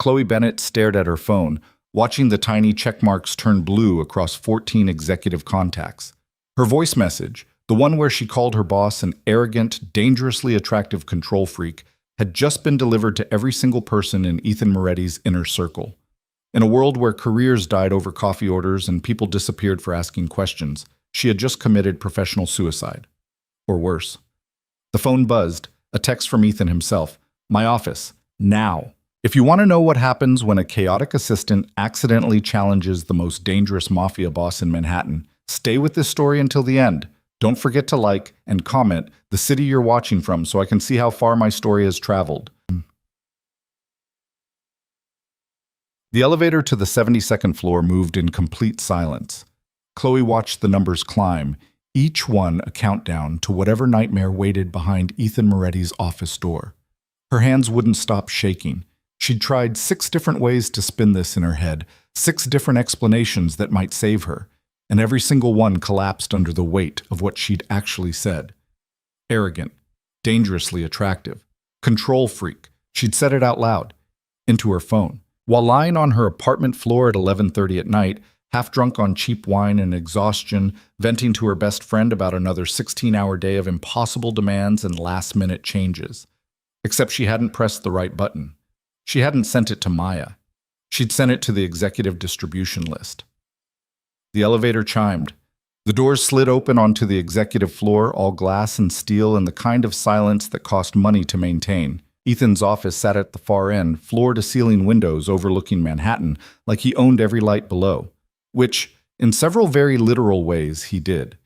Chloe Bennett stared at her phone, watching the tiny check marks turn blue across 14 executive contacts. Her voice message, the one where she called her boss an arrogant, dangerously attractive control freak, had just been delivered to every single person in Ethan Moretti's inner circle. In a world where careers died over coffee orders and people disappeared for asking questions, she had just committed professional suicide. Or worse. The phone buzzed, a text from Ethan himself. My office. Now. If you want to know what happens when a chaotic assistant accidentally challenges the most dangerous mafia boss in Manhattan, stay with this story until the end. Don't forget to like and comment the city you're watching from so I can see how far my story has traveled. The elevator to the 72nd floor moved in complete silence. Chloe watched the numbers climb, each one a countdown to whatever nightmare waited behind Ethan Moretti's office door. Her hands wouldn't stop shaking. She'd tried 6 different ways to spin this in her head, 6 different explanations that might save her, and every single one collapsed under the weight of what she'd actually said. Arrogant, dangerously attractive, control freak. She'd said it out loud, into her phone. While lying on her apartment floor at 11:30 at night, half drunk on cheap wine and exhaustion, venting to her best friend about another 16-hour day of impossible demands and last-minute changes. Except she hadn't pressed the right button. She hadn't sent it to Maya. She'd sent it to the executive distribution list. The elevator chimed. The doors slid open onto the executive floor, all glass and steel in the kind of silence that cost money to maintain. Ethan's office sat at the far end, floor-to-ceiling windows overlooking Manhattan, like he owned every light below. Which, in several very literal ways, he did.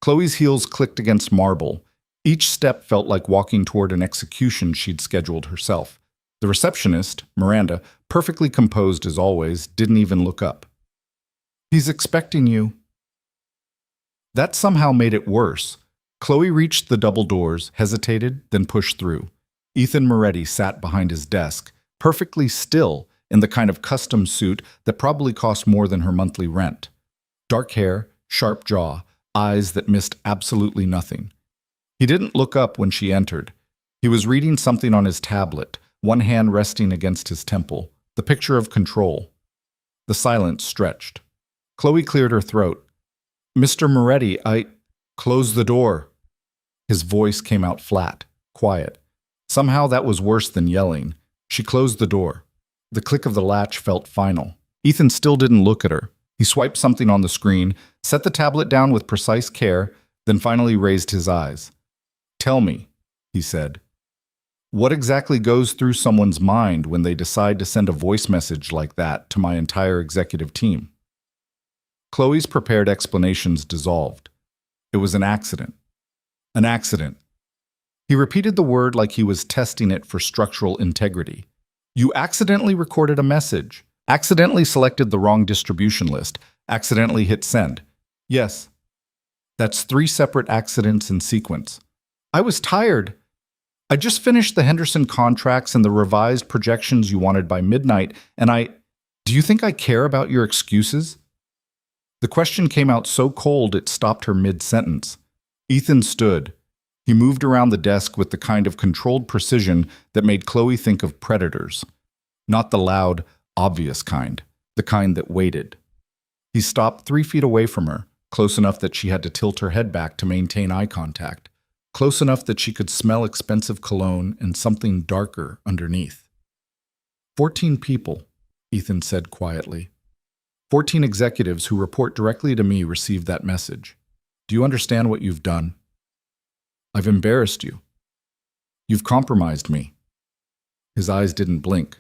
Chloe's heels clicked against marble. Each step felt like walking toward an execution she'd scheduled herself. The receptionist, Miranda, perfectly composed as always, didn't even look up. He's expecting you. That somehow made it worse. Chloe reached the double doors, hesitated, then pushed through. Ethan Moretti sat behind his desk, perfectly still, in the kind of custom suit that probably cost more than her monthly rent. Dark hair, sharp jaw, eyes that missed absolutely nothing. He didn't look up when she entered. He was reading something on his tablet, one hand resting against his temple, the picture of control. The silence stretched. Chloe cleared her throat. Mr. Moretti, Close the door. His voice came out flat, quiet. Somehow that was worse than yelling. She closed the door. The click of the latch felt final. Ethan still didn't look at her. He swiped something on the screen, set the tablet down with precise care, then finally raised his eyes. Tell me, he said. What exactly goes through someone's mind when they decide to send a voice message like that to my entire executive team? Chloe's prepared explanations dissolved. It was an accident. An accident. He repeated the word like he was testing it for structural integrity. You accidentally recorded a message, accidentally selected the wrong distribution list, accidentally hit send. Yes. That's 3 separate accidents in sequence. I was tired. I just finished the Henderson contracts and the revised projections you wanted by midnight, and do you think I care about your excuses? The question came out so cold it stopped her mid-sentence. Ethan stood. He moved around the desk with the kind of controlled precision that made Chloe think of predators. Not the loud, obvious kind, the kind that waited. He stopped 3 feet away from her, close enough that she had to tilt her head back to maintain eye contact, close enough that she could smell expensive cologne and something darker underneath. 14 people, Ethan said quietly. 14 executives who report directly to me received that message. Do you understand what you've done? I've embarrassed you. You've compromised me. His eyes didn't blink.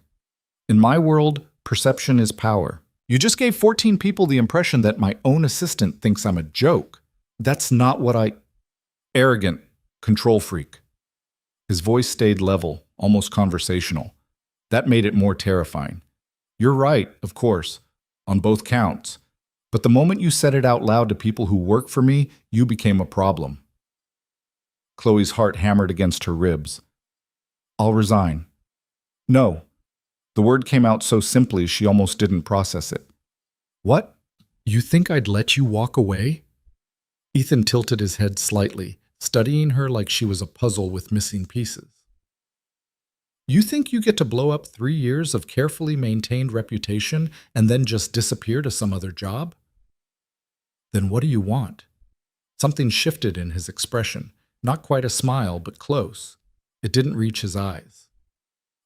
In my world, perception is power. You just gave 14 people the impression that my own assistant thinks I'm a joke. That's not what Arrogant, control freak. His voice stayed level, almost conversational. That made it more terrifying. You're right, of course, on both counts. But the moment you said it out loud to people who work for me, you became a problem. Chloe's heart hammered against her ribs. I'll resign. No. The word came out so simply she almost didn't process it. What? You think I'd let you walk away? Ethan tilted his head slightly, studying her like she was a puzzle with missing pieces. You think you get to blow up 3 years of carefully maintained reputation and then just disappear to some other job? Then what do you want? Something shifted in his expression, not quite a smile, but close. It didn't reach his eyes.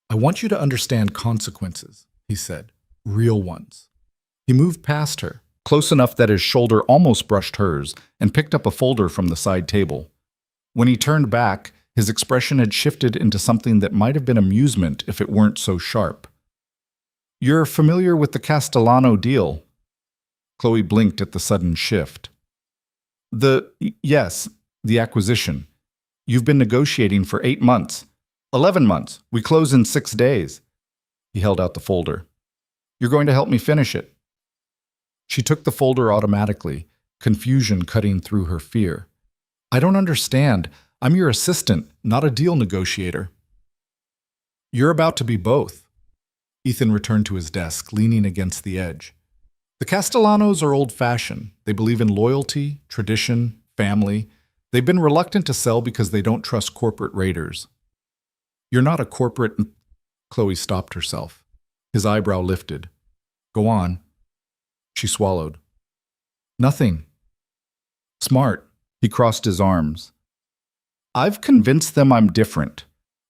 I want you to understand consequences, he said, real ones. He moved past her, close enough that his shoulder almost brushed hers, and picked up a folder from the side table. When he turned back, his expression had shifted into something that might have been amusement if it weren't so sharp. You're familiar with the Castellano deal? Chloe blinked at the sudden shift. Yes, the acquisition. You've been negotiating for 8 months. 11 months. We close in 6 days. He held out the folder. You're going to help me finish it. She took the folder automatically, confusion cutting through her fear. I don't understand. I'm your assistant, not a deal negotiator. You're about to be both. Ethan returned to his desk, leaning against the edge. The Castellanos are old-fashioned. They believe in loyalty, tradition, family. They've been reluctant to sell because they don't trust corporate raiders. You're not a corporate... Chloe stopped herself. His eyebrow lifted. Go on. She swallowed. Nothing. Smart. He crossed his arms. I've convinced them I'm different,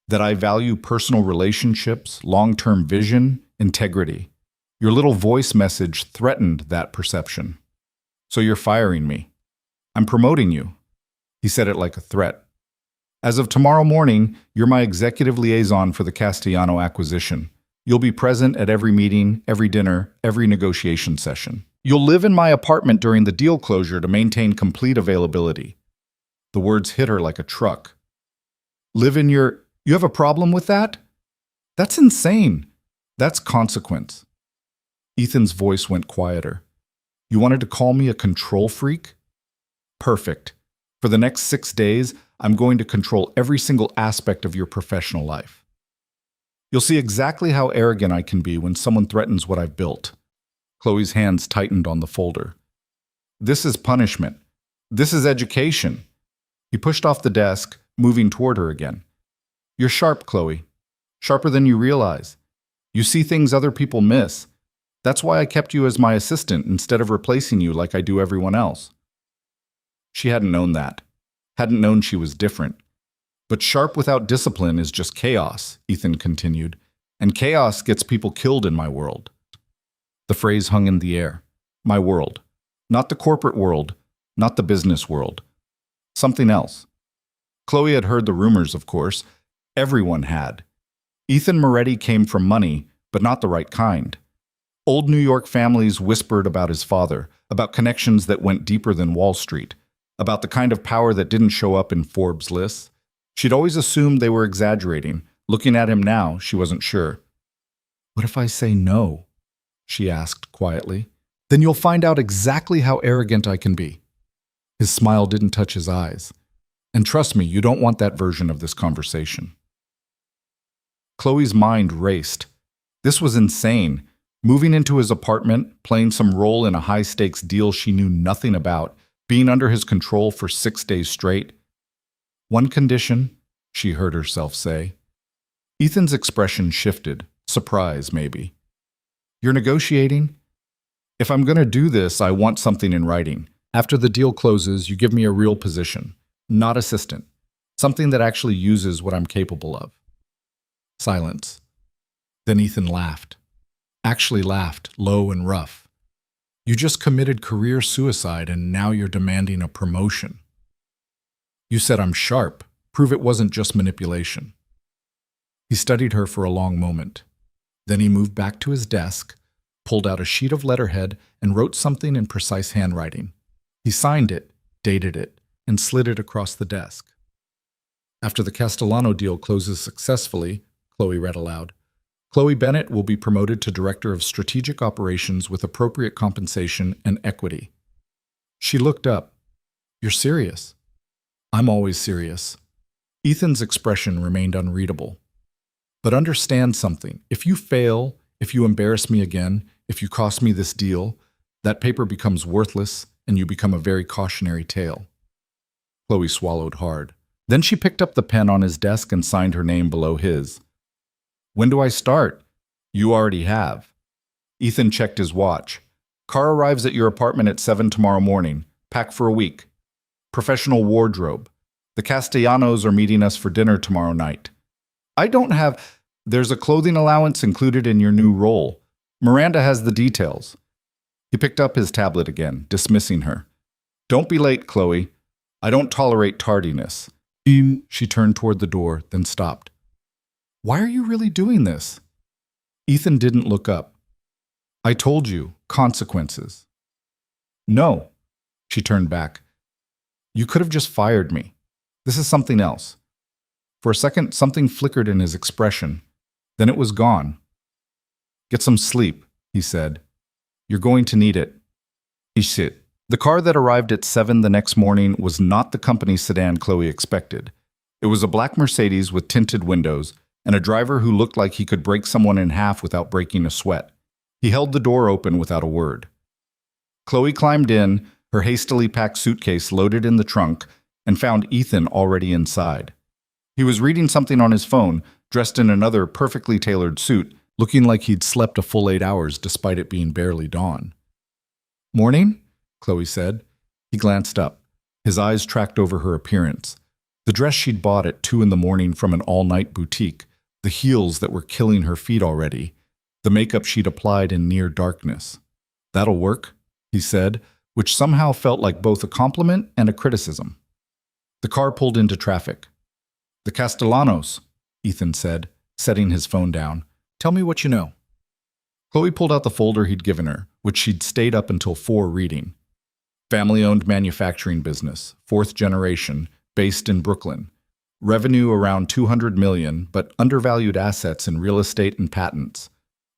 that I value personal relationships, long-term vision, integrity. Your little voice message threatened that perception. So you're firing me. I'm promoting you. He said it like a threat. As of tomorrow morning, you're my executive liaison for the Castellano acquisition. You'll be present at every meeting, every dinner, every negotiation session. You'll live in my apartment during the deal closure to maintain complete availability. The words hit her like a truck. Live in your... You have a problem with that? That's insane. That's consequence. Ethan's voice went quieter. You wanted to call me a control freak? Perfect. For the next 6 days, I'm going to control every single aspect of your professional life. You'll see exactly how arrogant I can be when someone threatens what I've built. Chloe's hands tightened on the folder. This is punishment. This is education. He pushed off the desk, moving toward her again. You're sharp, Chloe. Sharper than you realize. You see things other people miss. That's why I kept you as my assistant instead of replacing you like I do everyone else. She hadn't known that. Hadn't known she was different. But sharp without discipline is just chaos, Ethan continued. And chaos gets people killed in my world. The phrase hung in the air. My world. Not the corporate world. Not the business world. Something else. Chloe had heard the rumors, of course. Everyone had. Ethan Moretti came from money, but not the right kind. Old New York families whispered about his father, about connections that went deeper than Wall Street, about the kind of power that didn't show up in Forbes lists. She'd always assumed they were exaggerating. Looking at him now, she wasn't sure. What if I say no? She asked quietly. Then you'll find out exactly how arrogant I can be. His smile didn't touch his eyes. And trust me, you don't want that version of this conversation. Chloe's mind raced. This was insane. Moving into his apartment, playing some role in a high-stakes deal she knew nothing about, being under his control for 6 days straight. One condition, she heard herself say. Ethan's expression shifted. Surprise, maybe. You're negotiating? If I'm going to do this, I want something in writing. After the deal closes, you give me a real position, not assistant. Something that actually uses what I'm capable of. Silence. Then Ethan laughed. Actually laughed, low and rough. You just committed career suicide and now you're demanding a promotion. You said I'm sharp. Prove it wasn't just manipulation. He studied her for a long moment. Then he moved back to his desk, pulled out a sheet of letterhead, and wrote something in precise handwriting. He signed it, dated it, and slid it across the desk. After the Castellano deal closes successfully, Chloe read aloud, Chloe Bennett will be promoted to Director of Strategic Operations with appropriate compensation and equity. She looked up. You're serious? I'm always serious. Ethan's expression remained unreadable. But understand something. If you fail, if you embarrass me again, if you cost me this deal, that paper becomes worthless and you become a very cautionary tale. Chloe swallowed hard. Then she picked up the pen on his desk and signed her name below his. When do I start? You already have. Ethan checked his watch. Car arrives at your apartment at 7 tomorrow morning. Pack for a week. Professional wardrobe. The Castellanos are meeting us for dinner tomorrow night. I don't have... There's a clothing allowance included in your new role. Miranda has the details. He picked up his tablet again, dismissing her. Don't be late, Chloe. I don't tolerate tardiness. She turned toward the door, then stopped. Why are you really doing this? Ethan didn't look up. I told you, consequences. No. She turned back. You could have just fired me. This is something else. For a second, something flickered in his expression. Then it was gone. Get some sleep, he said. You're going to need it. Ishit. The car that arrived at 7 the next morning was not the company sedan Chloe expected. It was a black Mercedes with tinted windows and a driver who looked like he could break someone in half without breaking a sweat. He held the door open without a word. Chloe climbed in, her hastily packed suitcase loaded in the trunk, and found Ethan already inside. He was reading something on his phone, dressed in another perfectly tailored suit, looking like he'd slept a full 8 hours despite it being barely dawn. Morning? Chloe said. He glanced up. His eyes tracked over her appearance. The dress she'd bought at 2 in the morning from an all-night boutique, the heels that were killing her feet already, the makeup she'd applied in near darkness. That'll work, he said, which somehow felt like both a compliment and a criticism. The car pulled into traffic. The Castellanos, Ethan said, setting his phone down. Tell me what you know. Chloe pulled out the folder he'd given her, which she'd stayed up until 4 reading. Family-owned manufacturing business, 4th generation, based in Brooklyn. Revenue around $200 million, but undervalued assets in real estate and patents.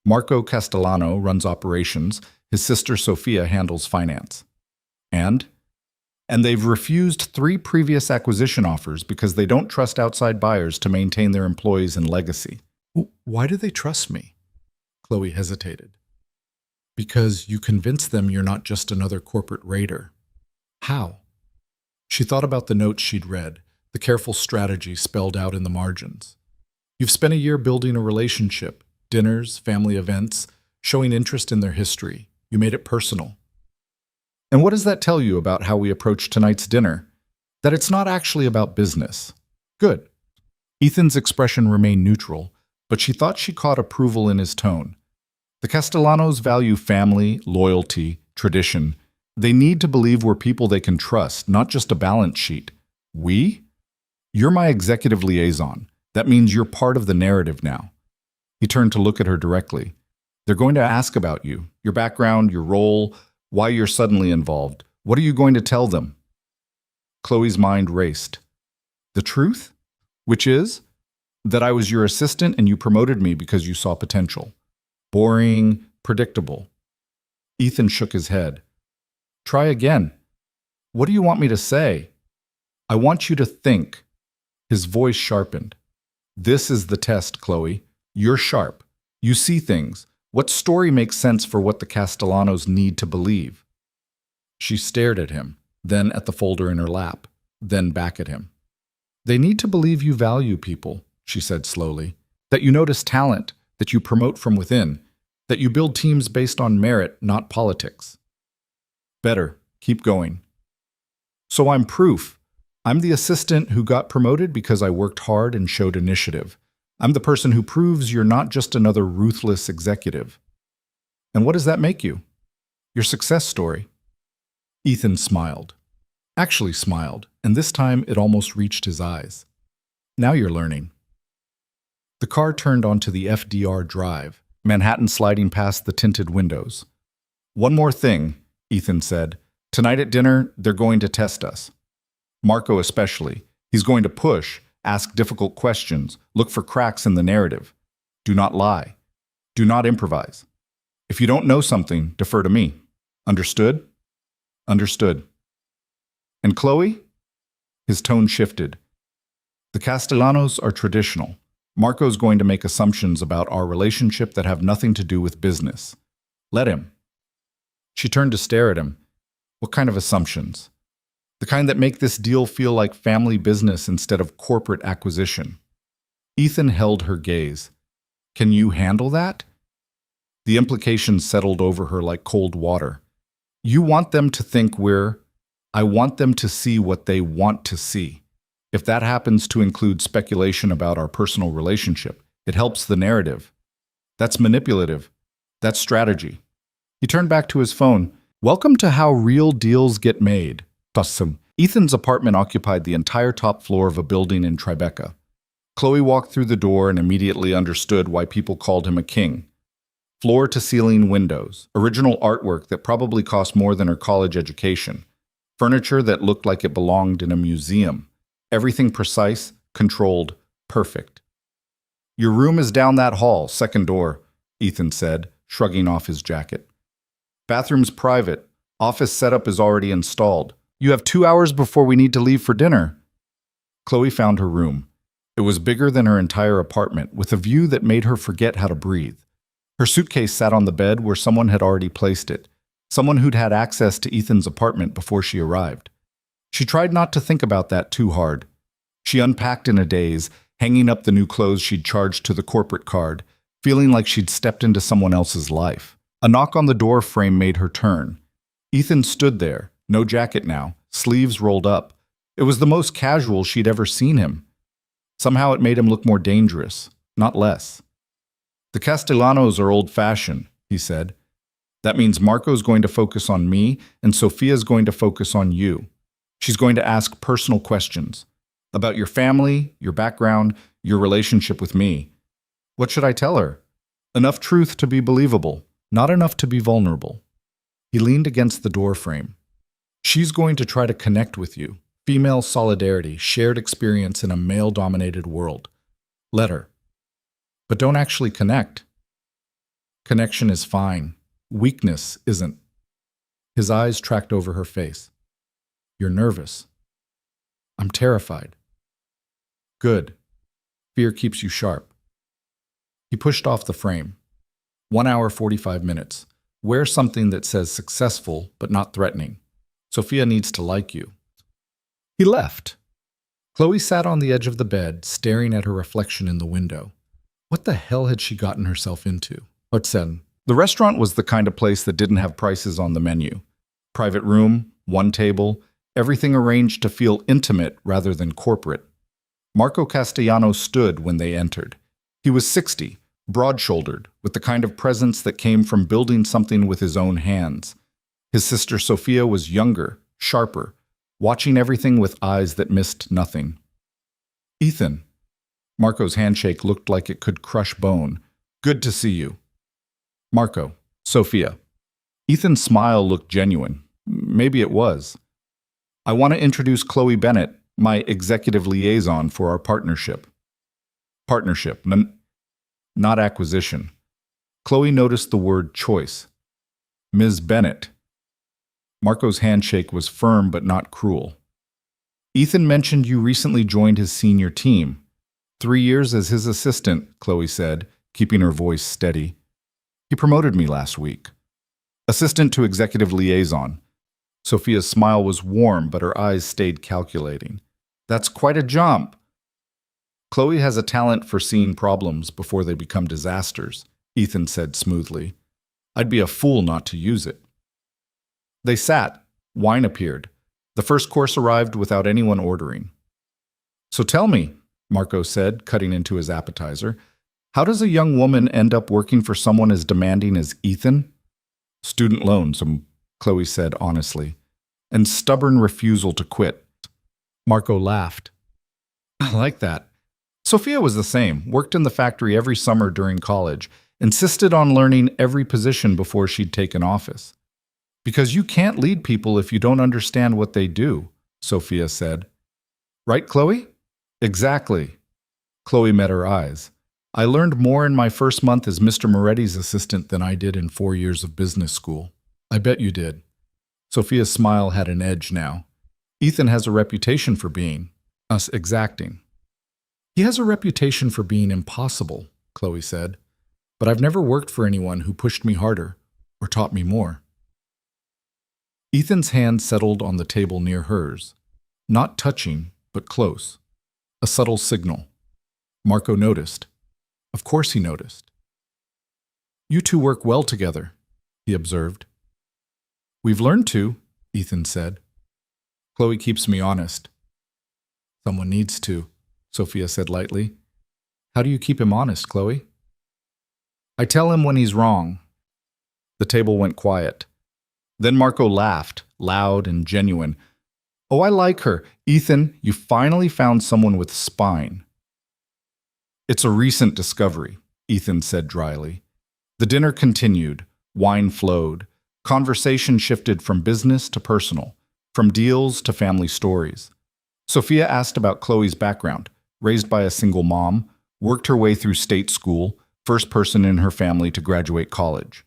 Marco Castellano runs operations. His sister Sophia handles finance. And they've refused 3 previous acquisition offers because they don't trust outside buyers to maintain their employees and legacy. Why do they trust me? Chloe hesitated. Because you convince them you're not just another corporate raider. How? She thought about the notes she'd read, the careful strategy spelled out in the margins. You've spent a year building a relationship, dinners, family events, showing interest in their history. You made it personal. And what does that tell you about how we approach tonight's dinner? That it's not actually about business. Good. Ethan's expression remained neutral, but she thought she caught approval in his tone. The Castellanos value family, loyalty, tradition. They need to believe we're people they can trust, not just a balance sheet. We? You're my executive liaison. That means you're part of the narrative now. He turned to look at her directly. They're going to ask about you, your background, your role, why you're suddenly involved. What are you going to tell them? Chloe's mind raced. The truth? Which is? That I was your assistant and you promoted me because you saw potential. Boring, predictable. Ethan shook his head. Try again. What do you want me to say? I want you to think. His voice sharpened. This is the test, Chloe. You're sharp. You see things. What story makes sense for what the Castellanos need to believe? She stared at him, then at the folder in her lap, then back at him. They need to believe you value people, she said slowly. That you notice talent, that you promote from within, that you build teams based on merit, not politics. Better. Keep going. So I'm proof. I'm the assistant who got promoted because I worked hard and showed initiative. I'm the person who proves you're not just another ruthless executive. And what does that make you? Your success story. Ethan smiled. Actually smiled, and this time it almost reached his eyes. Now you're learning. The car turned onto the FDR Drive, Manhattan sliding past the tinted windows. One more thing, Ethan said. Tonight at dinner, they're going to test us. Marco especially. He's going to push, ask difficult questions, look for cracks in the narrative. Do not lie. Do not improvise. If you don't know something, defer to me. Understood? Understood. And Chloe? His tone shifted. The Castellanos are traditional. Marco's going to make assumptions about our relationship that have nothing to do with business. Let him. She turned to stare at him. What kind of assumptions? The kind that make this deal feel like family business instead of corporate acquisition. Ethan held her gaze. Can you handle that? The implication settled over her like cold water. You want them to think I want them to see what they want to see. If that happens to include speculation about our personal relationship, it helps the narrative. That's manipulative. That's strategy. He turned back to his phone. Welcome to how real deals get made. Tassum. Ethan's apartment occupied the entire top floor of a building in Tribeca. Chloe walked through the door and immediately understood why people called him a king. Floor-to-ceiling windows, original artwork that probably cost more than her college education, furniture that looked like it belonged in a museum, everything precise, controlled, perfect. Your room is down that hall, second door, Ethan said, shrugging off his jacket. Bathroom's private. Office setup is already installed. You have 2 hours before we need to leave for dinner. Chloe found her room. It was bigger than her entire apartment, with a view that made her forget how to breathe. Her suitcase sat on the bed where someone had already placed it, someone who'd had access to Ethan's apartment before she arrived. She tried not to think about that too hard. She unpacked in a daze, hanging up the new clothes she'd charged to the corporate card, feeling like she'd stepped into someone else's life. A knock on the door frame made her turn. Ethan stood there, no jacket now, sleeves rolled up. It was the most casual she'd ever seen him. Somehow it made him look more dangerous, not less. The Castellanos are old-fashioned, he said. That means Marco's going to focus on me and Sophia's going to focus on you. She's going to ask personal questions about your family, your background, your relationship with me. What should I tell her? Enough truth to be believable, not enough to be vulnerable. He leaned against the door frame. She's going to try to connect with you. Female solidarity, shared experience in a male-dominated world. Let her. But don't actually connect. Connection is fine. Weakness isn't. His eyes tracked over her face. You're nervous. I'm terrified. Good. Fear keeps you sharp. He pushed off the frame. 1 hour, 45 minutes. Wear something that says successful, but not threatening. Sophia needs to like you. He left. Chloe sat on the edge of the bed, staring at her reflection in the window. What the hell had she gotten herself into? Otsen. The restaurant was the kind of place that didn't have prices on the menu. Private room, one table, everything arranged to feel intimate rather than corporate. Marco Castellanos stood when they entered. He was 60, broad-shouldered, with the kind of presence that came from building something with his own hands. His sister Sophia was younger, sharper, watching everything with eyes that missed nothing. Ethan. Marco's handshake looked like it could crush bone. Good to see you. Marco. Sophia. Ethan's smile looked genuine. Maybe it was. I want to introduce Chloe Bennett, my executive liaison for our partnership. Partnership, not acquisition. Chloe noticed the word choice. Ms. Bennett. Marco's handshake was firm but not cruel. Ethan mentioned you recently joined his senior team. 3 years as his assistant, Chloe said, keeping her voice steady. He promoted me last week. Assistant to executive liaison. Sophia's smile was warm, but her eyes stayed calculating. That's quite a jump. Chloe has a talent for seeing problems before they become disasters, Ethan said smoothly. I'd be a fool not to use it. They sat. Wine appeared. The first course arrived without anyone ordering. So tell me, Marco said, cutting into his appetizer, how does a young woman end up working for someone as demanding as Ethan? Student loans, Chloe said honestly, and stubborn refusal to quit. Marco laughed. I like that. Sophia was the same, worked in the factory every summer during college, insisted on learning every position before she'd take an office. Because you can't lead people if you don't understand what they do, Sophia said. Right, Chloe? Exactly. Chloe met her eyes. I learned more in my first month as Mr. Moretti's assistant than I did in 4 years of business school. I bet you did. Sophia's smile had an edge now. Ethan has a reputation for being exacting. He has a reputation for being impossible, Chloe said. But I've never worked for anyone who pushed me harder or taught me more. Ethan's hand settled on the table near hers. Not touching, but close. A subtle signal. Marco noticed. Of course he noticed. You two work well together, he observed. We've learned to, Ethan said. Chloe keeps me honest. Someone needs to, Sophia said lightly. How do you keep him honest, Chloe? I tell him when he's wrong. The table went quiet. Then Marco laughed, loud and genuine. Oh, I like her. Ethan, you finally found someone with spine. It's a recent discovery, Ethan said dryly. The dinner continued. Wine flowed. Conversation shifted from business to personal, from deals to family stories. Sophia asked about Chloe's background, raised by a single mom, worked her way through state school, first person in her family to graduate college.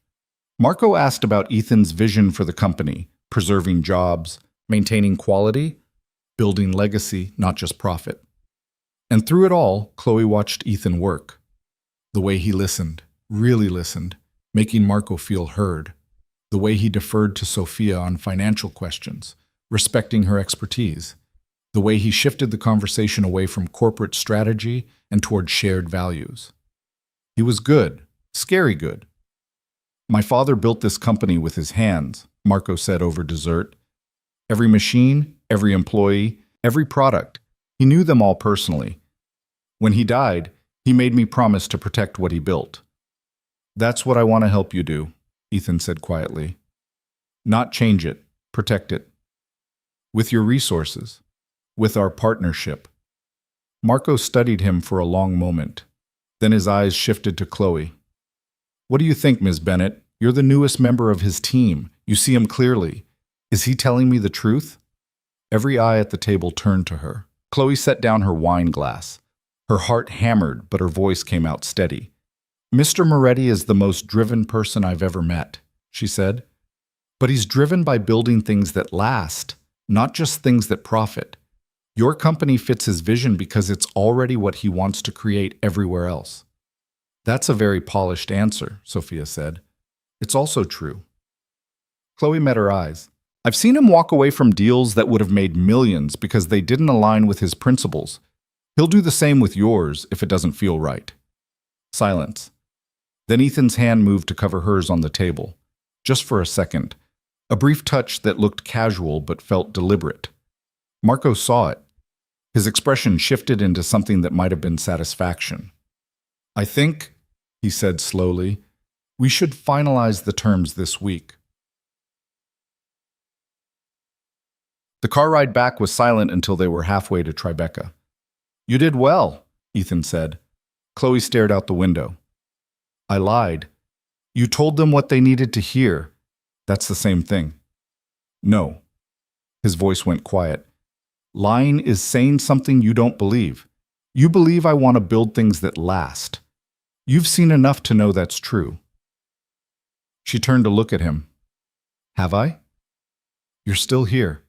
Marco asked about Ethan's vision for the company, preserving jobs, maintaining quality, building legacy, not just profit. And through it all, Chloe watched Ethan work. The way he listened, really listened, making Marco feel heard. The way he deferred to Sophia on financial questions, respecting her expertise. The way he shifted the conversation away from corporate strategy and toward shared values. He was good, scary good. My father built this company with his hands, Marco said over dessert. Every machine, every employee, every product. He knew them all personally. When he died, he made me promise to protect what he built. That's what I want to help you do, Ethan said quietly. Not change it, protect it. With your resources, with our partnership. Marco studied him for a long moment. Then his eyes shifted to Chloe. What do you think, Ms. Bennett? You're the newest member of his team. You see him clearly. Is he telling me the truth? Every eye at the table turned to her. Chloe set down her wine glass. Her heart hammered, but her voice came out steady. Mr. Moretti is the most driven person I've ever met, she said. But he's driven by building things that last, not just things that profit. Your company fits his vision because it's already what he wants to create everywhere else. That's a very polished answer, Sophia said. It's also true. Chloe met her eyes. I've seen him walk away from deals that would have made millions because they didn't align with his principles. He'll do the same with yours if it doesn't feel right. Silence. Then Ethan's hand moved to cover hers on the table. Just for a second. A brief touch that looked casual but felt deliberate. Marco saw it. His expression shifted into something that might have been satisfaction. I think, he said slowly, we should finalize the terms this week. The car ride back was silent until they were halfway to Tribeca. You did well, Ethan said. Chloe stared out the window. I lied. You told them what they needed to hear. That's the same thing. No. His voice went quiet. Lying is saying something you don't believe. You believe I want to build things that last. You've seen enough to know that's true. She turned to look at him. Have I? You're still here.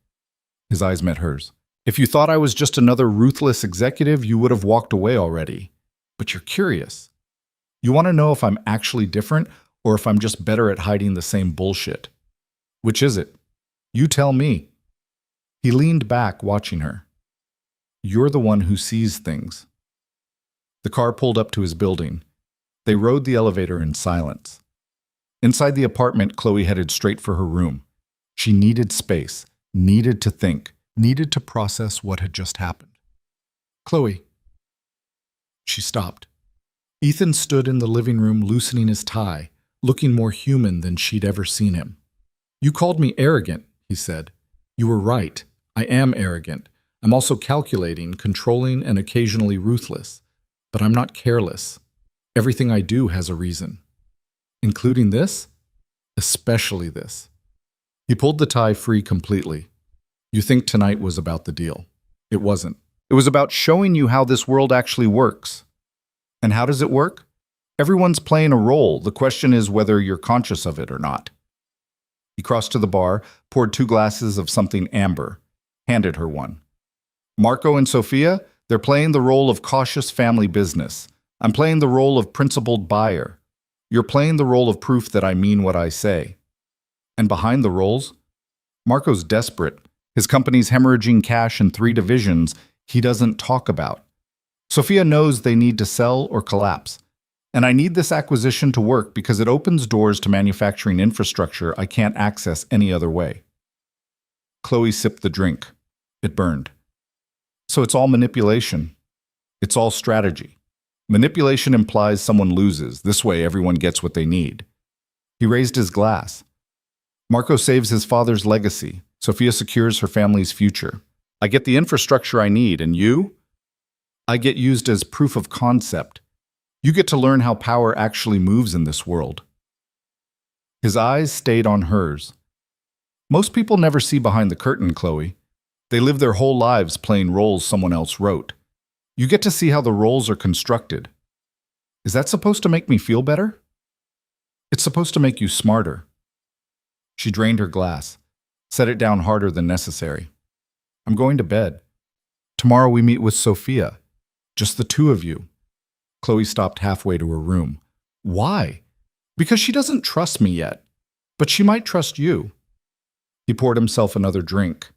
His eyes met hers. If you thought I was just another ruthless executive, you would have walked away already. But you're curious. You want to know if I'm actually different or if I'm just better at hiding the same bullshit. Which is it? You tell me. He leaned back, watching her. You're the one who sees things. The car pulled up to his building. They rode the elevator in silence. Inside the apartment, Chloe headed straight for her room. She needed space, needed to think, needed to process what had just happened. Chloe. She stopped. Ethan stood in the living room loosening his tie, looking more human than she'd ever seen him. You called me arrogant, he said. You were right. I am arrogant. I'm also calculating, controlling, and occasionally ruthless. But I'm not careless. Everything I do has a reason. Including this? Especially this. He pulled the tie free completely. You think tonight was about the deal. It wasn't. It was about showing you how this world actually works. And how does it work? Everyone's playing a role. The question is whether you're conscious of it or not. He crossed to the bar, poured 2 glasses of something amber, handed her one. Marco and Sophia, they're playing the role of cautious family business. I'm playing the role of principled buyer. You're playing the role of proof that I mean what I say. And behind the roles, Marco's desperate. His company's hemorrhaging cash in 3 divisions he doesn't talk about. Sophia knows they need to sell or collapse. And I need this acquisition to work because it opens doors to manufacturing infrastructure I can't access any other way. Chloe sipped the drink. It burned. So it's all manipulation. It's all strategy. Manipulation implies someone loses. This way, everyone gets what they need. He raised his glass. Marco saves his father's legacy. Sophia secures her family's future. I get the infrastructure I need, and you? I get used as proof of concept. You get to learn how power actually moves in this world. His eyes stayed on hers. Most people never see behind the curtain, Chloe. They live their whole lives playing roles someone else wrote. You get to see how the roles are constructed. Is that supposed to make me feel better? It's supposed to make you smarter. She drained her glass, set it down harder than necessary. I'm going to bed. Tomorrow we meet with Sophia. Just the two of you. Chloe stopped halfway to her room. Why? Because she doesn't trust me yet. But she might trust you. He poured himself another drink.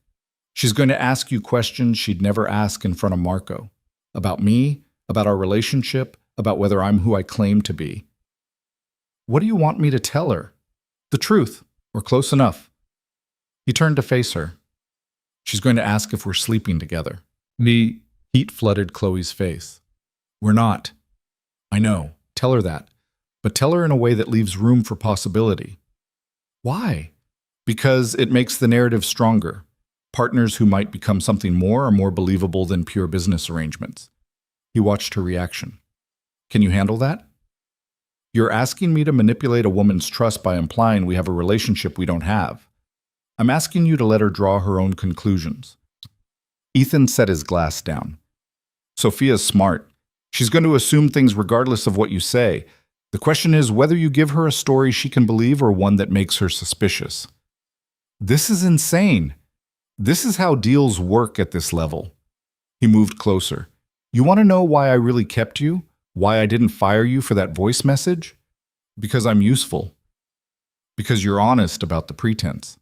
She's going to ask you questions she'd never ask in front of Marco. About me, about our relationship, about whether I'm who I claim to be. What do you want me to tell her? The truth, or close enough. He turned to face her. She's going to ask if we're sleeping together. The heat flooded Chloe's face. We're not. I know. Tell her that. But tell her in a way that leaves room for possibility. Why? Because it makes the narrative stronger. Partners who might become something more are more believable than pure business arrangements. He watched her reaction. Can you handle that? You're asking me to manipulate a woman's trust by implying we have a relationship we don't have. I'm asking you to let her draw her own conclusions. Ethan set his glass down. Sophia's smart. She's going to assume things regardless of what you say. The question is whether you give her a story she can believe or one that makes her suspicious. This is insane. This is how deals work at this level. He moved closer. You want to know why I really kept you? Why I didn't fire you for that voice message? Because I'm useful. Because you're honest about the pretense.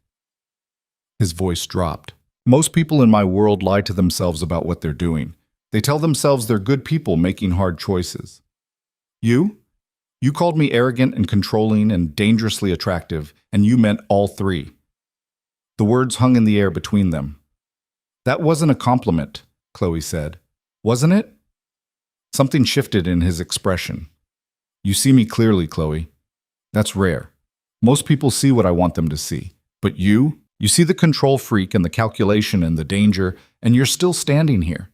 His voice dropped. Most people in my world lie to themselves about what they're doing. They tell themselves they're good people making hard choices. You? You called me arrogant and controlling and dangerously attractive, and you meant all three. The words hung in the air between them. That wasn't a compliment, Chloe said. Wasn't it? Something shifted in his expression. You see me clearly, Chloe. That's rare. Most people see what I want them to see. But you see the control freak and the calculation and the danger, and you're still standing here.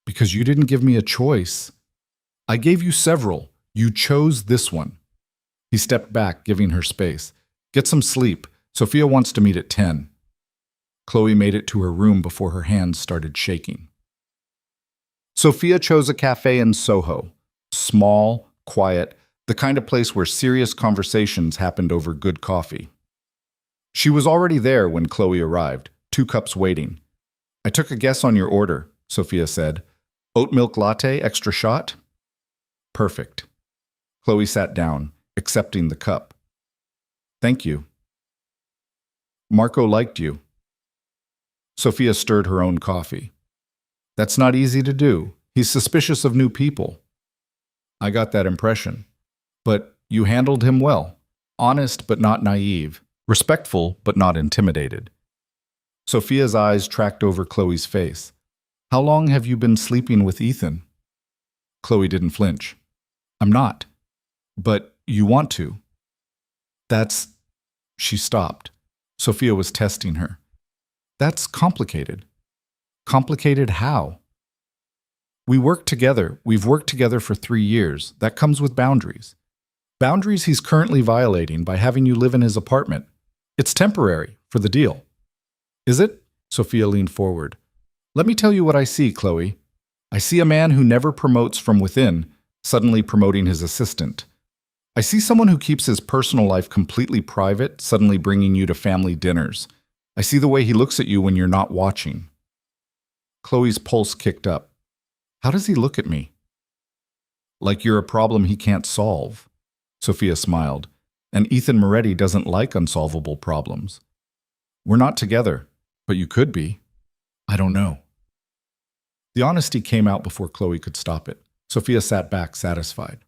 Because you didn't give me a choice. I gave you several. You chose this one. He stepped back, giving her space. Get some sleep. Sophia wants to meet at 10. Chloe made it to her room before her hands started shaking. Sophia chose a cafe in Soho. Small, quiet, the kind of place where serious conversations happened over good coffee. She was already there when Chloe arrived, 2 cups waiting. I took a guess on your order, Sophia said. Oat milk latte, extra shot? Perfect. Chloe sat down, accepting the cup. Thank you. Marco liked you. Sophia stirred her own coffee. That's not easy to do. He's suspicious of new people. I got that impression. But you handled him well. Honest but not naive. Respectful but not intimidated. Sophia's eyes tracked over Chloe's face. How long have you been sleeping with Ethan? Chloe didn't flinch. I'm not. But you want to. That's... She stopped. Sophia was testing her. That's complicated. Complicated how? We work together. We've worked together for 3 years. That comes with boundaries. Boundaries he's currently violating by having you live in his apartment. It's temporary, for the deal. Is it? Sophia leaned forward. Let me tell you what I see, Chloe. I see a man who never promotes from within, suddenly promoting his assistant. I see someone who keeps his personal life completely private, suddenly bringing you to family dinners. I see the way he looks at you when you're not watching. Chloe's pulse kicked up. How does he look at me? Like you're a problem he can't solve. Sophia smiled. And Ethan Moretti doesn't like unsolvable problems. We're not together, but you could be. I don't know. The honesty came out before Chloe could stop it. Sophia sat back, satisfied.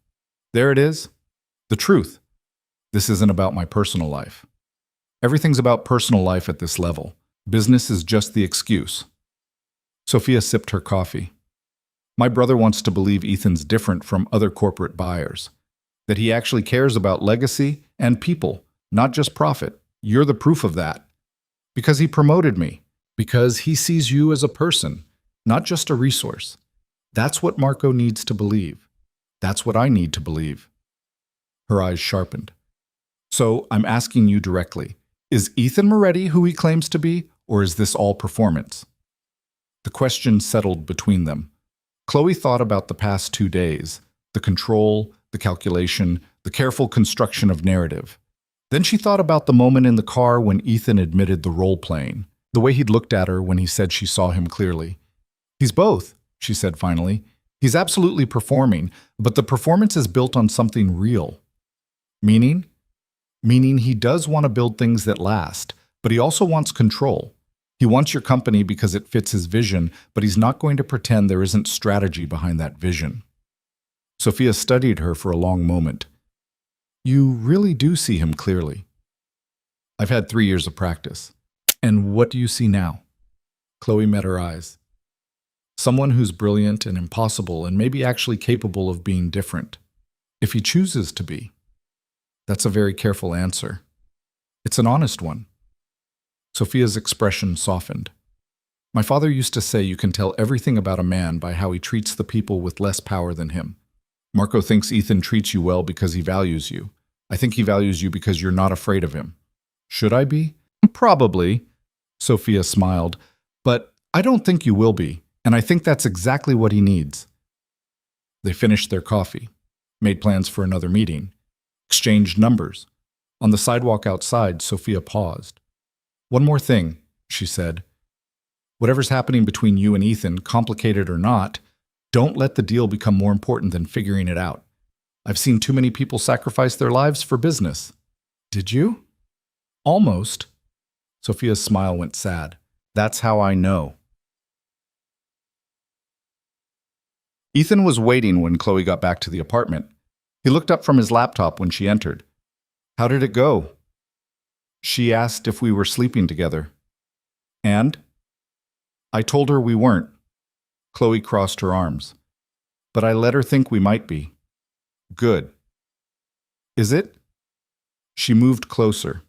There it is. The truth. This isn't about my personal life. Everything's about personal life at this level. Business is just the excuse. Sophia sipped her coffee. My brother wants to believe Ethan's different from other corporate buyers, that he actually cares about legacy and people, not just profit. You're the proof of that. Because he promoted me. Because he sees you as a person, not just a resource. That's what Marco needs to believe. That's what I need to believe. Her eyes sharpened. So I'm asking you directly, is Ethan Moretti who he claims to be, or is this all performance? The question settled between them. Chloe thought about the past 2 days, the control, the calculation, the careful construction of narrative. Then she thought about the moment in the car when Ethan admitted the role-playing, the way he'd looked at her when he said she saw him clearly. He's both, she said finally. He's absolutely performing, but the performance is built on something real. Meaning? Meaning he does want to build things that last, but he also wants control. He wants your company because it fits his vision, but he's not going to pretend there isn't strategy behind that vision. Sophia studied her for a long moment. You really do see him clearly. I've had 3 years of practice. And what do you see now? Chloe met her eyes. Someone who's brilliant and impossible and maybe actually capable of being different. If he chooses to be. That's a very careful answer. It's an honest one. Sophia's expression softened. My father used to say you can tell everything about a man by how he treats the people with less power than him. Marco thinks Ethan treats you well because he values you. I think he values you because you're not afraid of him. Should I be? Probably, Sophia smiled, but I don't think you will be, and I think that's exactly what he needs. They finished their coffee, made plans for another meeting, exchanged numbers. On the sidewalk outside, Sophia paused. One more thing, she said. Whatever's happening between you and Ethan, complicated or not, don't let the deal become more important than figuring it out. I've seen too many people sacrifice their lives for business. Did you? Almost. Sophia's smile went sad. That's how I know. Ethan was waiting when Chloe got back to the apartment. He looked up from his laptop when she entered. How did it go? She asked if we were sleeping together. And? I told her we weren't. Chloe crossed her arms. But I let her think we might be. Good. Is it? She moved closer.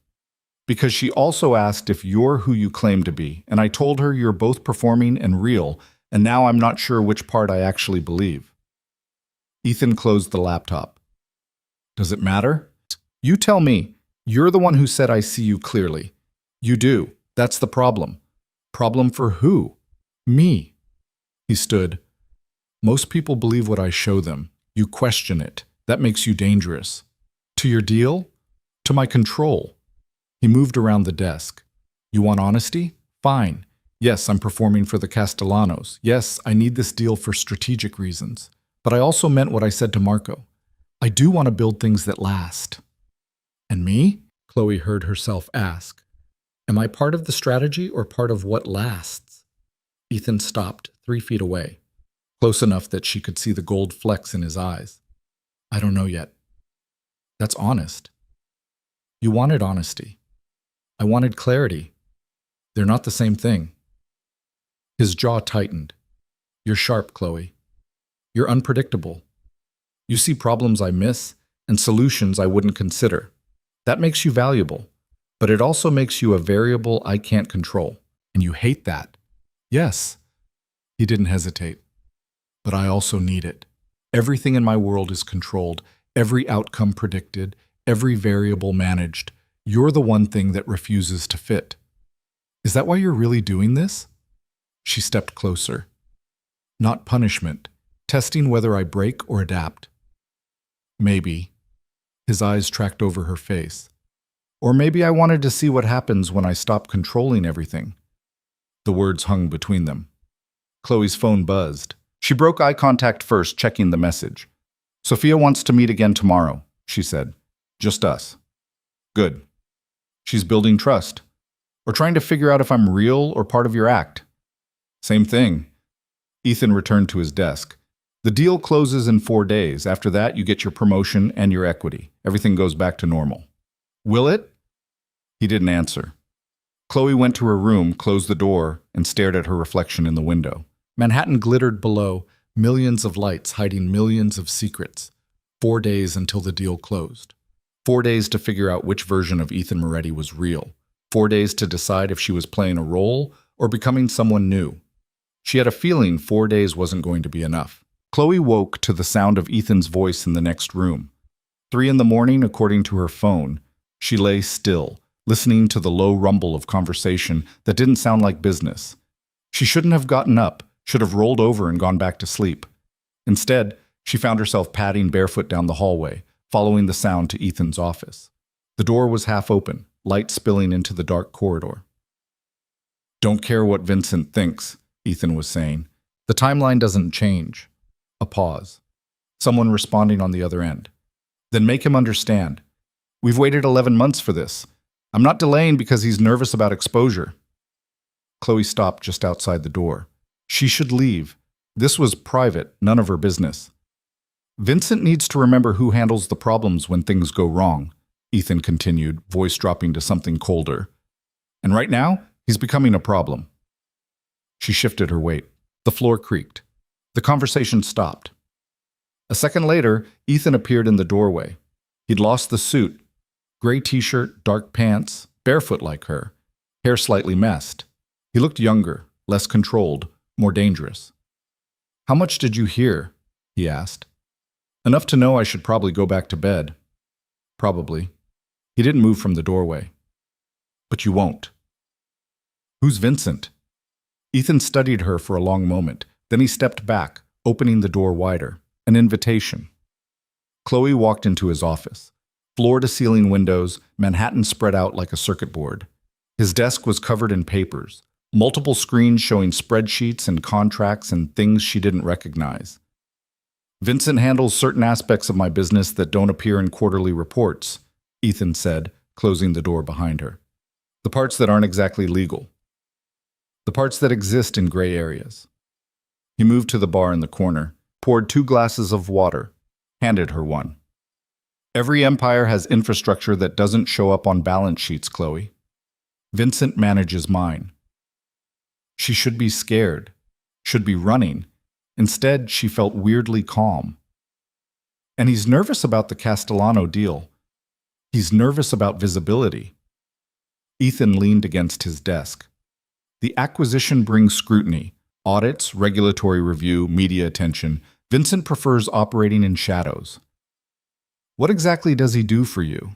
Because she also asked if you're who you claim to be, and I told her you're both performing and real, and now I'm not sure which part I actually believe. Ethan closed the laptop. Does it matter? You tell me. You're the one who said I see you clearly. You do. That's the problem. Problem for who? Me. He stood. Most people believe what I show them. You question it. That makes you dangerous. To your deal? To my control. He moved around the desk. You want honesty? Fine. Yes, I'm performing for the Castellanos. Yes, I need this deal for strategic reasons. But I also meant what I said to Marco. I do want to build things that last. And me? Chloe heard herself ask. Am I part of the strategy or part of what lasts? Ethan stopped 3 feet away, close enough that she could see the gold flecks in his eyes. I don't know yet. That's honest. You wanted honesty. I wanted clarity. They're not the same thing. His jaw tightened. You're sharp, Chloe. You're unpredictable. You see problems I miss and solutions I wouldn't consider. That makes you valuable, but it also makes you a variable I can't control, and you hate that. Yes. He didn't hesitate. But I also need it. Everything in my world is controlled, every outcome predicted, every variable managed. You're the one thing that refuses to fit. Is that why you're really doing this? She stepped closer. Not punishment, testing whether I break or adapt. Maybe. His eyes tracked over her face. Or maybe I wanted to see what happens when I stop controlling everything. The words hung between them. Chloe's phone buzzed. She broke eye contact first, checking the message. Sophia wants to meet again tomorrow, she said. Just us. Good. She's building trust. Or trying to figure out if I'm real or part of your act. Same thing. Ethan returned to his desk. The deal closes in 4 days. After that, you get your promotion and your equity. Everything goes back to normal. Will it? He didn't answer. Chloe went to her room, closed the door, and stared at her reflection in the window. Manhattan glittered below, millions of lights hiding millions of secrets. 4 days until the deal closed. 4 days to figure out which version of Ethan Moretti was real. 4 days to decide if she was playing a role or becoming someone new. She had a feeling 4 days wasn't going to be enough. Chloe woke to the sound of Ethan's voice in the next room. 3 in the morning, according to her phone. She lay still, listening to the low rumble of conversation that didn't sound like business. She shouldn't have gotten up, should have rolled over and gone back to sleep. Instead, she found herself padding barefoot down the hallway, following the sound to Ethan's office. The door was half open, light spilling into the dark corridor. "Don't care what Vincent thinks," Ethan was saying. "The timeline doesn't change." A pause. Someone responding on the other end. "Then make him understand. We've waited 11 months for this. I'm not delaying because he's nervous about exposure." Chloe stopped just outside the door. She should leave. This was private, none of her business. "Vincent needs to remember who handles the problems when things go wrong," Ethan continued, voice dropping to something colder. "And right now, he's becoming a problem." She shifted her weight. The floor creaked. The conversation stopped. A second later, Ethan appeared in the doorway. He'd lost the suit. Gray t-shirt, dark pants, barefoot like her, hair slightly messed. He looked younger, less controlled, more dangerous. "How much did you hear?" he asked. "Enough to know I should probably go back to bed." "Probably." He didn't move from the doorway. "But you won't." "Who's Vincent?" Ethan studied her for a long moment. Then he stepped back, opening the door wider. An invitation. Chloe walked into his office. Floor-to-ceiling windows, Manhattan spread out like a circuit board. His desk was covered in papers, multiple screens showing spreadsheets and contracts and things she didn't recognize. "Vincent handles certain aspects of my business that don't appear in quarterly reports," Ethan said, closing the door behind her. "The parts that aren't exactly legal. The parts that exist in gray areas." He moved to the bar in the corner, poured 2 glasses of water, handed her one. "Every empire has infrastructure that doesn't show up on balance sheets, Chloe. Vincent manages mine." She should be scared, should be running. Instead, she felt weirdly calm. And he's nervous about the Castellano deal. He's nervous about visibility. Ethan leaned against his desk. "The acquisition brings scrutiny, audits, regulatory review, media attention. Vincent prefers operating in shadows." "What exactly does he do for you?"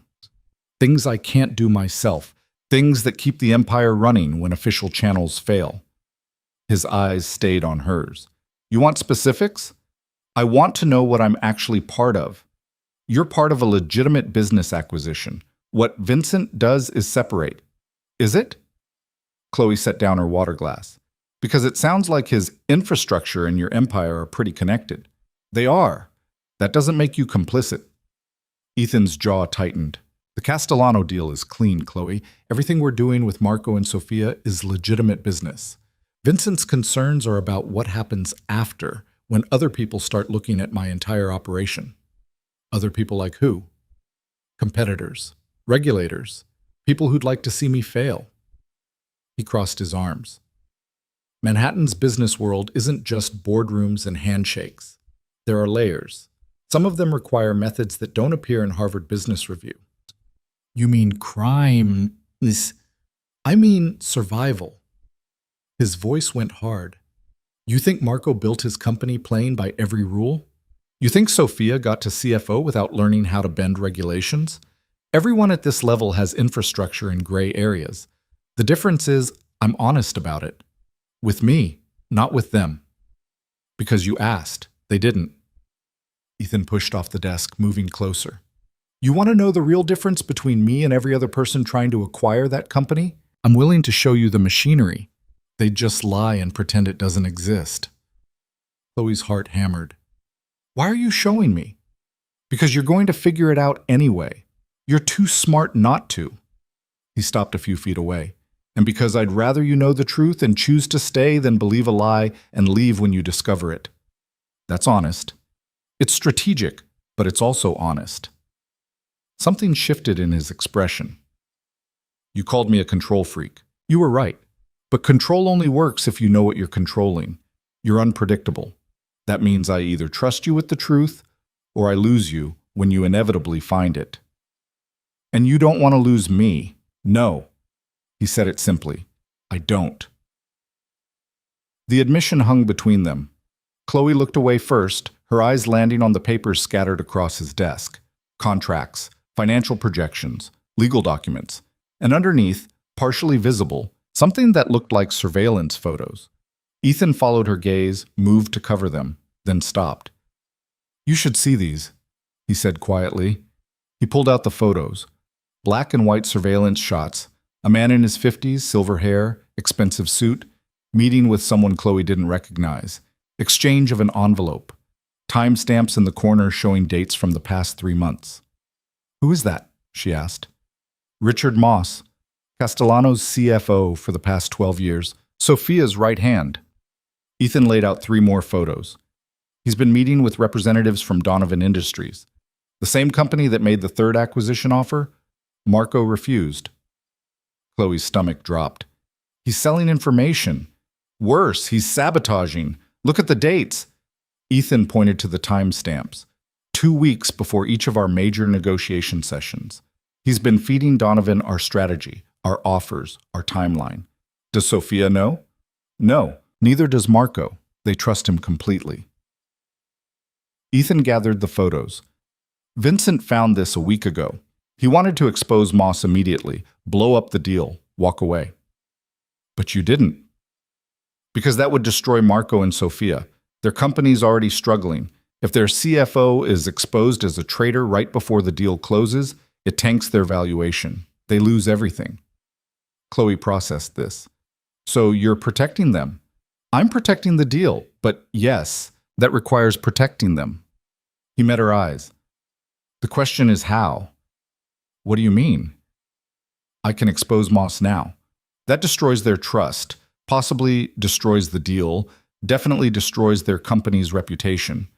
"Things I can't do myself. Things that keep the empire running when official channels fail." His eyes stayed on hers. "You want specifics?" "I want to know what I'm actually part of." "You're part of a legitimate business acquisition. What Vincent does is separate." "Is it?" Chloe set down her water glass. "Because it sounds like his infrastructure and your empire are pretty connected." "They are. That doesn't make you complicit." Ethan's jaw tightened. "The Castellano deal is clean, Chloe. Everything we're doing with Marco and Sophia is legitimate business. Vincent's concerns are about what happens after, when other people start looking at my entire operation." "Other people like who?" "Competitors, regulators, people who'd like to see me fail." He crossed his arms. "Manhattan's business world isn't just boardrooms and handshakes. There are layers. Some of them require methods that don't appear in Harvard Business Review." "You mean crime? I mean survival." His voice went hard. "You think Marco built his company playing by every rule? You think Sophia got to CFO without learning how to bend regulations? Everyone at this level has infrastructure in gray areas. The difference is I'm honest about it. With me, not with them. Because you asked. They didn't." Ethan pushed off the desk, moving closer. "You want to know the real difference between me and every other person trying to acquire that company? I'm willing to show you the machinery. They just lie and pretend it doesn't exist." Chloe's heart hammered. "Why are you showing me?" "Because you're going to figure it out anyway. You're too smart not to." He stopped a few feet away. "And because I'd rather you know the truth and choose to stay than believe a lie and leave when you discover it." That's honest. It's strategic, but it's also honest. Something shifted in his expression. You called me a control freak. You were right. But control only works if you know what you're controlling. You're unpredictable. That means I either trust you with the truth or I lose you when you inevitably find it. And you don't want to lose me. No. He said it simply. I don't. The admission hung between them. Chloe looked away first, her eyes landing on the papers scattered across his desk. Contracts, financial projections, legal documents, and underneath, partially visible, something that looked like surveillance photos. Ethan followed her gaze, moved to cover them, then stopped. You should see these, he said quietly. He pulled out the photos. Black and white surveillance shots. A man in his 50s, silver hair, expensive suit, meeting with someone Chloe didn't recognize. Exchange of an envelope. Timestamps in the corner showing dates from the past 3 months. Who is that? She asked. Richard Moss, Castellano's CFO for the past 12 years, Sophia's right hand. Ethan laid out 3 more photos. He's been meeting with representatives from Donovan Industries. The same company that made the 3rd acquisition offer? Marco refused. Chloe's stomach dropped. He's selling information. Worse, he's sabotaging. Look at the dates. Ethan pointed to the timestamps. 2 weeks before each of our major negotiation sessions. He's been feeding Donovan our strategy, our offers, our timeline. Does Sophia know? No, neither does Marco. They trust him completely. Ethan gathered the photos. Vincent found this a week ago. He wanted to expose Moss immediately, blow up the deal, walk away. But you didn't. Because that would destroy Marco and Sophia. Their company's already struggling. If their CFO is exposed as a traitor right before the deal closes, it tanks their valuation. They lose everything. Chloe processed this. So you're protecting them. I'm protecting the deal, but yes, that requires protecting them. He met her eyes. The question is how? What do you mean? I can expose Moss now. That destroys their trust, possibly destroys the deal, definitely destroys their company's reputation.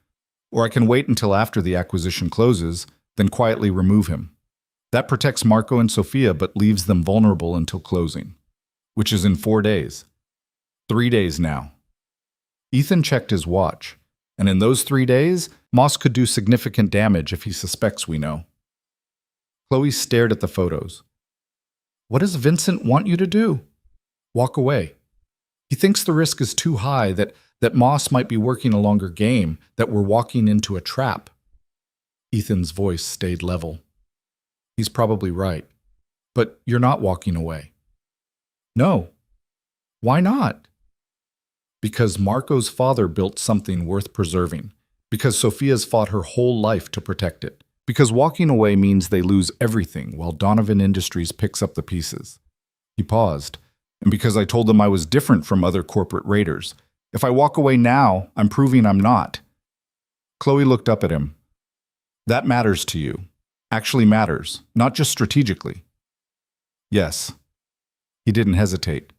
Or I can wait until after the acquisition closes, then quietly remove him. That protects Marco and Sophia but leaves them vulnerable until closing, which is in 4 days. 3 days now. Ethan checked his watch, and in those 3 days, Moss could do significant damage if he suspects we know. Chloe stared at the photos. What does Vincent want you to do? Walk away. He thinks the risk is too high, that Moss might be working a longer game, that we're walking into a trap. Ethan's voice stayed level. He's probably right. But you're not walking away. No. Why not? Because Marco's father built something worth preserving. Because Sophia's fought her whole life to protect it. Because walking away means they lose everything while Donovan Industries picks up the pieces. He paused. And because I told them I was different from other corporate raiders. If I walk away now, I'm proving I'm not. Chloe looked up at him. That matters to you. Actually matters, not just strategically. Yes. He didn't hesitate.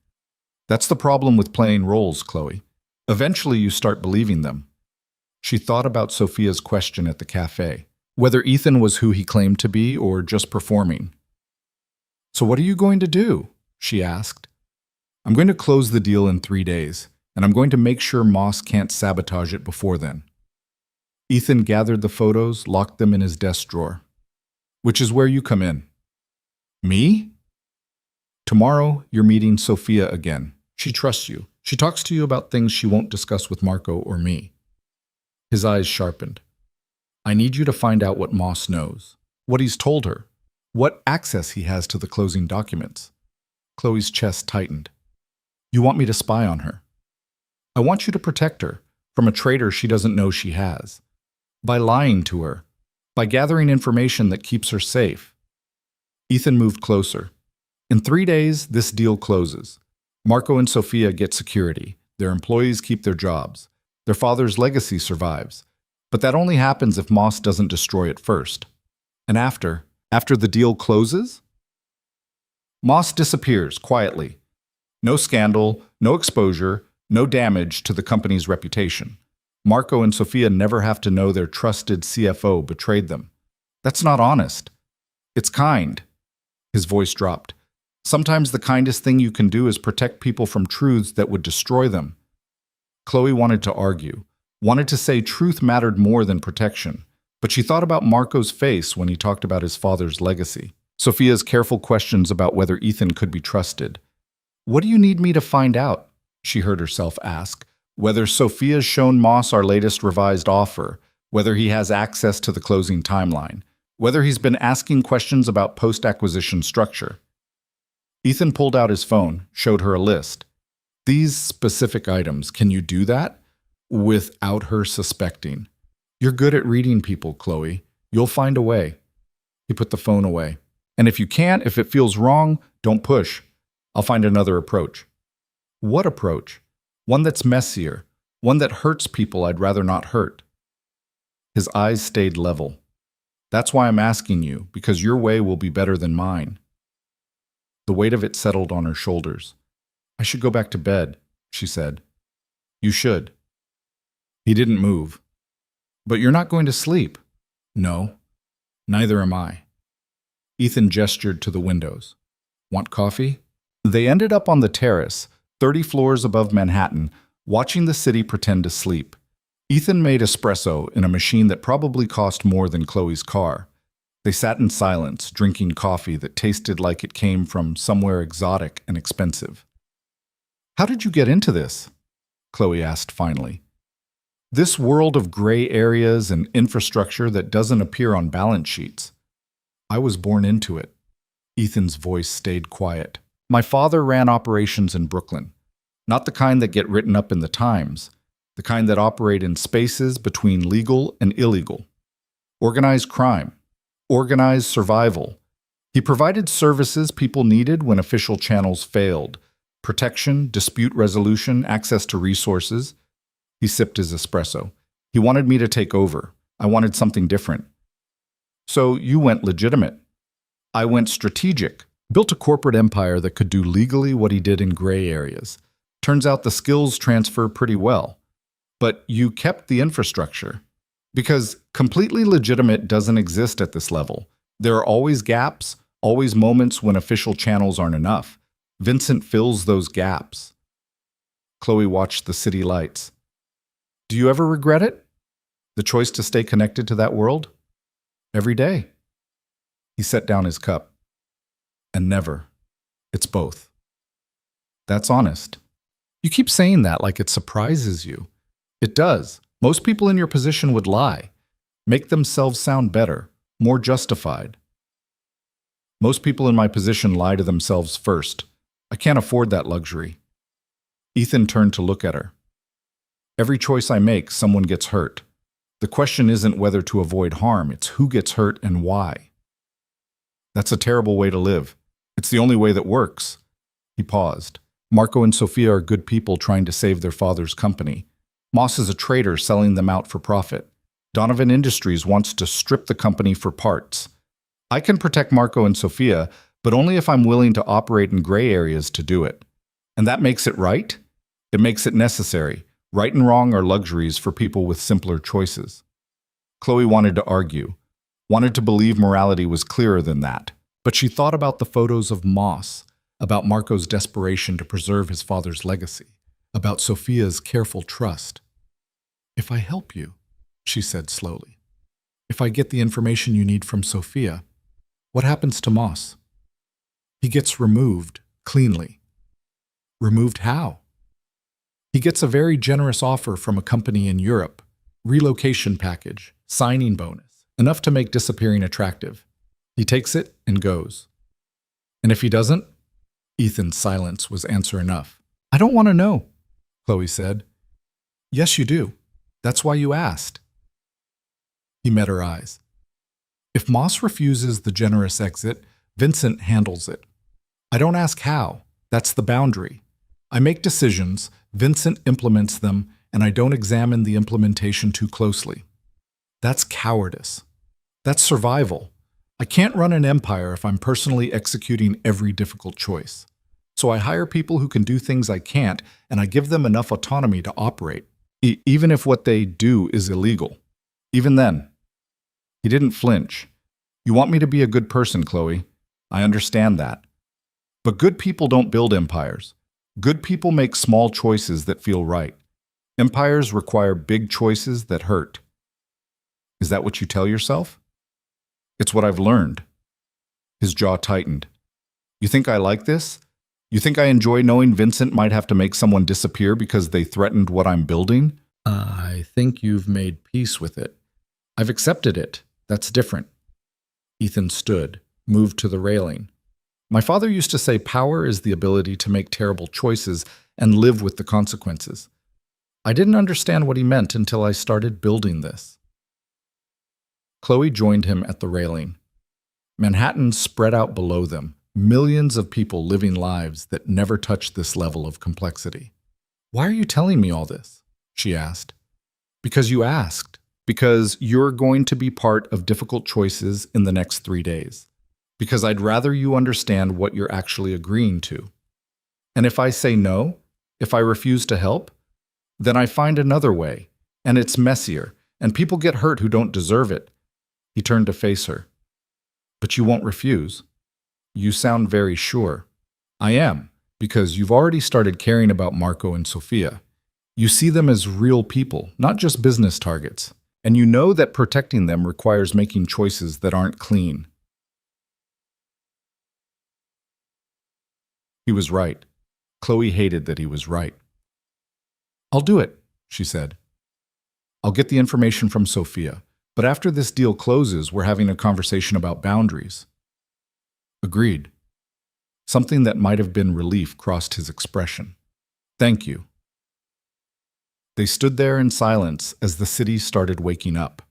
That's the problem with playing roles, Chloe. Eventually you start believing them. She thought about Sophia's question at the cafe, whether Ethan was who he claimed to be or just performing. So what are you going to do? She asked. I'm going to close the deal in 3 days, and I'm going to make sure Moss can't sabotage it before then. Ethan gathered the photos, locked them in his desk drawer. Which is where you come in. Me? Tomorrow, you're meeting Sophia again. She trusts you. She talks to you about things she won't discuss with Marco or me. His eyes sharpened. I need you to find out what Moss knows, what he's told her, what access he has to the closing documents. Chloe's chest tightened. You want me to spy on her? I want you to protect her from a traitor she doesn't know she has. By lying to her. By gathering information that keeps her safe. Ethan moved closer. In 3 days, this deal closes. Marco and Sophia get security. Their employees keep their jobs. Their father's legacy survives. But that only happens if Moss doesn't destroy it first. And after the deal closes? Moss disappears quietly. No scandal, no exposure, no damage to the company's reputation. Marco and Sophia never have to know their trusted CFO betrayed them. That's not honest. It's kind. His voice dropped. Sometimes the kindest thing you can do is protect people from truths that would destroy them. Chloe wanted to argue, wanted to say truth mattered more than protection, but she thought about Marco's face when he talked about his father's legacy. Sophia's careful questions about whether Ethan could be trusted. "What do you need me to find out?" she heard herself ask. Whether Sophia's shown Moss our latest revised offer, whether he has access to the closing timeline, whether he's been asking questions about post-acquisition structure. Ethan pulled out his phone, showed her a list. "These specific items, can you do that?" Without her suspecting. "You're good at reading people, Chloe. You'll find a way." He put the phone away. "And if you can't, if it feels wrong, don't push. I'll find another approach." "What approach?" "One that's messier. One that hurts people I'd rather not hurt." His eyes stayed level. "That's why I'm asking you, because your way will be better than mine." The weight of it settled on her shoulders. "I should go back to bed," she said. "You should." He didn't move. "But you're not going to sleep." "No, neither am I." Ethan gestured to the windows. "Want coffee?" They ended up on the terrace, 30 floors above Manhattan, watching the city pretend to sleep. Ethan made espresso in a machine that probably cost more than Chloe's car. They sat in silence, drinking coffee that tasted like it came from somewhere exotic and expensive. "How did you get into this?" Chloe asked finally. "This world of gray areas and infrastructure that doesn't appear on balance sheets." "I was born into it." Ethan's voice stayed quiet. "My father ran operations in Brooklyn. Not the kind that get written up in the Times, the kind that operate in spaces between legal and illegal. Organized crime. Organized survival. He provided services people needed when official channels failed. Protection, dispute resolution, access to resources." He sipped his espresso. "He wanted me to take over. I wanted something different." "So you went legitimate." "I went strategic. Built a corporate empire that could do legally what he did in gray areas. Turns out the skills transfer pretty well. But you kept the infrastructure. Because completely legitimate doesn't exist at this level. There are always gaps, always moments when official channels aren't enough. Vincent fills those gaps." Chloe watched the city lights. "Do you ever regret it? The choice to stay connected to that world?" "Every day." He set down his cup. "And never. It's both." "That's honest. You keep saying that like it surprises you." "It does. Most people in your position would lie, make themselves sound better, more justified." "Most people in my position lie to themselves first. I can't afford that luxury." Ethan turned to look at her. "Every choice I make, someone gets hurt. The question isn't whether to avoid harm, it's who gets hurt and why." "That's a terrible way to live. It's the only way that works." He paused. "Marco and Sophia are good people trying to save their father's company. Moss is a trader selling them out for profit. Donovan Industries wants to strip the company for parts. I can protect Marco and Sophia, but only if I'm willing to operate in gray areas to do it. And that makes it right? It makes it necessary. Right and wrong are luxuries for people with simpler choices." Chloe wanted to argue, wanted to believe morality was clearer than that, but she thought about the photos of Moss, about Marco's desperation to preserve his father's legacy, about Sophia's careful trust. "If I help you," she said slowly, "if I get the information you need from Sophia, what happens to Moss?" "He gets removed, cleanly." "Removed how?" "He gets a very generous offer from a company in Europe, relocation package, signing bonus, enough to make disappearing attractive. He takes it and goes." "And if he doesn't?" Ethan's silence was answer enough. "I don't want to know," Chloe said. "Yes, you do. That's why you asked." He met her eyes. "If Moss refuses the generous exit, Vincent handles it. I don't ask how. That's the boundary. I make decisions, Vincent implements them, and I don't examine the implementation too closely. That's cowardice. That's survival. I can't run an empire if I'm personally executing every difficult choice. So I hire people who can do things I can't, and I give them enough autonomy to operate. Even if what they do is illegal. Even then. He didn't flinch. You want me to be a good person, Chloe. I understand that. But good people don't build empires. Good people make small choices that feel right. Empires require big choices that hurt. Is that what you tell yourself? It's what I've learned. His jaw tightened. You think I like this? You think I enjoy knowing Vincent might have to make someone disappear because they threatened what I'm building? I think you've made peace with it. I've accepted it. That's different. Ethan stood, moved to the railing. My father used to say power is the ability to make terrible choices and live with the consequences. I didn't understand what he meant until I started building this. Chloe joined him at the railing. Manhattan spread out below them, millions of people living lives that never touched this level of complexity. Why are you telling me all this? She asked. Because you asked. Because you're going to be part of difficult choices in the next 3 days. Because I'd rather you understand what you're actually agreeing to. And if I say no, if I refuse to help, then I find another way, and it's messier, and people get hurt who don't deserve it. He turned to face her. But you won't refuse. You sound very sure. I am, because you've already started caring about Marco and Sophia. You see them as real people, not just business targets. And you know that protecting them requires making choices that aren't clean. He was right. Chloe hated that he was right. I'll do it, she said. I'll get the information from Sophia, but after this deal closes, we're having a conversation about boundaries. Agreed. Something that might have been relief crossed his expression. Thank you. They stood there in silence as the city started waking up.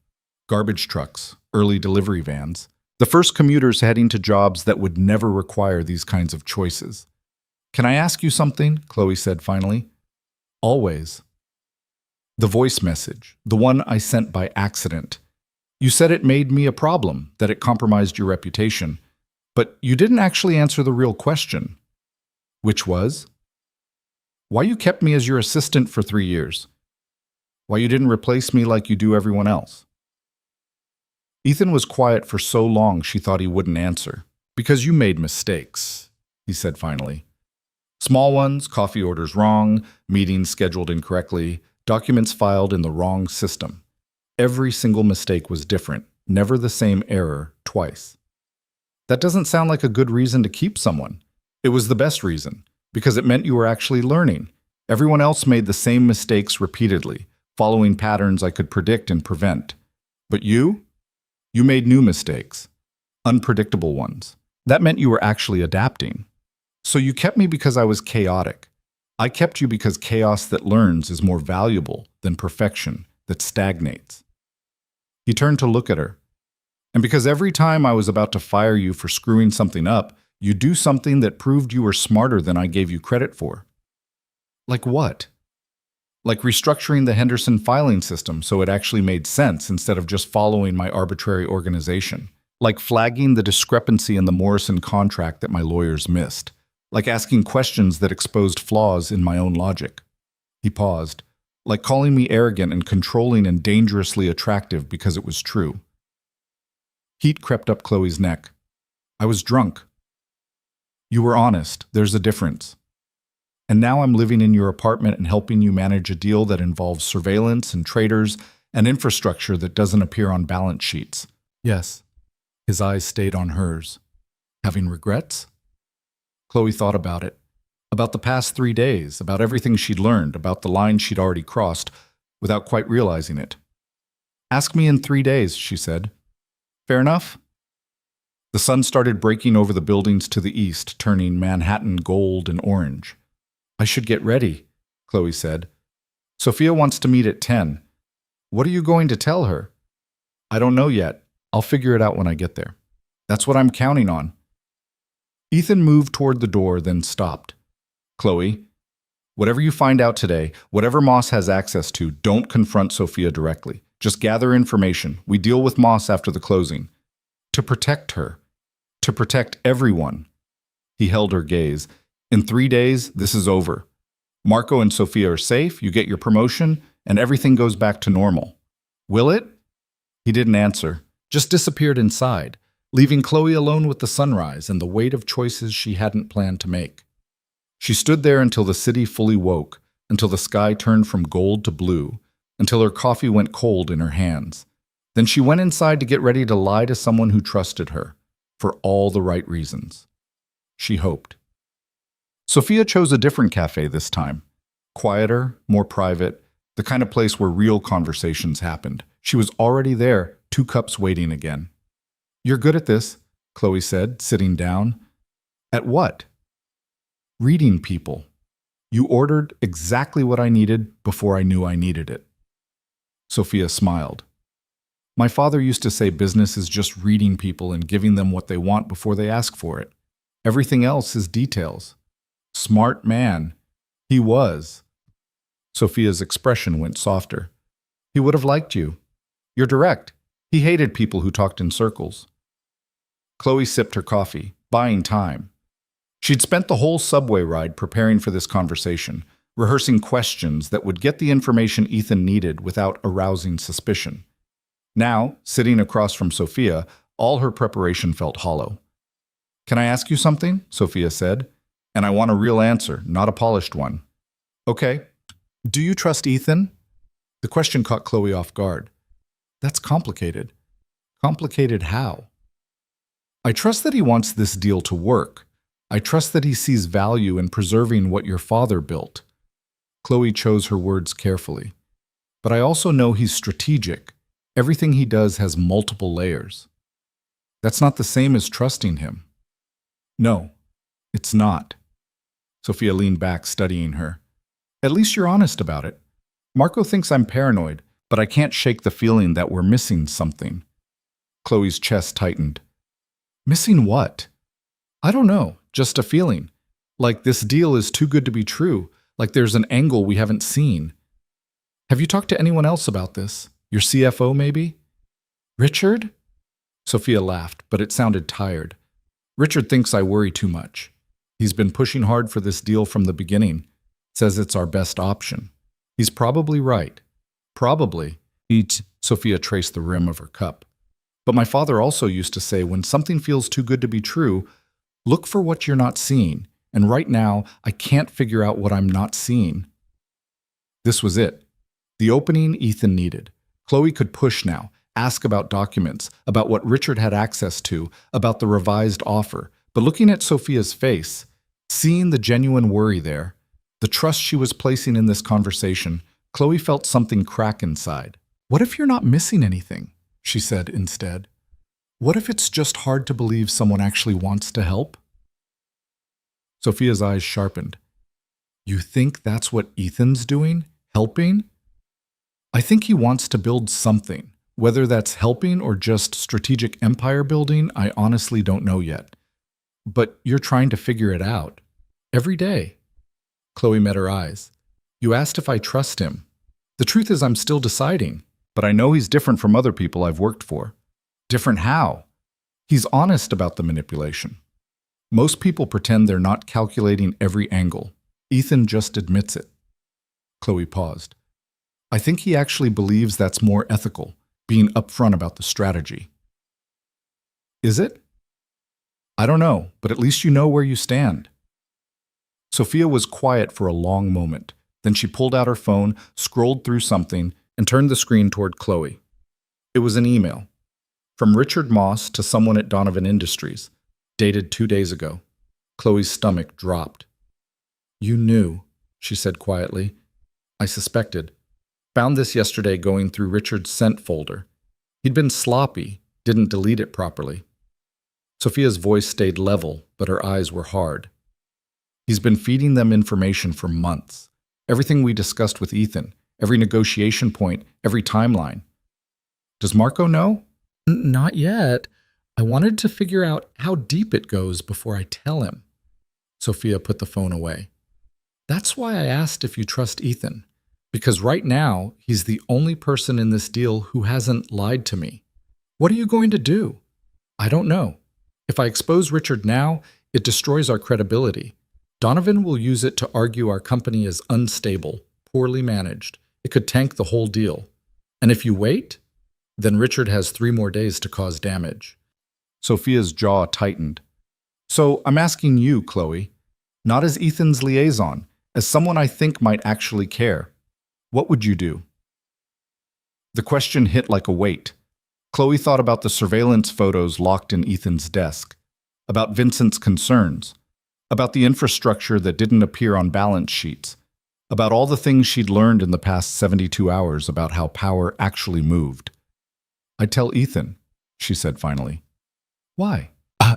Garbage trucks, early delivery vans, the first commuters heading to jobs that would never require these kinds of choices. Can I ask you something? Chloe said finally. Always. The voice message, the one I sent by accident. You said it made me a problem, that it compromised your reputation, but you didn't actually answer the real question. Which was? Why you kept me as your assistant for 3 years? Why you didn't replace me like you do everyone else? Ethan was quiet for so long she thought he wouldn't answer. Because you made mistakes, he said finally. Small ones, coffee orders wrong, meetings scheduled incorrectly, documents filed in the wrong system. Every single mistake was different, never the same error twice. That doesn't sound like a good reason to keep someone. It was the best reason, because it meant you were actually learning. Everyone else made the same mistakes repeatedly, following patterns I could predict and prevent. But you made new mistakes, unpredictable ones. That meant you were actually adapting. So you kept me because I was chaotic. I kept you because chaos that learns is more valuable than perfection that stagnates. He turned to look at her. And because every time I was about to fire you for screwing something up, you do something that proved you were smarter than I gave you credit for. Like what? Like restructuring the Henderson filing system so it actually made sense instead of just following my arbitrary organization. Like flagging the discrepancy in the Morrison contract that my lawyers missed. Like asking questions that exposed flaws in my own logic. He paused. Like calling me arrogant and controlling and dangerously attractive because it was true. Heat crept up Chloe's neck. I was drunk. You were honest. There's a difference. And now I'm living in your apartment and helping you manage a deal that involves surveillance and traders and infrastructure that doesn't appear on balance sheets. Yes. His eyes stayed on hers. Having regrets? Chloe thought about it. About the past 3 days, about everything she'd learned, about the line she'd already crossed, without quite realizing it. Ask me in 3 days, she said. Fair enough? The sun started breaking over the buildings to the east, turning Manhattan gold and orange. I should get ready, Chloe said. Sophia wants to meet at 10. What are you going to tell her? I don't know yet. I'll figure it out when I get there. That's what I'm counting on. Ethan moved toward the door, then stopped. Chloe, whatever you find out today, whatever Moss has access to, don't confront Sophia directly. Just gather information. We deal with Moss after the closing. To protect her. To protect everyone. He held her gaze. In 3 days, this is over. Marco and Sophia are safe, you get your promotion, and everything goes back to normal. Will it? He didn't answer, just disappeared inside, leaving Chloe alone with the sunrise and the weight of choices she hadn't planned to make. She stood there until the city fully woke, until the sky turned from gold to blue, until her coffee went cold in her hands. Then she went inside to get ready to lie to someone who trusted her, for all the right reasons. She hoped. Sophia chose a different cafe this time. Quieter, more private, the kind of place where real conversations happened. She was already there, 2 cups waiting again. "You're good at this," Chloe said, sitting down. "At what?" "Reading people. You ordered exactly what I needed before I knew I needed it." Sophia smiled. "My father used to say business is just reading people and giving them what they want before they ask for it. Everything else is details." Smart man. He was. Sophia's expression went softer. "He would have liked you. You're direct. He hated people who talked in circles." Chloe sipped her coffee, buying time. She'd spent the whole subway ride preparing for this conversation, rehearsing questions that would get the information Ethan needed without arousing suspicion. Now, sitting across from Sophia, all her preparation felt hollow. "Can I ask you something?" Sophia said. "And I want a real answer, not a polished one." "Okay. Do you trust Ethan?" The question caught Chloe off guard. "That's complicated." "Complicated how?" "I trust that he wants this deal to work. I trust that he sees value in preserving what your father built." Chloe chose her words carefully. "But I also know he's strategic. Everything he does has multiple layers." "That's not the same as trusting him." "No, it's not." Sophia leaned back, studying her. "At least you're honest about it. Marco thinks I'm paranoid, but I can't shake the feeling that we're missing something." Chloe's chest tightened. "Missing what?" "I don't know, just a feeling. Like this deal is too good to be true, like there's an angle we haven't seen." "Have you talked to anyone else about this? Your CFO, maybe?" "Richard?" Sophia laughed, but it sounded tired. "Richard thinks I worry too much. He's been pushing hard for this deal from the beginning. Says it's our best option. He's probably right." "Probably." Sophia traced the rim of her cup. "But my father also used to say when something feels too good to be true, look for what you're not seeing. And right now, I can't figure out what I'm not seeing." This was it. The opening Ethan needed. Chloe could push now, ask about documents, about what Richard had access to, about the revised offer. But looking at Sophia's face, seeing the genuine worry there, the trust she was placing in this conversation, Chloe felt something crack inside. "What if you're not missing anything?" she said instead. "What if it's just hard to believe someone actually wants to help?" Sophia's eyes sharpened. "You think that's what Ethan's doing? Helping?" "I think he wants to build something. Whether that's helping or just strategic empire building, I honestly don't know yet. But you're trying to figure it out. Every day." Chloe met her eyes. "You asked if I trust him. The truth is I'm still deciding, but I know he's different from other people I've worked for." "Different how?" "He's honest about the manipulation. Most people pretend they're not calculating every angle. Ethan just admits it." Chloe paused. "I think he actually believes that's more ethical, being upfront about the strategy." "Is it?" "I don't know, but at least you know where you stand." Sophia was quiet for a long moment. Then she pulled out her phone, scrolled through something, and turned the screen toward Chloe. It was an email. From Richard Moss to someone at Donovan Industries, dated 2 days ago. Chloe's stomach dropped. "You knew," she said quietly. "I suspected. Found this yesterday going through Richard's sent folder. He'd been sloppy, didn't delete it properly." Sophia's voice stayed level, but her eyes were hard. "He's been feeding them information for months. Everything we discussed with Ethan, every negotiation point, every timeline." "Does Marco know?" "Not yet. I wanted to figure out how deep it goes before I tell him." Sophia put the phone away. "That's why I asked if you trust Ethan. Because right now, he's the only person in this deal who hasn't lied to me. What are you going to do?" "I don't know. If I expose Richard now, it destroys our credibility. Donovan will use it to argue our company is unstable, poorly managed. It could tank the whole deal. And if you wait, then Richard has 3 more days to cause damage. Sophia's jaw tightened. So I'm asking you, Chloe, not as Ethan's liaison, as someone I think might actually care. What would you do? The question hit like a weight. Chloe thought about the surveillance photos locked in Ethan's desk, about Vincent's concerns, about the infrastructure that didn't appear on balance sheets, about all the things she'd learned in the past 72 hours about how power actually moved. "I'd tell Ethan," she said finally. "Why?"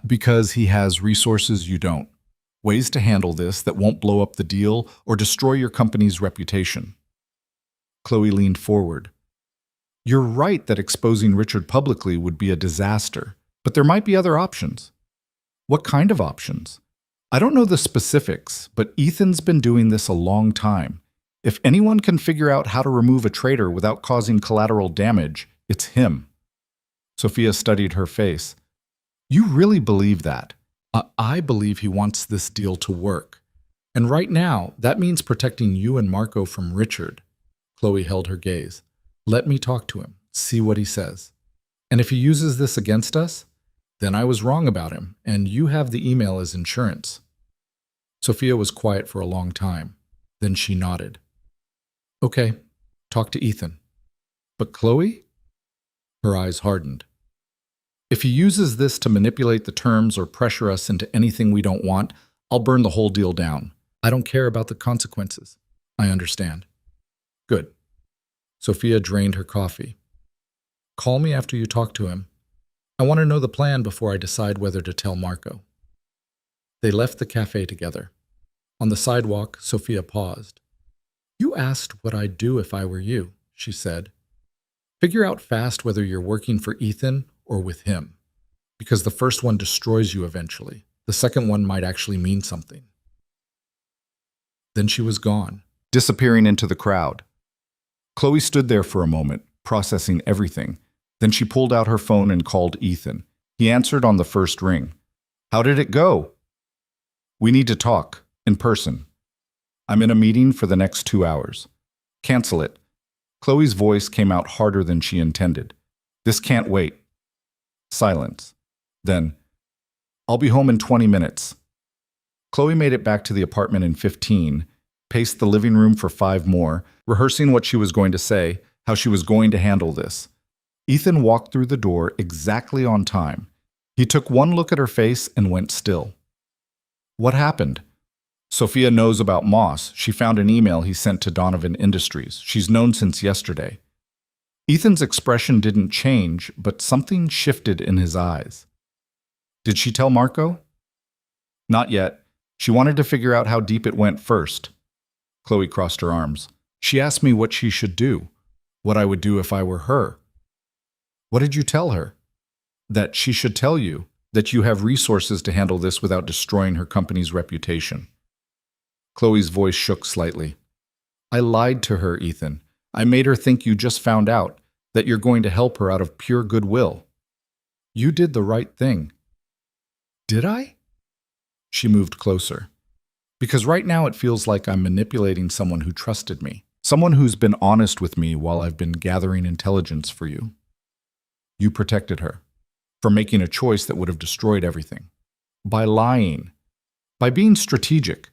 Because he has resources you don't. Ways to handle this that won't blow up the deal or destroy your company's reputation. Chloe leaned forward. "You're right that exposing Richard publicly would be a disaster, but there might be other options." "What kind of options?" "I don't know the specifics, but Ethan's been doing this a long time. If anyone can figure out how to remove a traitor without causing collateral damage, it's him." Sophia studied her face. "You really believe that?" I believe he wants this deal to work. And right now, that means protecting you and Marco from Richard." Chloe held her gaze. "Let me talk to him, see what he says. And if he uses this against us, then I was wrong about him, and you have the email as insurance." Sophia was quiet for a long time. Then she nodded. "Okay, talk to Ethan." "But Chloe?" Her eyes hardened. "If he uses this to manipulate the terms or pressure us into anything we don't want, I'll burn the whole deal down. I don't care about the consequences." "I understand." "Good." Sophia drained her coffee. "Call me after you talk to him. I want to know the plan before I decide whether to tell Marco." They left the cafe together. On the sidewalk, Sophia paused. "You asked what I'd do if I were you," she said. "Figure out fast whether you're working for Ethan or with him, because the first one destroys you eventually. The second one might actually mean something." Then she was gone, disappearing into the crowd. Chloe stood there for a moment, processing everything. Then she pulled out her phone and called Ethan. He answered on the first ring. "How did it go?" "We need to talk, in person. I'm in a meeting for the next 2 hours. Cancel it." Chloe's voice came out harder than she intended. "This can't wait." Silence. Then, "I'll be home in 20 minutes. Chloe made it back to the apartment in 15, paced the living room for 5 more, rehearsing what she was going to say, how she was going to handle this. Ethan walked through the door exactly on time. He took one look at her face and went still. "What happened?" "Sophia knows about Moss. She found an email he sent to Donovan Industries. She's known since yesterday." Ethan's expression didn't change, but something shifted in his eyes. "Did she tell Marco?" "Not yet. She wanted to figure out how deep it went first." Chloe crossed her arms. "She asked me what she should do, what I would do if I were her." "What did you tell her?" "That she should tell you, that you have resources to handle this without destroying her company's reputation." Chloe's voice shook slightly. "I lied to her, Ethan. I made her think you just found out, that you're going to help her out of pure goodwill." "You did the right thing." "Did I?" She moved closer. "Because right now it feels like I'm manipulating someone who trusted me, someone who's been honest with me while I've been gathering intelligence for you. You protected her from making a choice that would have destroyed everything. By lying. By being strategic."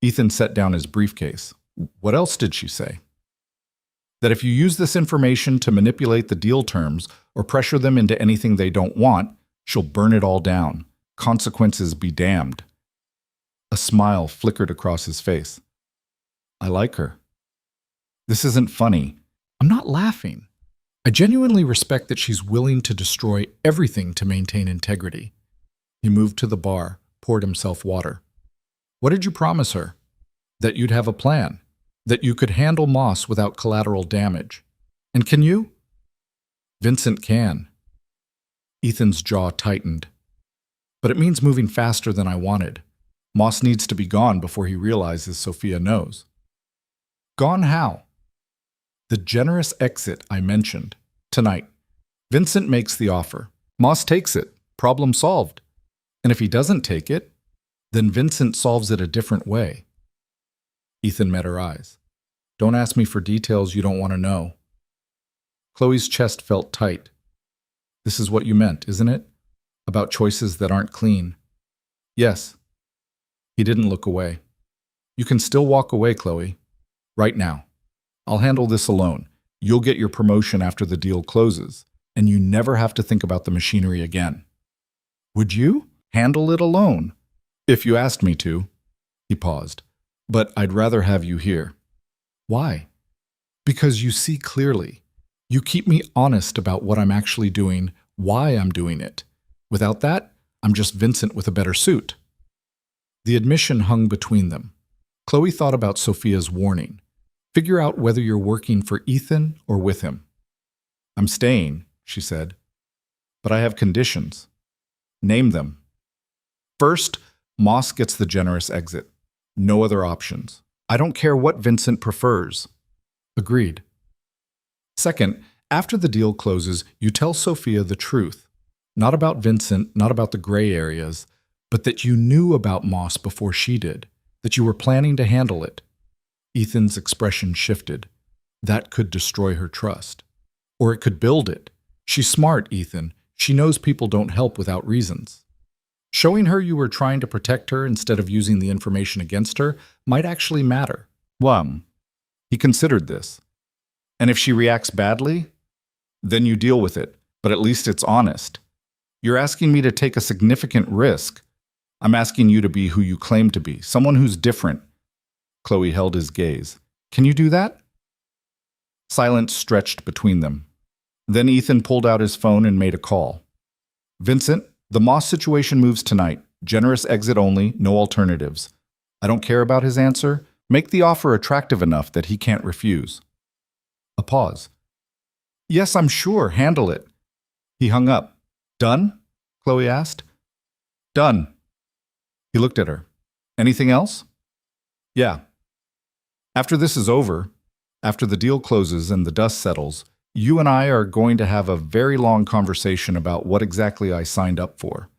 Ethan set down his briefcase. "What else did she say?" "That if you use this information to manipulate the deal terms or pressure them into anything they don't want, she'll burn it all down. Consequences be damned." A smile flickered across his face. "I like her." "This isn't funny. I'm not laughing. I genuinely respect that she's willing to destroy everything to maintain integrity." He moved to the bar, poured himself water. "What did you promise her?" "That you'd have a plan. That you could handle Moss without collateral damage. And can you?" "Vincent can." Ethan's jaw tightened. "But it means moving faster than I wanted. Moss needs to be gone before he realizes Sophia knows." "Gone how?" "The generous exit I mentioned. Tonight. Vincent makes the offer. Moss takes it. Problem solved. And if he doesn't take it, then Vincent solves it a different way." Ethan met her eyes. Don't ask me for details you don't want to know. Chloe's chest felt tight. This is what you meant, isn't it? About choices that aren't clean. Yes. He didn't look away. You can still walk away, Chloe. Right now. I'll handle this alone. You'll get your promotion after the deal closes, and you never have to think about the machinery again. Would you? Handle it alone. If you asked me to. He paused. But I'd rather have you here. Why? Because you see clearly. You keep me honest about what I'm actually doing, why I'm doing it. Without that, I'm just Vincent with a better suit. The admission hung between them. Chloe thought about Sophia's warning. Figure out whether you're working for Ethan or with him. I'm staying, she said. But I have conditions. Name them. First, Moss gets the generous exit. No other options. I don't care what Vincent prefers. Agreed. Second, after the deal closes, you tell Sophia the truth. Not about Vincent, not about the gray areas, but that you knew about Moss before she did, that you were planning to handle it. Ethan's expression shifted. That could destroy her trust. Or it could build it. She's smart, Ethan. She knows people don't help without reasons. Showing her you were trying to protect her instead of using the information against her might actually matter. He considered this. And if she reacts badly, then you deal with it, but at least it's honest. You're asking me to take a significant risk. I'm asking you to be who you claim to be, someone who's different. Chloe held his gaze. Can you do that? Silence stretched between them. Then Ethan pulled out his phone and made a call. Vincent, the Moss situation moves tonight. Generous exit only, no alternatives. I don't care about his answer. Make the offer attractive enough that he can't refuse. A pause. Yes, I'm sure. Handle it. He hung up. Done? Chloe asked. Done. He looked at her. Anything else? Yeah. After this is over, after the deal closes and the dust settles, you and I are going to have a very long conversation about what exactly I signed up for.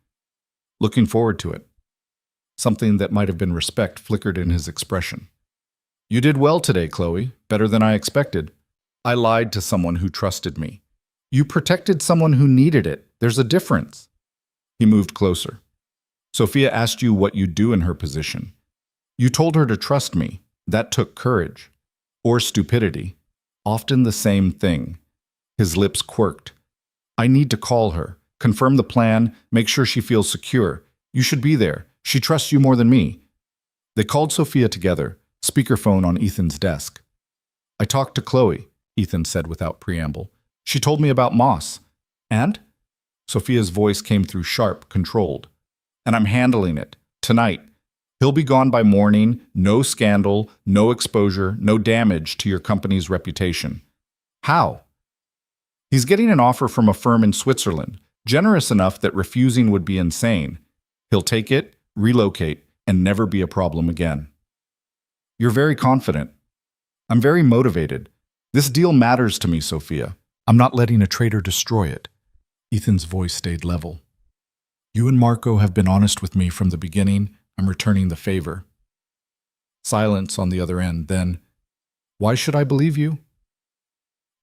Looking forward to it. Something that might have been respect flickered in his expression. You did well today, Chloe. Better than I expected. I lied to someone who trusted me. You protected someone who needed it. There's a difference. He moved closer. Sophia asked you what you'd do in her position. You told her to trust me. That took courage. Or stupidity. Often the same thing. His lips quirked. I need to call her. Confirm the plan. Make sure she feels secure. You should be there. She trusts you more than me. They called Sophia together. Speakerphone on Ethan's desk. I talked to Chloe, Ethan said without preamble. She told me about Moss. And? Sophia's voice came through sharp, controlled. And I'm handling it. Tonight. He'll be gone by morning. No scandal, no exposure, no damage to your company's reputation. How? He's getting an offer from a firm in Switzerland, generous enough that refusing would be insane. He'll take it, relocate, and never be a problem again. You're very confident. I'm very motivated. This deal matters to me, Sophia. I'm not letting a traitor destroy it. Ethan's voice stayed level. You and Marco have been honest with me from the beginning. I'm returning the favor. Silence on the other end, then, why should I believe you?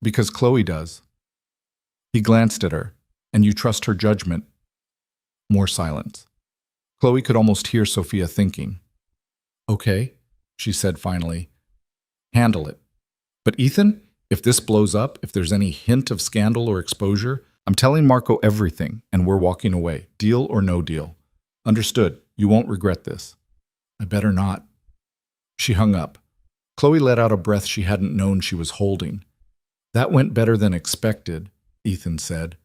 Because Chloe does. He glanced at her, and you trust her judgment. More silence. Chloe could almost hear Sophia thinking. Okay, she said finally. Handle it. But Ethan, if this blows up, if there's any hint of scandal or exposure, I'm telling Marco everything, and we're walking away, deal or no deal. Understood. You won't regret this. I better not. She hung up. Chloe let out a breath she hadn't known she was holding. That went better than expected, Ethan said.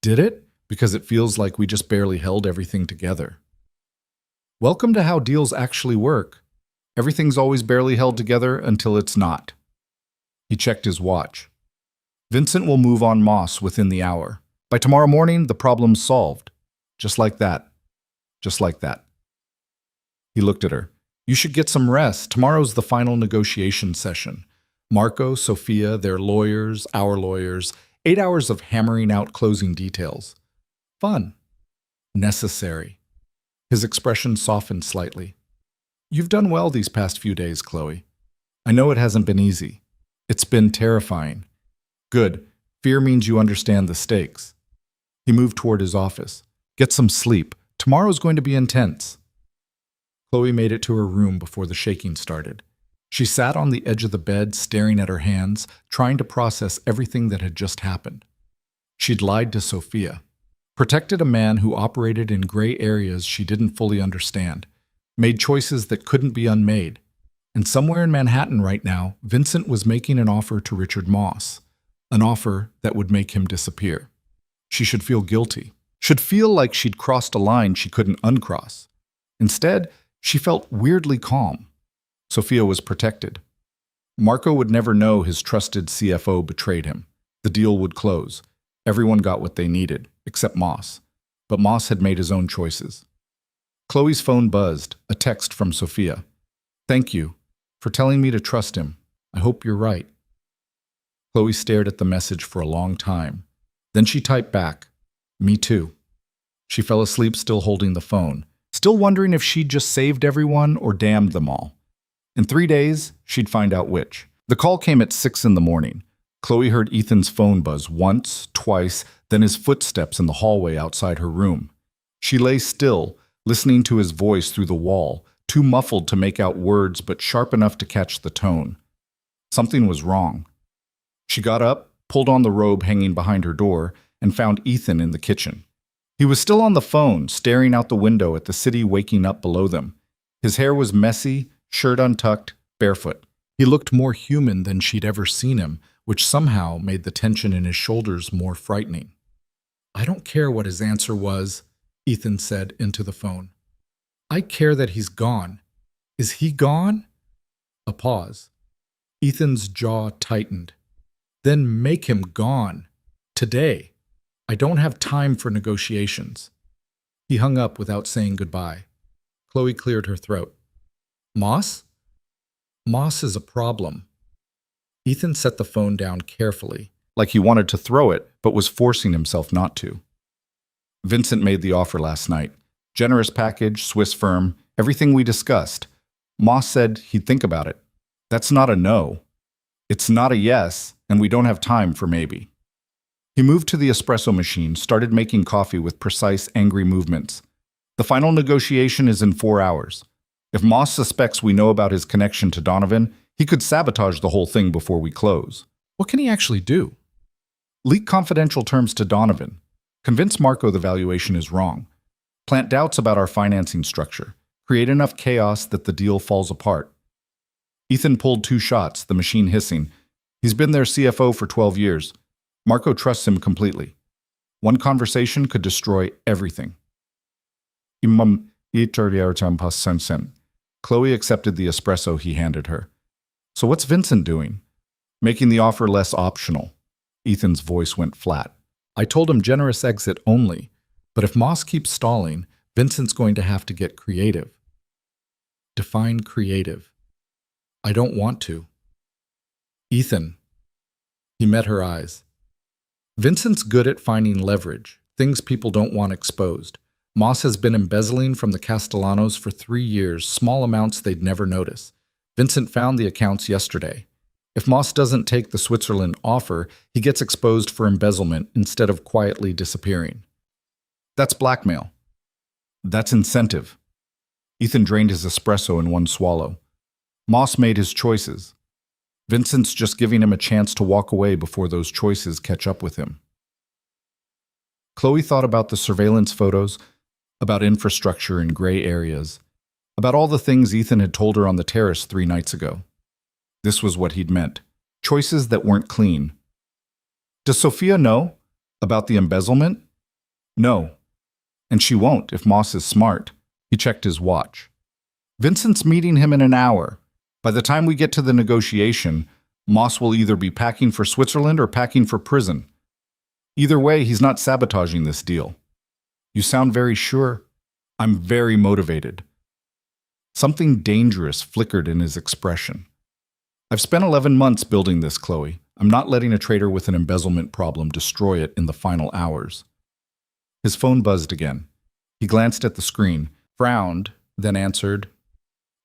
Did it? Because it feels like we just barely held everything together. Welcome to how deals actually work. Everything's always barely held together until it's not. He checked his watch. Vincent will move on Moss within the hour. By tomorrow morning, the problem's solved. Just like that. Just like that. He looked at her. You should get some rest. Tomorrow's the final negotiation session. Marco, Sophia, their lawyers, our lawyers. 8 hours of hammering out closing details. Fun. Necessary. His expression softened slightly. You've done well these past few days, Chloe. I know it hasn't been easy. It's been terrifying. Good. Fear means you understand the stakes. He moved toward his office. Get some sleep. Tomorrow's going to be intense. Chloe made it to her room before the shaking started. She sat on the edge of the bed, staring at her hands, trying to process everything that had just happened. She'd lied to Sophia, protected a man who operated in gray areas she didn't fully understand, made choices that couldn't be unmade. And somewhere in Manhattan right now, Vincent was making an offer to Richard Moss, an offer that would make him disappear. She should feel guilty, should feel like she'd crossed a line she couldn't uncross. Instead, she felt weirdly calm. Sophia was protected. Marco would never know his trusted CFO betrayed him. The deal would close. Everyone got what they needed, except Moss. But Moss had made his own choices. Chloe's phone buzzed, a text from Sophia. Thank you for telling me to trust him. I hope you're right. Chloe stared at the message for a long time. Then she typed back, me too. She fell asleep still holding the phone, still wondering if she'd just saved everyone or damned them all. In 3 days, she'd find out which. The call came at 6 in the morning. Chloe heard Ethan's phone buzz once, twice, then his footsteps in the hallway outside her room. She lay still, listening to his voice through the wall, too muffled to make out words but sharp enough to catch the tone. Something was wrong. She got up, pulled on the robe hanging behind her door, and found Ethan in the kitchen. He was still on the phone, staring out the window at the city waking up below them. His hair was messy, shirt untucked, barefoot. He looked more human than she'd ever seen him, which somehow made the tension in his shoulders more frightening. I don't care what his answer was, Ethan said into the phone. I care that he's gone. Is he gone? A pause. Ethan's jaw tightened. Then make him gone. Today. I don't have time for negotiations. He hung up without saying goodbye. Chloe cleared her throat. Moss? Moss is a problem. Ethan set the phone down carefully, like he wanted to throw it, but was forcing himself not to. Vincent made the offer last night. Generous package, Swiss firm, everything we discussed. Moss said he'd think about it. That's not a no. It's not a yes, and we don't have time for maybe. He moved to the espresso machine, started making coffee with precise, angry movements. The final negotiation is in 4 hours. If Moss suspects we know about his connection to Donovan, he could sabotage the whole thing before we close. What can he actually do? Leak confidential terms to Donovan. Convince Marco the valuation is wrong. Plant doubts about our financing structure. Create enough chaos that the deal falls apart. Ethan pulled 2 shots, the machine hissing. He's been their CFO for 12 years. Marco trusts him completely. One conversation could destroy everything. Chloe accepted the espresso he handed her. So what's Vincent doing? Making the offer less optional. Ethan's voice went flat. I told him generous exit only, but if Moss keeps stalling, Vincent's going to have to get creative. Define creative. I don't want to. Ethan. He met her eyes. Vincent's good at finding leverage, things people don't want exposed. Moss has been embezzling from the Castellanos for 3 years, small amounts they'd never notice. Vincent found the accounts yesterday. If Moss doesn't take the Switzerland offer, he gets exposed for embezzlement instead of quietly disappearing. That's blackmail. That's incentive. Ethan drained his espresso in one swallow. Moss made his choices. Vincent's just giving him a chance to walk away before those choices catch up with him. Chloe thought about the surveillance photos, about infrastructure in gray areas, about all the things Ethan had told her on the terrace 3 nights ago. This was what he'd meant. Choices that weren't clean. Does Sophia know about the embezzlement? No. And she won't if Moss is smart. He checked his watch. Vincent's meeting him in an hour. By the time we get to the negotiation, Moss will either be packing for Switzerland or packing for prison. Either way, he's not sabotaging this deal. You sound very sure. I'm very motivated. Something dangerous flickered in his expression. I've spent 11 months building this, Chloe. I'm not letting a traitor with an embezzlement problem destroy it in the final hours. His phone buzzed again. He glanced at the screen, frowned, then answered,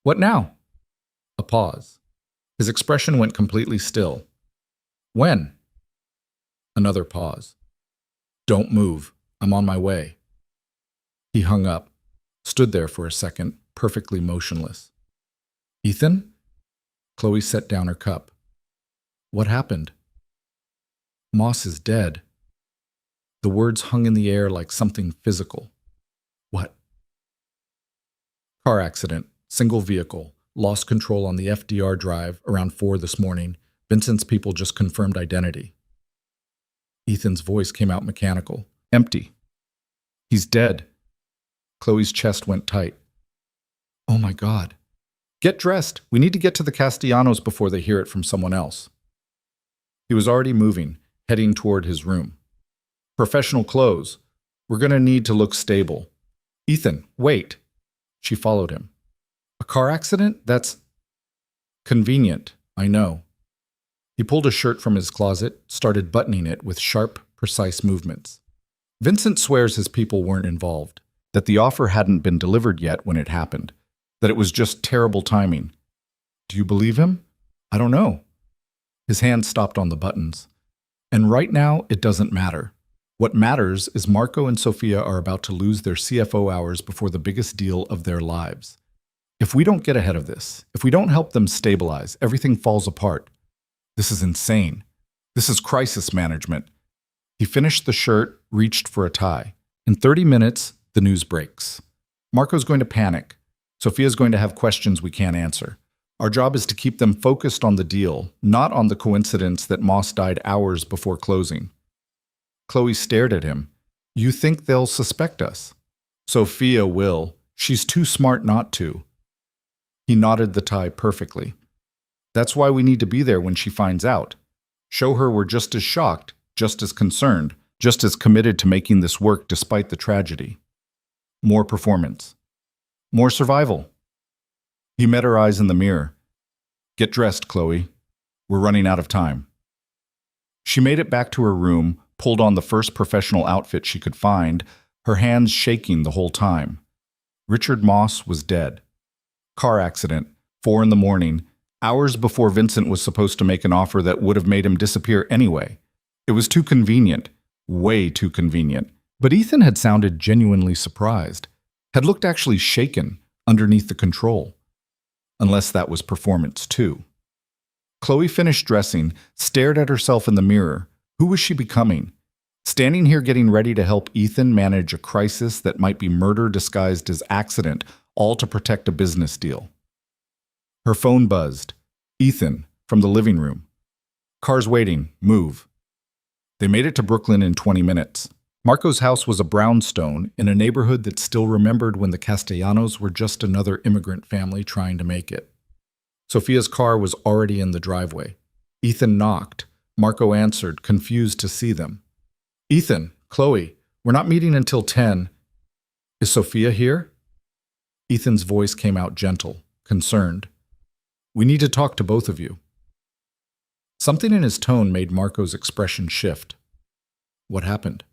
What now? A pause. His expression went completely still. When? Another pause. Don't move. I'm on my way. He hung up, stood there for a second, perfectly motionless. Ethan? Chloe set down her cup. What happened? Moss is dead. The words hung in the air like something physical. What? Car accident, single vehicle, lost control on the FDR drive around 4 this morning. Vincent's people just confirmed identity. Ethan's voice came out mechanical. Empty. He's dead. Chloe's chest went tight. Oh my God. Get dressed. We need to get to the Castellanos before they hear it from someone else. He was already moving, heading toward his room. Professional clothes. We're going to need to look stable. Ethan, wait. She followed him. A car accident? That's convenient, I know. He pulled a shirt from his closet, started buttoning it with sharp, precise movements. Vincent swears his people weren't involved, that the offer hadn't been delivered yet when it happened, that it was just terrible timing. Do you believe him? I don't know. His hand stopped on the buttons. And right now, it doesn't matter. What matters is Marco and Sophia are about to lose their CFO hours before the biggest deal of their lives. If we don't get ahead of this, if we don't help them stabilize, everything falls apart. This is insane. This is crisis management. He finished the shirt, reached for a tie. In 30 minutes, the news breaks. Marco's going to panic. Sophia's going to have questions we can't answer. Our job is to keep them focused on the deal, not on the coincidence that Moss died hours before closing. Chloe stared at him. You think they'll suspect us? Sophia will. She's too smart not to. He knotted the tie perfectly. That's why we need to be there when she finds out. Show her we're just as shocked, just as concerned, just as committed to making this work despite the tragedy. More performance. More survival. He met her eyes in the mirror. Get dressed, Chloe. We're running out of time. She made it back to her room, pulled on the first professional outfit she could find, her hands shaking the whole time. Richard Moss was dead. Car accident, 4 in the morning, hours before Vincent was supposed to make an offer that would have made him disappear anyway. It was too convenient, way too convenient. But Ethan had sounded genuinely surprised, had looked actually shaken underneath the control. Unless that was performance too. Chloe finished dressing, stared at herself in the mirror. Who was she becoming? Standing here getting ready to help Ethan manage a crisis that might be murder disguised as accident, all to protect a business deal. Her phone buzzed. Ethan, from the living room. Car's waiting. Move. They made it to Brooklyn in 20 minutes. Marco's house was a brownstone in a neighborhood that still remembered when the Castellanos were just another immigrant family trying to make it. Sophia's car was already in the driveway. Ethan knocked. Marco answered, confused to see them. Ethan, Chloe, we're not meeting until 10. Is Sophia here? Ethan's voice came out gentle, concerned. We need to talk to both of you. Something in his tone made Marco's expression shift. What happened?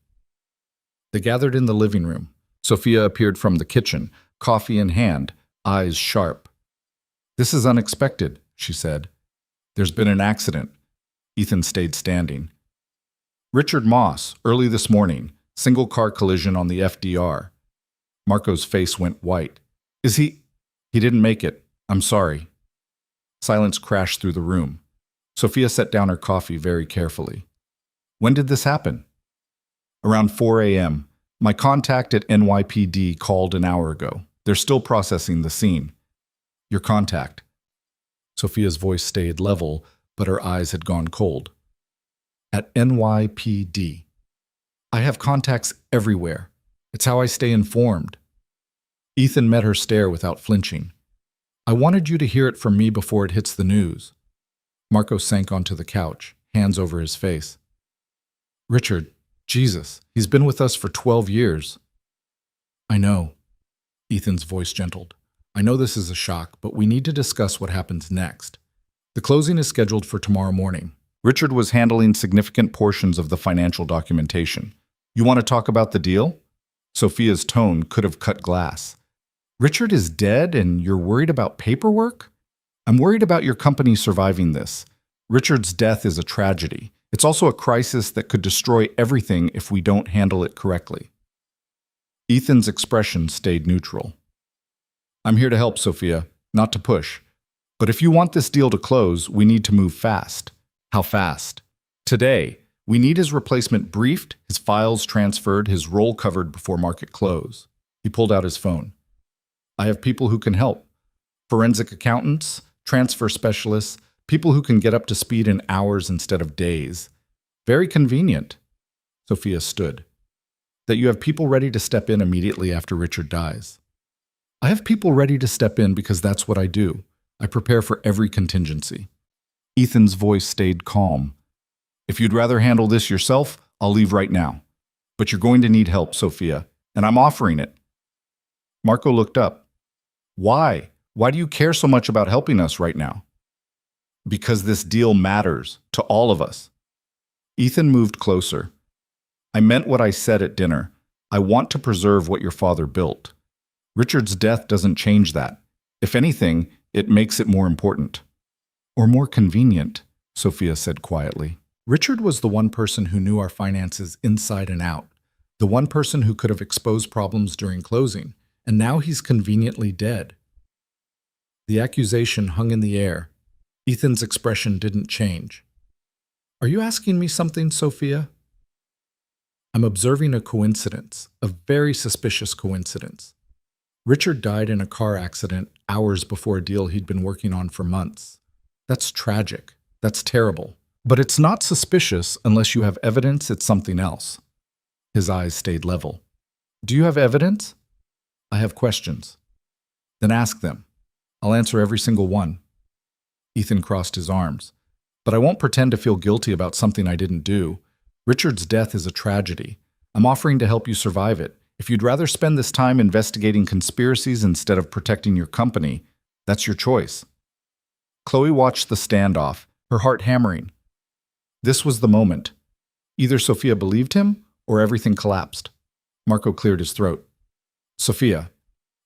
They gathered in the living room. Sophia appeared from the kitchen, coffee in hand, eyes sharp. This is unexpected, she said. There's been an accident. Ethan stayed standing. Richard Moss, early this morning, single-car collision on the FDR. Marco's face went white. Is he? He didn't make it. I'm sorry. Silence crashed through the room. Sophia set down her coffee very carefully. When did this happen? Around 4 a.m. My contact at NYPD called an hour ago. They're still processing the scene. Your contact. Sophia's voice stayed level, but her eyes had gone cold. At NYPD. I have contacts everywhere. It's how I stay informed. Ethan met her stare without flinching. I wanted you to hear it from me before it hits the news. Marco sank onto the couch, hands over his face. Richard, Jesus, he's been with us for 12 years. I know. Ethan's voice gentled. I know this is a shock, but we need to discuss what happens next. The closing is scheduled for tomorrow morning. Richard was handling significant portions of the financial documentation. You want to talk about the deal? Sophia's tone could have cut glass. Richard is dead and you're worried about paperwork? I'm worried about your company surviving this. Richard's death is a tragedy. It's also a crisis that could destroy everything if we don't handle it correctly. Ethan's expression stayed neutral. I'm here to help, Sophia, not to push. But if you want this deal to close, we need to move fast. How fast? Today. We need his replacement briefed, his files transferred, his role covered before market close. He pulled out his phone. I have people who can help. Forensic accountants, transfer specialists, people who can get up to speed in hours instead of days. Very convenient. Sophia stood. That you have people ready to step in immediately after Richard dies. I have people ready to step in because that's what I do. I prepare for every contingency. Ethan's voice stayed calm. If you'd rather handle this yourself, I'll leave right now. But you're going to need help, Sophia, and I'm offering it. Marco looked up. Why? Why do you care so much about helping us right now? Because this deal matters to all of us. Ethan moved closer. I meant what I said at dinner. I want to preserve what your father built. Richard's death doesn't change that. If anything, it makes it more important. Or more convenient, Sophia said quietly. Richard was the one person who knew our finances inside and out, the one person who could have exposed problems during closing, and now he's conveniently dead. The accusation hung in the air. Ethan's expression didn't change. Are you asking me something, Sophia? I'm observing a coincidence, a very suspicious coincidence. Richard died in a car accident hours before a deal he'd been working on for months. That's tragic. That's terrible. But it's not suspicious unless you have evidence it's something else. His eyes stayed level. Do you have evidence? I have questions. Then ask them. I'll answer every single one. Ethan crossed his arms. But I won't pretend to feel guilty about something I didn't do. Richard's death is a tragedy. I'm offering to help you survive it. If you'd rather spend this time investigating conspiracies instead of protecting your company, that's your choice. Chloe watched the standoff, her heart hammering. This was the moment. Either Sophia believed him or everything collapsed. Marco cleared his throat. Sophia,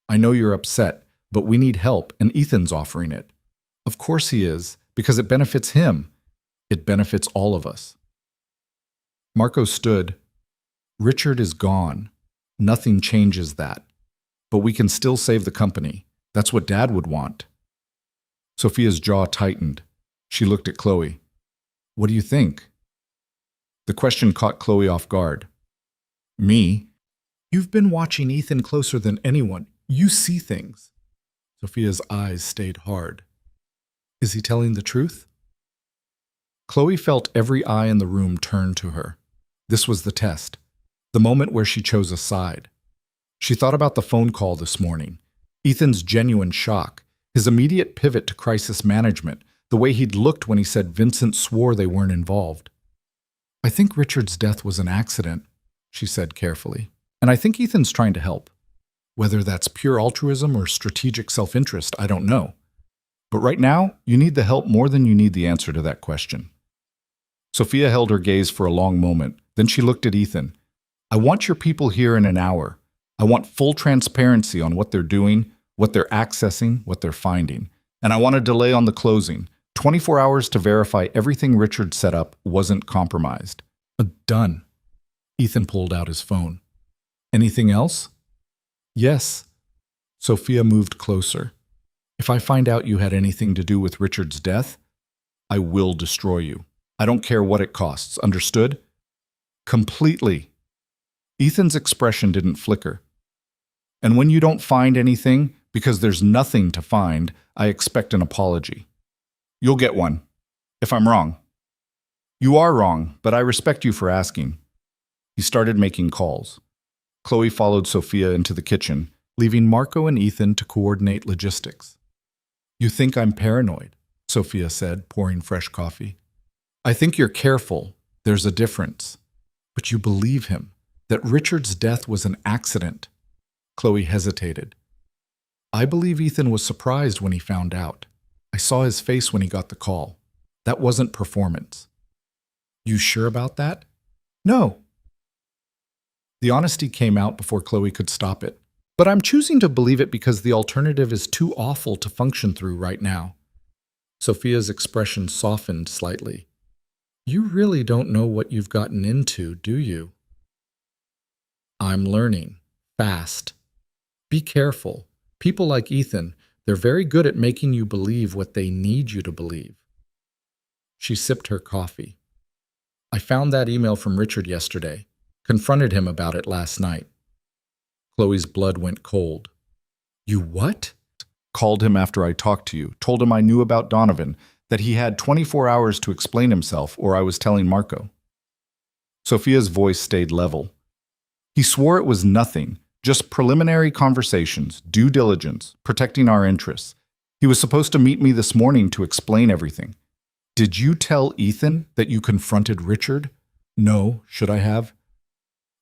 I know you're upset, but we need help, and Ethan's offering it. Of course he is, because it benefits him. It benefits all of us. Marco stood. Richard is gone. Nothing changes that. But we can still save the company. That's what Dad would want. Sophia's jaw tightened. She looked at Chloe. What do you think? The question caught Chloe off guard. Me? You've been watching Ethan closer than anyone. You see things. Sophia's eyes stayed hard. Is he telling the truth? Chloe felt every eye in the room turn to her. This was the test, the moment where she chose a side. She thought about the phone call this morning, Ethan's genuine shock, his immediate pivot to crisis management, the way he'd looked when he said Vincent swore they weren't involved. I think Richard's death was an accident, she said carefully, and I think Ethan's trying to help. Whether that's pure altruism or strategic self-interest, I don't know. But right now, you need the help more than you need the answer to that question. Sophia held her gaze for a long moment. Then she looked at Ethan. I want your people here in an hour. I want full transparency on what they're doing, what they're accessing, what they're finding. And I want a delay on the closing. 24 hours to verify everything Richard set up wasn't compromised. Done. Ethan pulled out his phone. Anything else? Yes. Sophia moved closer. If I find out you had anything to do with Richard's death, I will destroy you. I don't care what it costs. Understood? Completely. Ethan's expression didn't flicker. And when you don't find anything, because there's nothing to find, I expect an apology. You'll get one, if I'm wrong. You are wrong, but I respect you for asking. He started making calls. Chloe followed Sophia into the kitchen, leaving Marco and Ethan to coordinate logistics. You think I'm paranoid, Sophia said, pouring fresh coffee. I think you're careful. There's a difference. But you believe him, that Richard's death was an accident. Chloe hesitated. I believe Ethan was surprised when he found out. I saw his face when he got the call. That wasn't performance. You sure about that? No. The honesty came out before Chloe could stop it. But I'm choosing to believe it because the alternative is too awful to function through right now. Sophia's expression softened slightly. You really don't know what you've gotten into, do you? I'm learning. Fast. Be careful. People like Ethan, they're very good at making you believe what they need you to believe. She sipped her coffee. I found that email from Richard yesterday. Confronted him about it last night. Chloe's blood went cold. You what? Called him after I talked to you, told him I knew about Donovan, that he had 24 hours to explain himself, or I was telling Marco. Sophia's voice stayed level. He swore it was nothing, just preliminary conversations, due diligence, protecting our interests. He was supposed to meet me this morning to explain everything. Did you tell Ethan that you confronted Richard? No, should I have?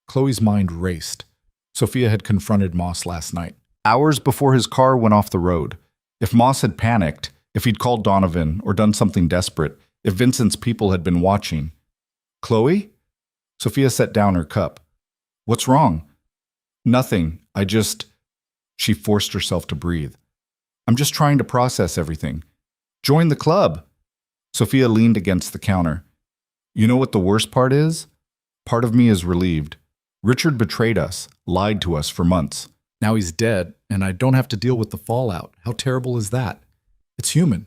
Chloe's mind raced. Sophia had confronted Moss last night, hours before his car went off the road. If Moss had panicked, if he'd called Donovan or done something desperate, if Vincent's people had been watching. Chloe? Sophia set down her cup. What's wrong? Nothing. She forced herself to breathe. I'm just trying to process everything. Join the club. Sophia leaned against the counter. You know what the worst part is? Part of me is relieved. Richard betrayed us, lied to us for months. Now he's dead, and I don't have to deal with the fallout. How terrible is that? It's human.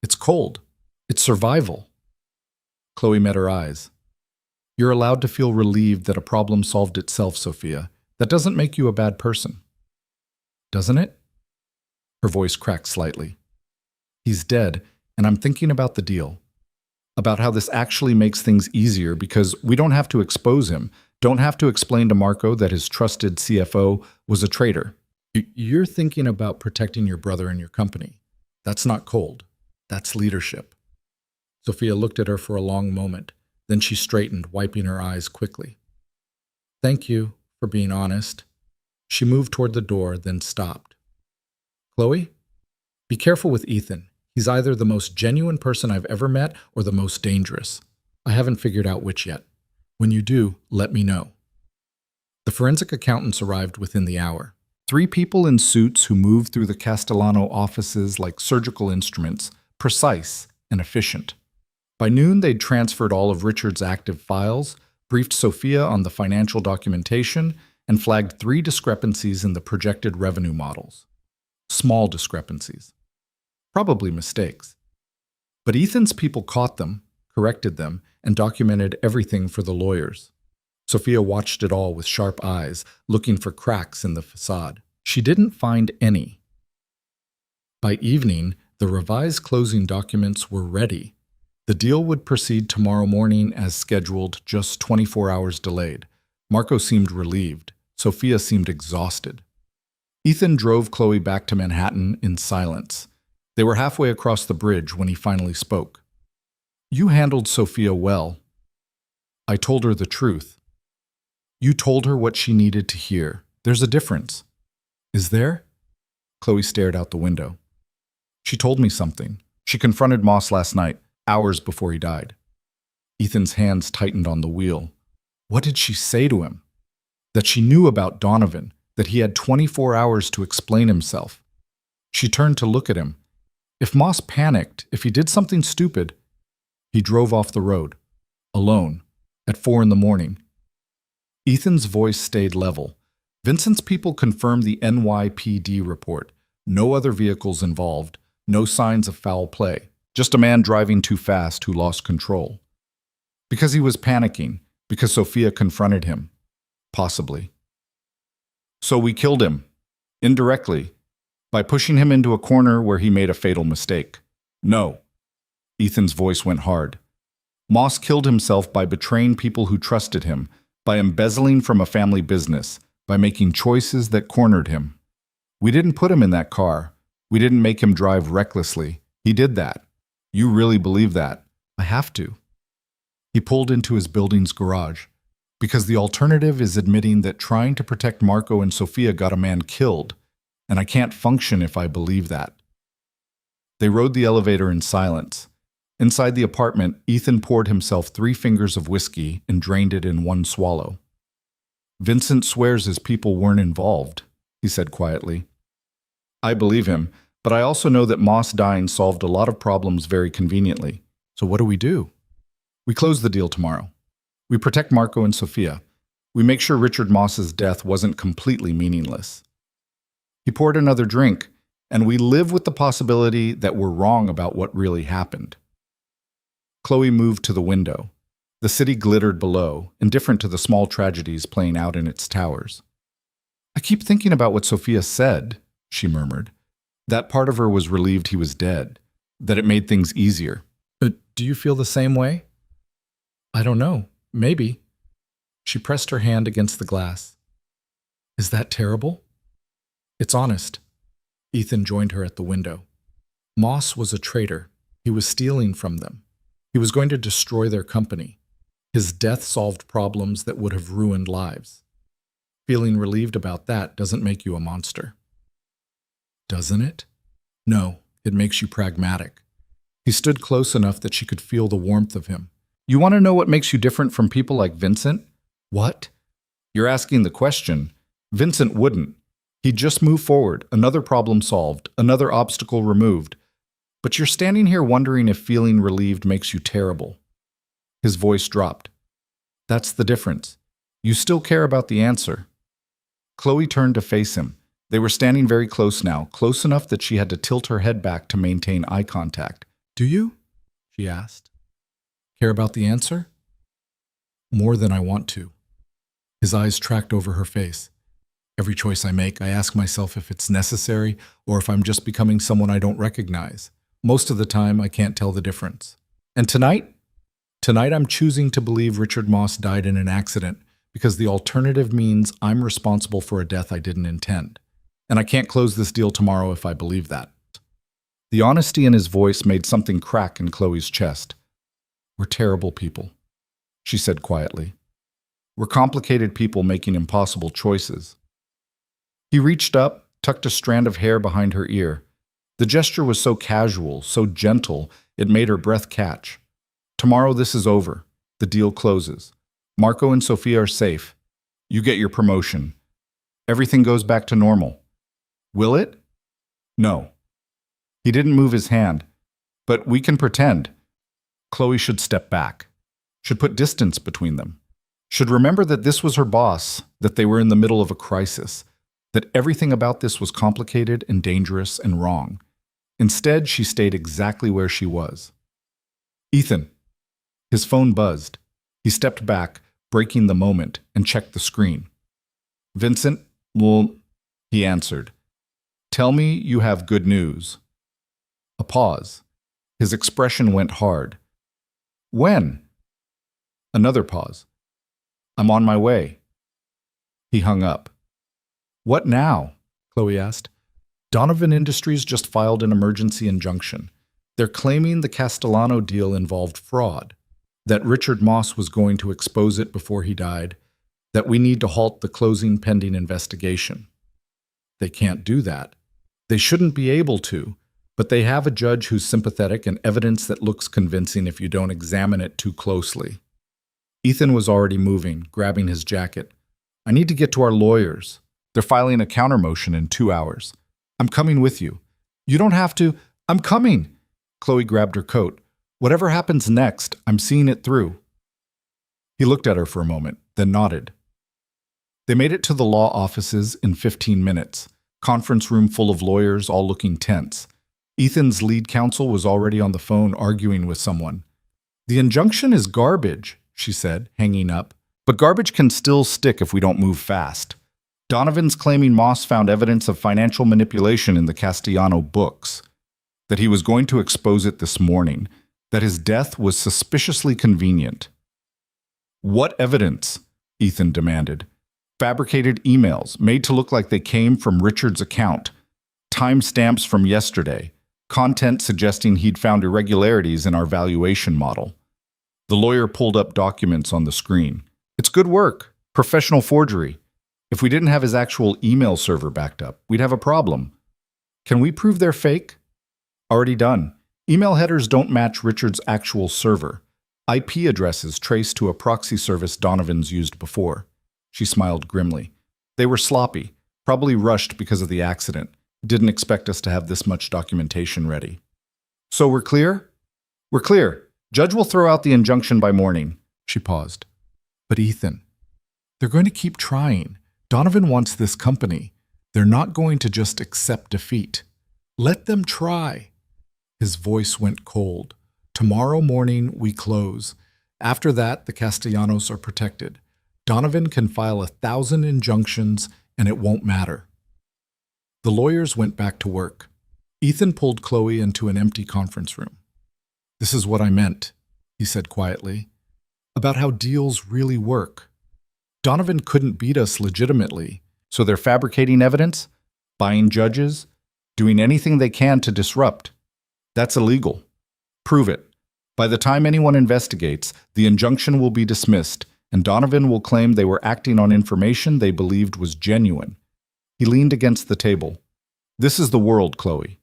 It's cold. It's survival. Chloe met her eyes. You're allowed to feel relieved that a problem solved itself, Sophia. That doesn't make you a bad person. Doesn't it? Her voice cracked slightly. He's dead, and I'm thinking about the deal. About how this actually makes things easier because we don't have to expose him, don't have to explain to Marco that his trusted CFO was a traitor. You're thinking about protecting your brother and your company. That's not cold. That's leadership. Sophia looked at her for a long moment. Then she straightened, wiping her eyes quickly. Thank you for being honest. She moved toward the door, then stopped. Chloe, be careful with Ethan. He's either the most genuine person I've ever met or the most dangerous. I haven't figured out which yet. When you do, let me know. The forensic accountants arrived within the hour. 3 people in suits who moved through the Castellano offices like surgical instruments, precise and efficient. By noon, they'd transferred all of Richard's active files, briefed Sophia on the financial documentation, and flagged 3 discrepancies in the projected revenue models. Small discrepancies. Probably mistakes. But Ethan's people caught them, corrected them, and documented everything for the lawyers. Sophia watched it all with sharp eyes, looking for cracks in the facade. She didn't find any. By evening, the revised closing documents were ready. The deal would proceed tomorrow morning as scheduled, just 24 hours delayed. Marco seemed relieved. Sophia seemed exhausted. Ethan drove Chloe back to Manhattan in silence. They were halfway across the bridge when he finally spoke. You handled Sophia well. I told her the truth. You told her what she needed to hear. There's a difference. Is there? Chloe stared out the window. She told me something. She confronted Moss last night, hours before he died. Ethan's hands tightened on the wheel. What did she say to him? That she knew about Donovan, that he had 24 hours to explain himself. She turned to look at him. If Moss panicked, if he did something stupid, he drove off the road, alone, at 4 a.m. Ethan's voice stayed level. Vincent's people confirmed the NYPD report. No other vehicles involved, no signs of foul play. Just a man driving too fast who lost control. Because he was panicking, because Sophia confronted him. Possibly. So we killed him, indirectly, by pushing him into a corner where he made a fatal mistake. No. Ethan's voice went hard. Moss killed himself by betraying people who trusted him, by embezzling from a family business, by making choices that cornered him. We didn't put him in that car. We didn't make him drive recklessly. He did that. You really believe that? I have to. He pulled into his building's garage. Because the alternative is admitting that trying to protect Marco and Sophia got a man killed, and I can't function if I believe that. They rode the elevator in silence. Inside the apartment, Ethan poured himself 3 fingers of whiskey and drained it in one swallow. Vincent swears his people weren't involved, he said quietly. I believe him, but I also know that Moss dying solved a lot of problems very conveniently. So what do? We close the deal tomorrow. We protect Marco and Sophia. We make sure Richard Moss's death wasn't completely meaningless. He poured another drink, and we live with the possibility that we're wrong about what really happened. Chloe moved to the window. The city glittered below, indifferent to the small tragedies playing out in its towers. I keep thinking about what Sophia said, she murmured. That part of her was relieved he was dead, that it made things easier. Do you feel the same way? I don't know. Maybe. She pressed her hand against the glass. Is that terrible? It's honest. Ethan joined her at the window. Moss was a traitor. He was stealing from them. He was going to destroy their company. His death solved problems that would have ruined lives. Feeling relieved about that doesn't make you a monster. Doesn't it? No, it makes you pragmatic. He stood close enough that she could feel the warmth of him. You want to know what makes you different from people like Vincent? What? You're asking the question. Vincent wouldn't. He'd just move forward, another problem solved, another obstacle removed. But you're standing here wondering if feeling relieved makes you terrible. His voice dropped. That's the difference. You still care about the answer. Chloe turned to face him. They were standing very close now, close enough that she had to tilt her head back to maintain eye contact. Do you? She asked. Care about the answer? More than I want to. His eyes tracked over her face. Every choice I make, I ask myself if it's necessary or if I'm just becoming someone I don't recognize. Most of the time, I can't tell the difference. And tonight? Tonight, I'm choosing to believe Richard Moss died in an accident because the alternative means I'm responsible for a death I didn't intend. And I can't close this deal tomorrow if I believe that. The honesty in his voice made something crack in Chloe's chest. We're terrible people, she said quietly. We're complicated people making impossible choices. He reached up, tucked a strand of hair behind her ear. The gesture was so casual, so gentle, it made her breath catch. Tomorrow this is over. The deal closes. Marco and Sophia are safe. You get your promotion. Everything goes back to normal. Will it? No. He didn't move his hand. But we can pretend. Chloe should step back. Should put distance between them. Should remember that this was her boss, that they were in the middle of a crisis, that everything about this was complicated and dangerous and wrong. Instead, she stayed exactly where she was. Ethan. His phone buzzed. He stepped back, breaking the moment, and checked the screen. Vincent, well, he answered. Tell me you have good news. A pause. His expression went hard. When? Another pause. I'm on my way. He hung up. What now? Chloe asked. Donovan Industries just filed an emergency injunction. They're claiming the Castellano deal involved fraud, that Richard Moss was going to expose it before he died, that we need to halt the closing pending investigation. They can't do that. They shouldn't be able to, but they have a judge who's sympathetic and evidence that looks convincing if you don't examine it too closely. Ethan was already moving, grabbing his jacket. I need to get to our lawyers. They're filing a countermotion in 2 hours. I'm coming with you. You don't have to. I'm coming. Chloe grabbed her coat. Whatever happens next, I'm seeing it through. He looked at her for a moment, then nodded. They made it to the law offices in 15 minutes. Conference room full of lawyers, all looking tense. Ethan's lead counsel was already on the phone arguing with someone. The injunction is garbage, she said, hanging up. But garbage can still stick if we don't move fast. Donovan's claiming Moss found evidence of financial manipulation in the Castellano books, that he was going to expose it this morning, that his death was suspiciously convenient. What evidence? Ethan demanded. Fabricated emails, made to look like they came from Richard's account. Timestamps from yesterday. Content suggesting he'd found irregularities in our valuation model. The lawyer pulled up documents on the screen. It's good work. Professional forgery. If we didn't have his actual email server backed up, we'd have a problem. Can we prove they're fake? Already done. Email headers don't match Richard's actual server. IP addresses traced to a proxy service Donovan's used before. She smiled grimly. They were sloppy, probably rushed because of the accident. Didn't expect us to have this much documentation ready. So we're clear? We're clear. Judge will throw out the injunction by morning. She paused. But Ethan, they're going to keep trying. Donovan wants this company. They're not going to just accept defeat. Let them try. His voice went cold. Tomorrow morning, we close. After that, the Castellanos are protected. Donovan can file 1,000 injunctions, and it won't matter. The lawyers went back to work. Ethan pulled Chloe into an empty conference room. This is what I meant, he said quietly, about how deals really work. Donovan couldn't beat us legitimately, so they're fabricating evidence, buying judges, doing anything they can to disrupt. That's illegal. Prove it. By the time anyone investigates, the injunction will be dismissed, and Donovan will claim they were acting on information they believed was genuine. He leaned against the table. This is the world, Chloe.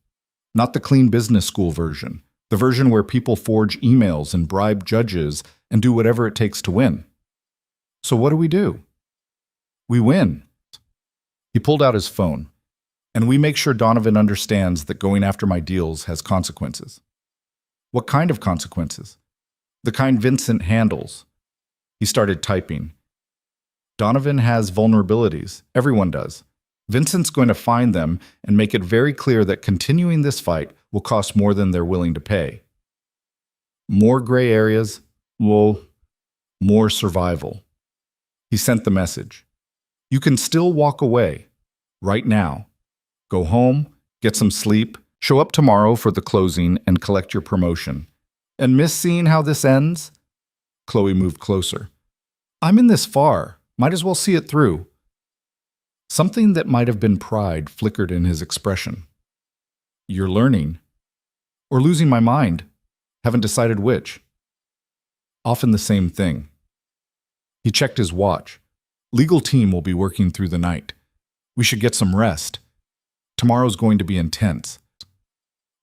Not the clean business school version. The version where people forge emails and bribe judges and do whatever it takes to win. So what do? We win. He pulled out his phone. And we make sure Donovan understands that going after my deals has consequences. What kind of consequences? The kind Vincent handles. He started typing. Donovan has vulnerabilities. Everyone does. Vincent's going to find them and make it very clear that continuing this fight will cost more than they're willing to pay. More gray areas, well, more survival. He sent the message. You can still walk away, right now. Go home, get some sleep, show up tomorrow for the closing and collect your promotion. And miss seeing how this ends? Chloe moved closer. I'm in this far. Might as well see it through. Something that might have been pride flickered in his expression. You're learning. Or losing my mind. Haven't decided which. Often the same thing. He checked his watch. Legal team will be working through the night. We should get some rest. Tomorrow's going to be intense.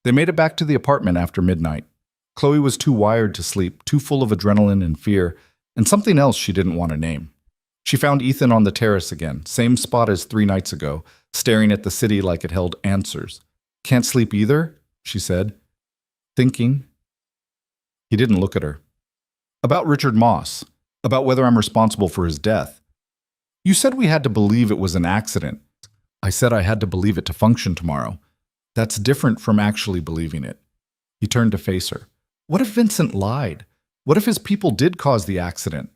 They made it back to the apartment after midnight. Chloe was too wired to sleep, too full of adrenaline and fear, and something else she didn't want to name. She found Ethan on the terrace again, same spot as 3 nights ago, staring at the city like it held answers. Can't sleep either, she said. Thinking. He didn't look at her. About Richard Moss. About whether I'm responsible for his death. You said we had to believe it was an accident. I said I had to believe it to function tomorrow. That's different from actually believing it. He turned to face her. What if Vincent lied? What if his people did cause the accident?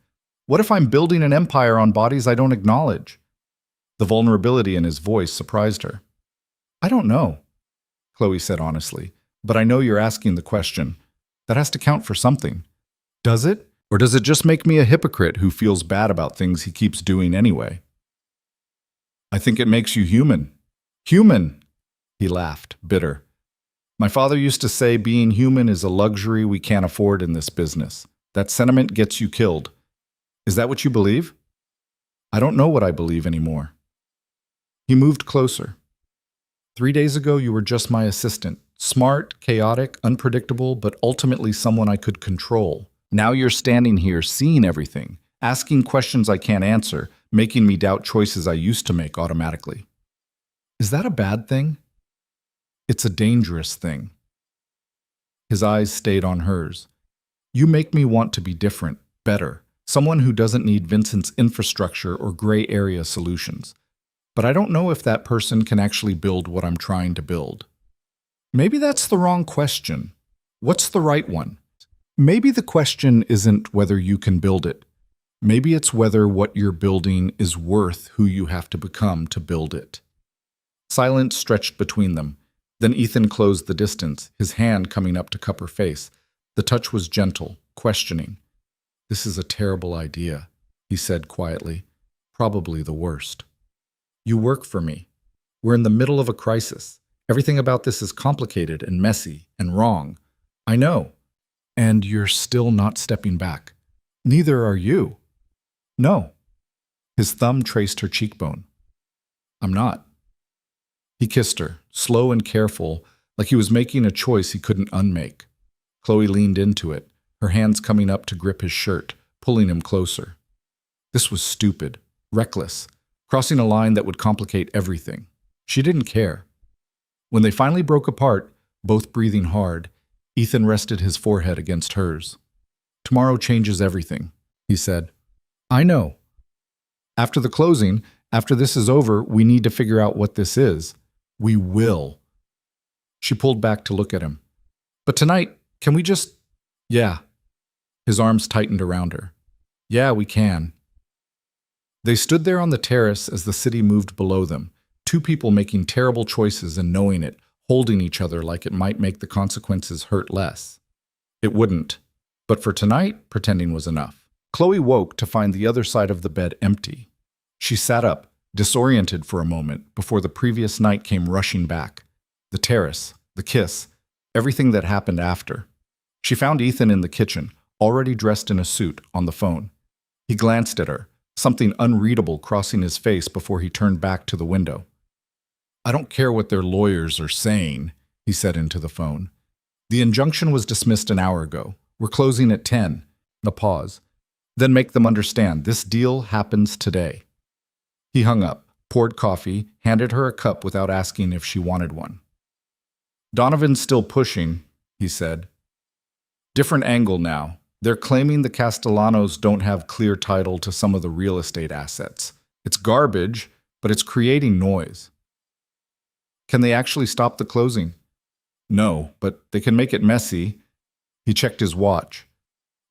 What if I'm building an empire on bodies I don't acknowledge? The vulnerability in his voice surprised her. I don't know, Chloe said honestly, but I know you're asking the question. That has to count for something. Does it? Or does it just make me a hypocrite who feels bad about things he keeps doing anyway? I think it makes you human. Human! He laughed, bitter. My father used to say being human is a luxury we can't afford in this business. That sentiment gets you killed. Is that what you believe? I don't know what I believe anymore. He moved closer. 3 days ago, you were just my assistant. Smart, chaotic, unpredictable, but ultimately someone I could control. Now you're standing here, seeing everything, asking questions I can't answer, making me doubt choices I used to make automatically. Is that a bad thing? It's a dangerous thing. His eyes stayed on hers. You make me want to be different, better. Someone who doesn't need Vincent's infrastructure or gray area solutions. But I don't know if that person can actually build what I'm trying to build. Maybe that's the wrong question. What's the right one? Maybe the question isn't whether you can build it. Maybe it's whether what you're building is worth who you have to become to build it. Silence stretched between them. Then Ethan closed the distance, his hand coming up to cup her face. The touch was gentle, questioning. This is a terrible idea, he said quietly. Probably the worst. You work for me. We're in the middle of a crisis. Everything about this is complicated and messy and wrong. I know. And you're still not stepping back. Neither are you. No. His thumb traced her cheekbone. I'm not. He kissed her, slow and careful, like he was making a choice he couldn't unmake. Chloe leaned into it, her hands coming up to grip his shirt, pulling him closer. This was stupid, reckless, crossing a line that would complicate everything. She didn't care. When they finally broke apart, both breathing hard, Ethan rested his forehead against hers. "Tomorrow changes everything," he said. "I know. After the closing, after this is over, we need to figure out what this is. We will." She pulled back to look at him. "But tonight, can we just—" "Yeah." His arms tightened around her. "Yeah, we can." They stood there on the terrace as the city moved below them, two people making terrible choices and knowing it, holding each other like it might make the consequences hurt less. It wouldn't. But for tonight, pretending was enough. Chloe woke to find the other side of the bed empty. She sat up, disoriented for a moment, before the previous night came rushing back. The terrace, the kiss, everything that happened after. She found Ethan in the kitchen, already dressed in a suit, on the phone. He glanced at her, something unreadable crossing his face before he turned back to the window. "I don't care what their lawyers are saying," he said into the phone. "The injunction was dismissed an hour ago. We're closing at 10. A pause. Then make them understand this deal happens today." He hung up, poured coffee, handed her a cup without asking if she wanted one. "Donovan's still pushing," he said. "Different angle now. They're claiming the Castellanos don't have clear title to some of the real estate assets. It's garbage, but it's creating noise." "Can they actually stop the closing?" "No, but they can make it messy." He checked his watch.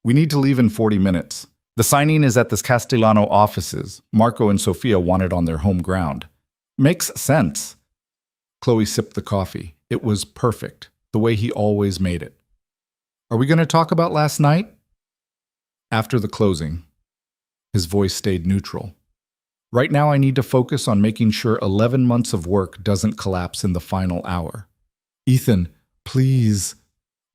"We need to leave in 40 minutes. The signing is at the Castellano offices. Marco and Sofia want it on their home ground." "Makes sense." Chloe sipped the coffee. It was perfect, the way he always made it. "Are we going to talk about last night?" "After the closing." His voice stayed neutral. "Right now I need to focus on making sure 11 months of work doesn't collapse in the final hour." "Ethan, please."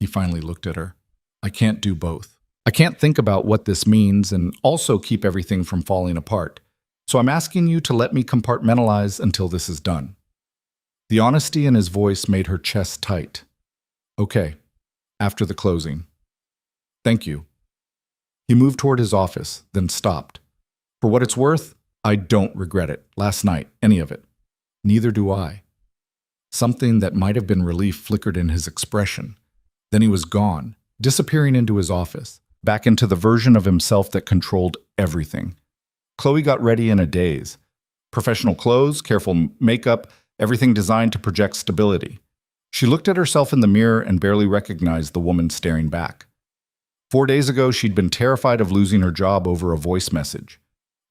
He finally looked at her. "I can't do both. I can't think about what this means and also keep everything from falling apart. So I'm asking you to let me compartmentalize until this is done." The honesty in his voice made her chest tight. "Okay, after the closing." "Thank you." He moved toward his office, then stopped. "For what it's worth, I don't regret it. Last night, any of it. Neither do I." Something that might have been relief flickered in his expression. Then he was gone, disappearing into his office, back into the version of himself that controlled everything. Chloe got ready in a daze. Professional clothes, careful makeup, everything designed to project stability. She looked at herself in the mirror and barely recognized the woman staring back. 4 days ago, she'd been terrified of losing her job over a voice message.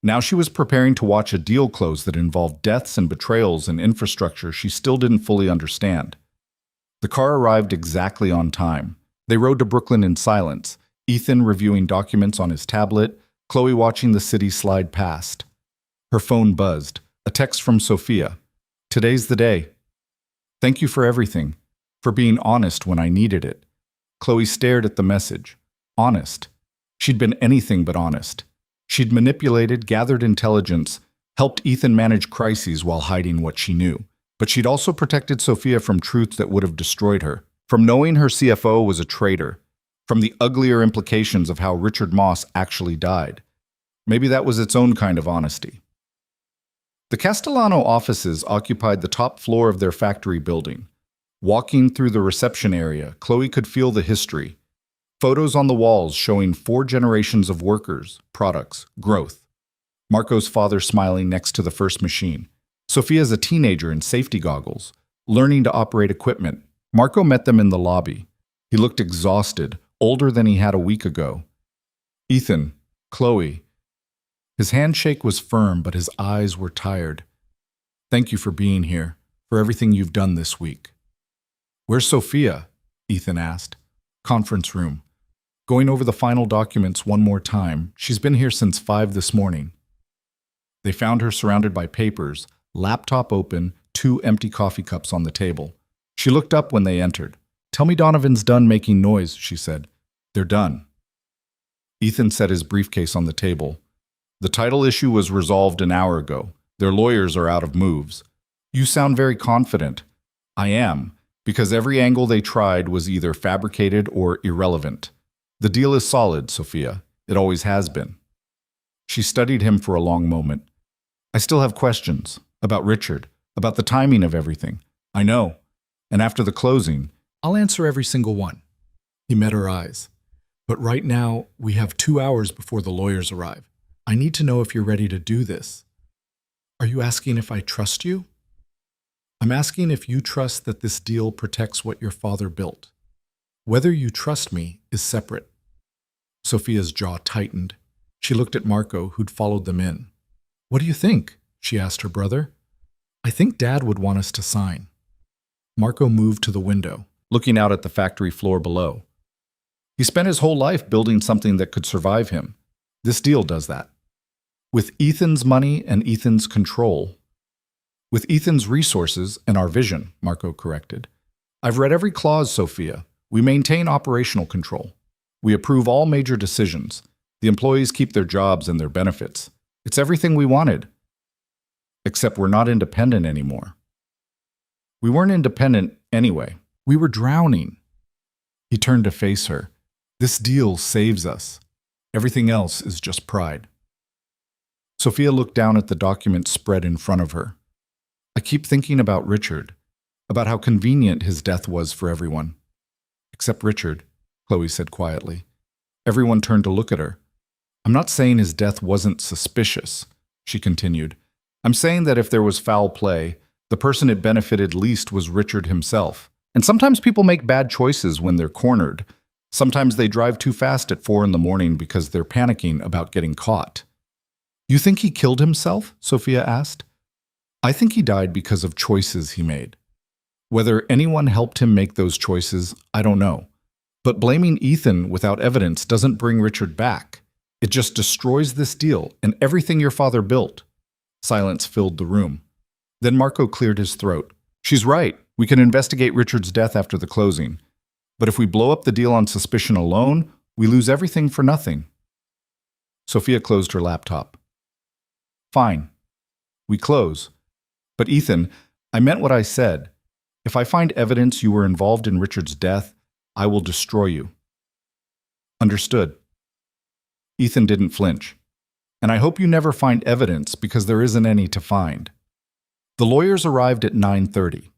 Now she was preparing to watch a deal close that involved deaths and betrayals and infrastructure she still didn't fully understand. The car arrived exactly on time. They rode to Brooklyn in silence, Ethan reviewing documents on his tablet, Chloe watching the city slide past. Her phone buzzed. A text from Sofia. "Today's the day. Thank you for everything, for being honest when I needed it." Chloe stared at the message. Honest. She'd been anything but honest. She'd manipulated, gathered intelligence, helped Ethan manage crises while hiding what she knew. But she'd also protected Sofia from truths that would have destroyed her, from knowing her CFO was a traitor, from the uglier implications of how Richard Moss actually died. Maybe that was its own kind of honesty. The Castellano offices occupied the top floor of their factory building. Walking through the reception area, Chloe could feel the history. Photos on the walls showing 4 generations of workers, products, growth. Marco's father smiling next to the first machine. Sofia's a teenager in safety goggles, learning to operate equipment. Marco met them in the lobby. He looked exhausted, older than he had a week ago. "Ethan, Chloe." His handshake was firm, but his eyes were tired. "Thank you for being here, for everything you've done this week." "Where's Sofia?" Ethan asked. "Conference room. Going over the final documents one more time. She's been here since 5 this morning." They found her surrounded by papers, laptop open, 2 empty coffee cups on the table. She looked up when they entered. "Tell me Donovan's done making noise," she said. "They're done." Ethan set his briefcase on the table. "The title issue was resolved an hour ago. Their lawyers are out of moves." "You sound very confident." "I am, because every angle they tried was either fabricated or irrelevant. The deal is solid, Sofia. It always has been." She studied him for a long moment. "I still have questions. About Richard. About the timing of everything." "I know. And after the closing, I'll answer every single one. He met her eyes. But right now, we have 2 hours before the lawyers arrive. I need to know if you're ready to do this. Are you asking if I trust you? I'm asking if you trust that this deal protects what your father built. Whether you trust me is separate. Sophia's jaw tightened. She looked at Marco, who'd followed them in. What do you think? She asked her brother. I think Dad would want us to sign. Marco moved to the window, looking out at the factory floor below. He spent his whole life building something that could survive him. This deal does that. With Ethan's money and Ethan's control. With Ethan's resources and our vision, Marco corrected. I've read every clause, Sophia. We maintain operational control. We approve all major decisions. The employees keep their jobs and their benefits. It's everything we wanted. Except we're not independent anymore. We weren't independent anyway. We were drowning. He turned to face her. This deal saves us. Everything else is just pride. Sophia looked down at the document spread in front of her. I keep thinking about Richard, about how convenient his death was for everyone. Except Richard, Chloe said quietly. Everyone turned to look at her. I'm not saying his death wasn't suspicious, she continued. I'm saying that if there was foul play, the person it benefited least was Richard himself. And sometimes people make bad choices when they're cornered. Sometimes they drive too fast at 4 a.m. because they're panicking about getting caught. You think he killed himself? Sophia asked. I think he died because of choices he made. Whether anyone helped him make those choices, I don't know. But blaming Ethan without evidence doesn't bring Richard back. It just destroys this deal and everything your father built. Silence filled the room. Then Marco cleared his throat. She's right. We can investigate Richard's death after the closing. But if we blow up the deal on suspicion alone, we lose everything for nothing. Sophia closed her laptop. Fine. We close. But Ethan, I meant what I said. If I find evidence you were involved in Richard's death, I will destroy you. Understood. Ethan didn't flinch. And I hope you never find evidence because there isn't any to find. The lawyers arrived at 9:30.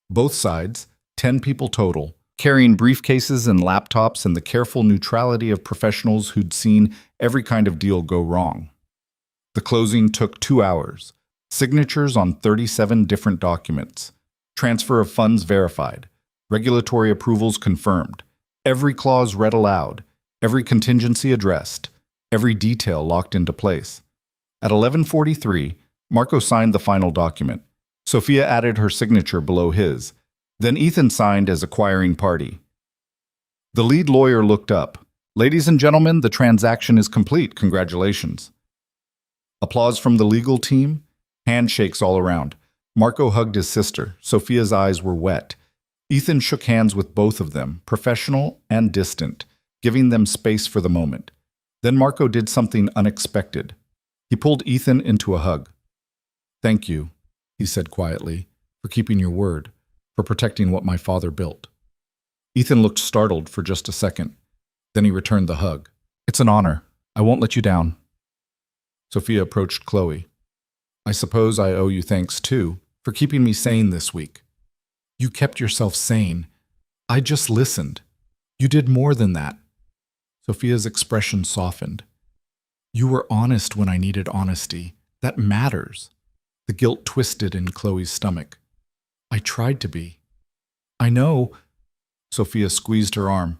Both sides, 10 people total, carrying briefcases and laptops and the careful neutrality of professionals who'd seen every kind of deal go wrong. The closing took 2 hours. Signatures on 37 different documents. Transfer of funds verified. Regulatory approvals confirmed. Every clause read aloud. Every contingency addressed. Every detail locked into place. At 11:43, Marco signed the final document. Sophia added her signature below his. Then Ethan signed as acquiring party. The lead lawyer looked up. Ladies and gentlemen, the transaction is complete. Congratulations. Applause from the legal team. Handshakes all around. Marco hugged his sister. Sophia's eyes were wet. Ethan shook hands with both of them, professional and distant, giving them space for the moment. Then Marco did something unexpected. He pulled Ethan into a hug. Thank you, he said quietly, for keeping your word, for protecting what my father built. Ethan looked startled for just a second. Then he returned the hug. It's an honor. I won't let you down. Sophia approached Chloe. I suppose I owe you thanks, too, for keeping me sane this week. You kept yourself sane. I just listened. You did more than that. Sophia's expression softened. You were honest when I needed honesty. That matters. The guilt twisted in Chloe's stomach. I tried to be. I know. Sophia squeezed her arm.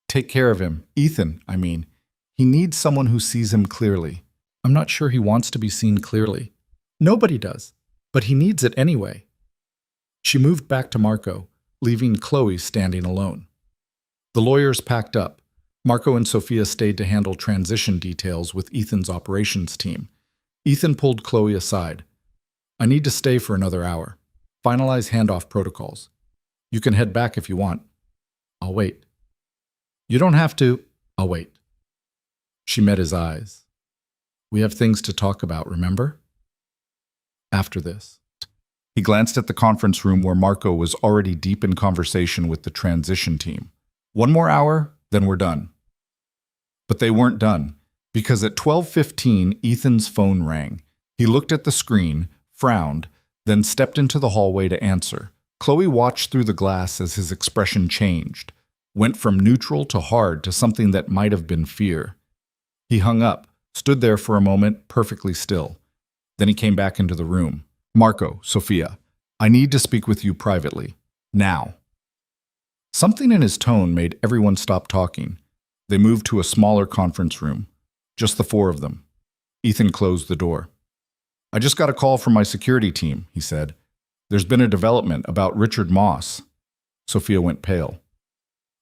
Take care of him. Ethan, I mean. He needs someone who sees him clearly. I'm not sure he wants to be seen clearly. Nobody does, but he needs it anyway. She moved back to Marco, leaving Chloe standing alone. The lawyers packed up. Marco and Sophia stayed to handle transition details with Ethan's operations team. Ethan pulled Chloe aside. I need to stay for another hour. Finalize handoff protocols. You can head back if you want. I'll wait. You don't have to. I'll wait. She met his eyes. We have things to talk about, remember? After this. He glanced at the conference room where Marco was already deep in conversation with the transition team. 1 more hour, then we're done. But they weren't done, because at 12:15, Ethan's phone rang. He looked at the screen, frowned, then stepped into the hallway to answer. Chloe watched through the glass as his expression changed, went from neutral to hard to something that might have been fear. He hung up, stood there for a moment, perfectly still. Then he came back into the room. Marco, Sophia, I need to speak with you privately. Now. Something in his tone made everyone stop talking. They moved to a smaller conference room. Just the four of them. Ethan closed the door. I just got a call from my security team, he said. There's been a development about Richard Moss. Sophia went pale.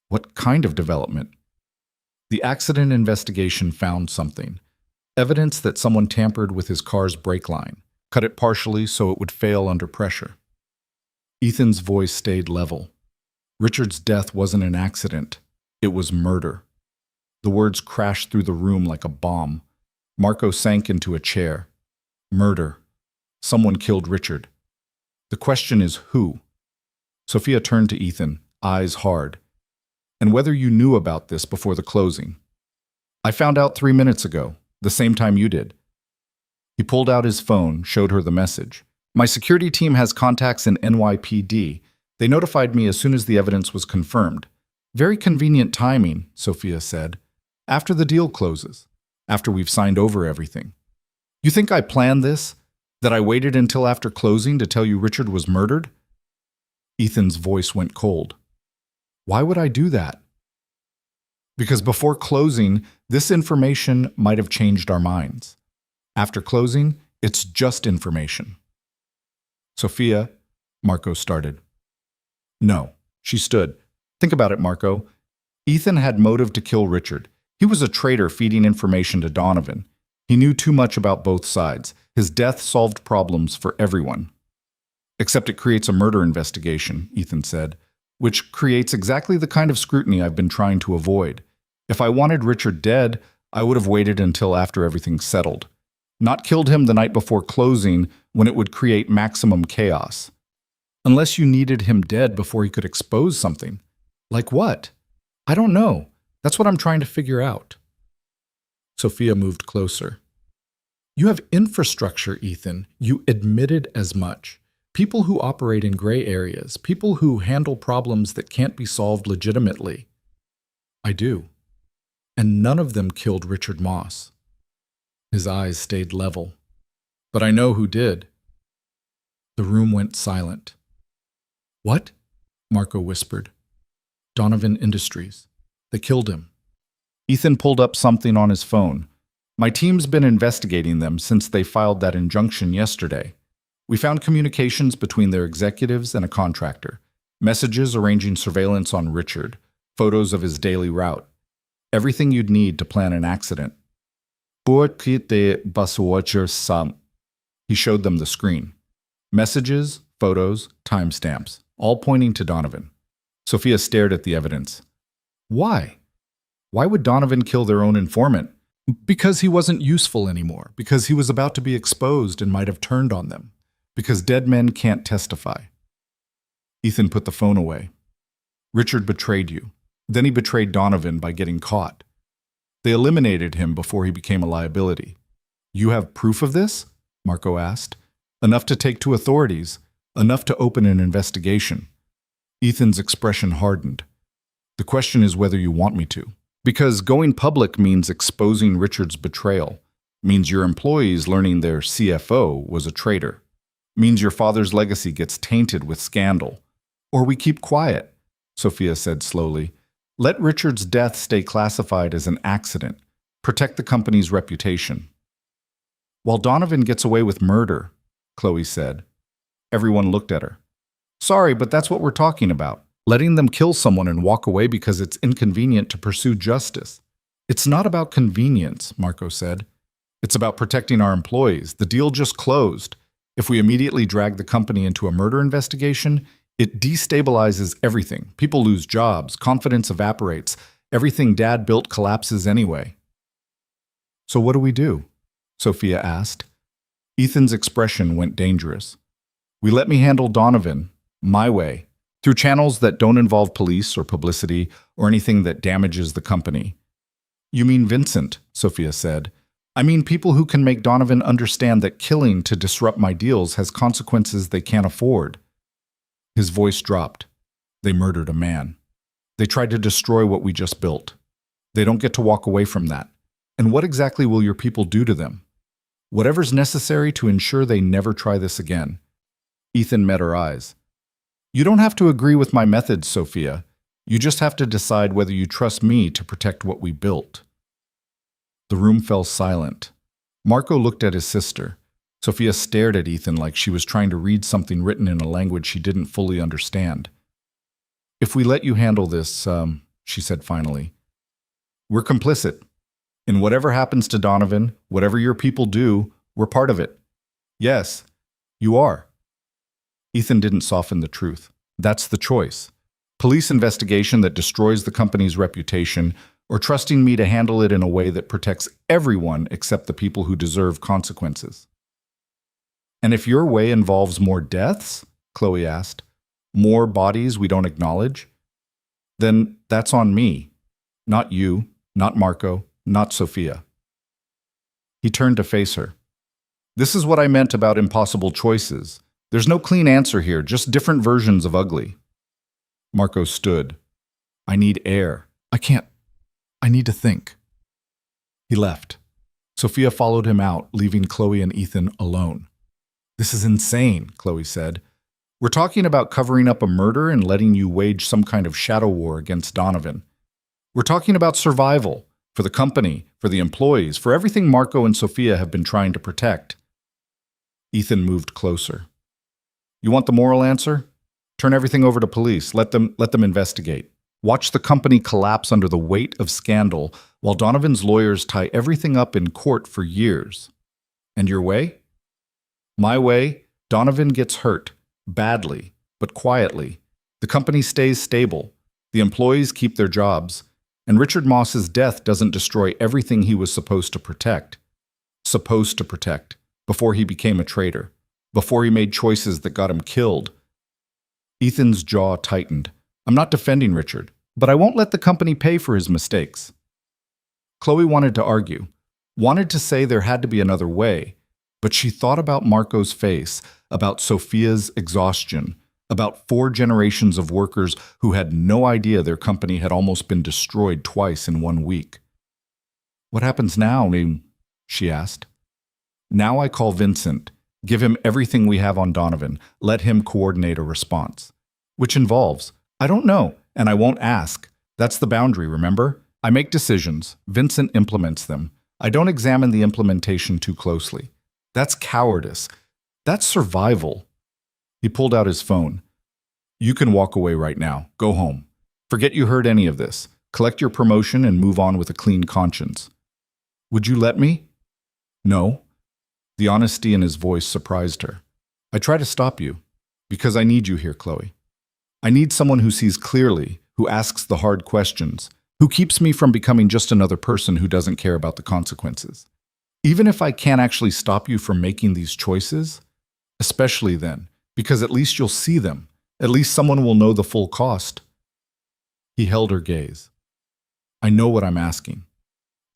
What kind of development? The accident investigation found something. Evidence that someone tampered with his car's brake line, cut it partially so it would fail under pressure. Ethan's voice stayed level. Richard's death wasn't an accident. It was murder. The words crashed through the room like a bomb. Marco sank into a chair. Murder. Someone killed Richard. The question is who? Sophia turned to Ethan, eyes hard. And whether you knew about this before the closing. I found out 3 minutes ago, the same time you did. He pulled out his phone, showed her the message. My security team has contacts in NYPD. They notified me as soon as the evidence was confirmed. Very convenient timing, Sophia said. After the deal closes. After we've signed over everything. You think I planned this? That I waited until after closing to tell you Richard was murdered? Ethan's voice went cold. Why would I do that? Because before closing, this information might have changed our minds. After closing, it's just information. Sophia, Marco started. No, she stood. Think about it, Marco. Ethan had motive to kill Richard. He was a traitor feeding information to Donovan. He knew too much about both sides. His death solved problems for everyone. Except it creates a murder investigation, Ethan said, which creates exactly the kind of scrutiny I've been trying to avoid. If I wanted Richard dead, I would have waited until after everything's settled. Not killed him the night before closing when it would create maximum chaos. Unless you needed him dead before he could expose something. Like what? I don't know. That's what I'm trying to figure out. Sophia moved closer. You have infrastructure, Ethan. You admitted as much. People who operate in gray areas. People who handle problems that can't be solved legitimately. I do. And none of them killed Richard Moss. His eyes stayed level. But I know who did. The room went silent. What? Marco whispered. Donovan Industries. They killed him. Ethan pulled up something on his phone. My team's been investigating them since they filed that injunction yesterday. We found communications between their executives and a contractor, messages arranging surveillance on Richard, photos of his daily route, everything you'd need to plan an accident. He showed them the screen. Messages, photos, timestamps, all pointing to Donovan. Sophia stared at the evidence. Why? Why would Donovan kill their own informant? Because he wasn't useful anymore. Because he was about to be exposed and might have turned on them. Because dead men can't testify. Ethan put the phone away. Richard betrayed you. Then he betrayed Donovan by getting caught. They eliminated him before he became a liability. You have proof of this? Marco asked. Enough to take to authorities. Enough to open an investigation. Ethan's expression hardened. The question is whether you want me to. Because going public means exposing Richard's betrayal. Means your employees learning their CFO was a traitor. Means your father's legacy gets tainted with scandal. Or we keep quiet, Sophia said slowly. Let Richard's death stay classified as an accident. Protect the company's reputation. While Donovan gets away with murder, Chloe said. Everyone looked at her. Sorry, but that's what we're talking about. Letting them kill someone and walk away because it's inconvenient to pursue justice. It's not about convenience, Marco said. It's about protecting our employees. The deal just closed. If we immediately drag the company into a murder investigation, it destabilizes everything. People lose jobs, confidence evaporates, everything Dad built collapses anyway. So what do we do? Sophia asked. Ethan's expression went dangerous. We let me handle Donovan, my way, through channels that don't involve police or publicity or anything that damages the company. You mean Vincent, Sophia said. I mean people who can make Donovan understand that killing to disrupt my deals has consequences they can't afford. His voice dropped. They murdered a man. They tried to destroy what we just built. They don't get to walk away from that. And what exactly will your people do to them? Whatever's necessary to ensure they never try this again. Ethan met her eyes. You don't have to agree with my methods, Sophia. You just have to decide whether you trust me to protect what we built. The room fell silent. Marco looked at his sister. Sophia stared at Ethan like she was trying to read something written in a language she didn't fully understand. If we let you handle this, she said finally, we're complicit. In whatever happens to Donovan, whatever your people do, we're part of it. Yes, you are. Ethan didn't soften the truth. That's the choice. Police investigation that destroys the company's reputation, or trusting me to handle it in a way that protects everyone except the people who deserve consequences. And if your way involves more deaths, Chloe asked, more bodies we don't acknowledge, then that's on me, not you, not Marco, not Sophia. He turned to face her. This is what I meant about impossible choices. There's no clean answer here, just different versions of ugly. Marco stood. I need air. I need to think. He left. Sophia followed him out, leaving Chloe and Ethan alone. This is insane, Chloe said. We're talking about covering up a murder and letting you wage some kind of shadow war against Donovan. We're talking about survival, for the company, for the employees, for everything Marco and Sophia have been trying to protect. Ethan moved closer. You want the moral answer? Turn everything over to police. Let them investigate. Watch the company collapse under the weight of scandal while Donovan's lawyers tie everything up in court for years. And your way? My way, Donovan gets hurt, badly, but quietly. The company stays stable. The employees keep their jobs. And Richard Moss's death doesn't destroy everything he was supposed to protect. Before he became a traitor. Before he made choices that got him killed. Ethan's jaw tightened. I'm not defending Richard, but I won't let the company pay for his mistakes. Chloe wanted to argue, wanted to say there had to be another way, but she thought about Marco's face, about Sophia's exhaustion, about 4 generations of workers who had no idea their company had almost been destroyed twice in 1 week. What happens now, she asked. Now I call Vincent, give him everything we have on Donovan, let him coordinate a response. Which involves, I don't know, and I won't ask. That's the boundary, remember? I make decisions, Vincent implements them. I don't examine the implementation too closely. That's cowardice. That's survival. He pulled out his phone. You can walk away right now. Go home. Forget you heard any of this. Collect your promotion and move on with a clean conscience. Would you let me? No. The honesty in his voice surprised her. I try to stop you, because I need you here, Chloe. I need someone who sees clearly, who asks the hard questions, who keeps me from becoming just another person who doesn't care about the consequences. Even if I can't actually stop you from making these choices, especially then, because at least you'll see them. At least someone will know the full cost. He held her gaze. I know what I'm asking.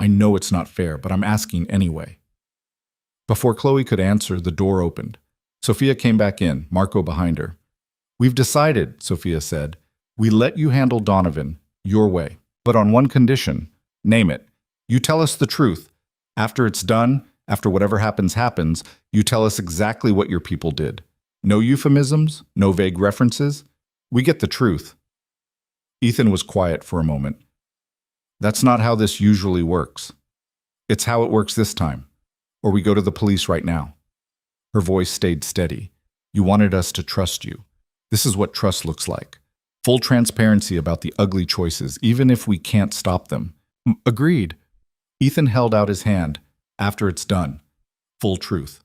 I know it's not fair, but I'm asking anyway. Before Chloe could answer, the door opened. Sophia came back in, Marco behind her. We've decided, Sophia said. We let you handle Donovan, your way, but on one condition. Name it. You tell us the truth. After it's done, after whatever happens, you tell us exactly what your people did. No euphemisms, no vague references. We get the truth. Ethan was quiet for a moment. That's not how this usually works. It's how it works this time. Or we go to the police right now. Her voice stayed steady. You wanted us to trust you. This is what trust looks like. Full transparency about the ugly choices, even if we can't stop them. Agreed. Ethan held out his hand. After it's done. Full truth.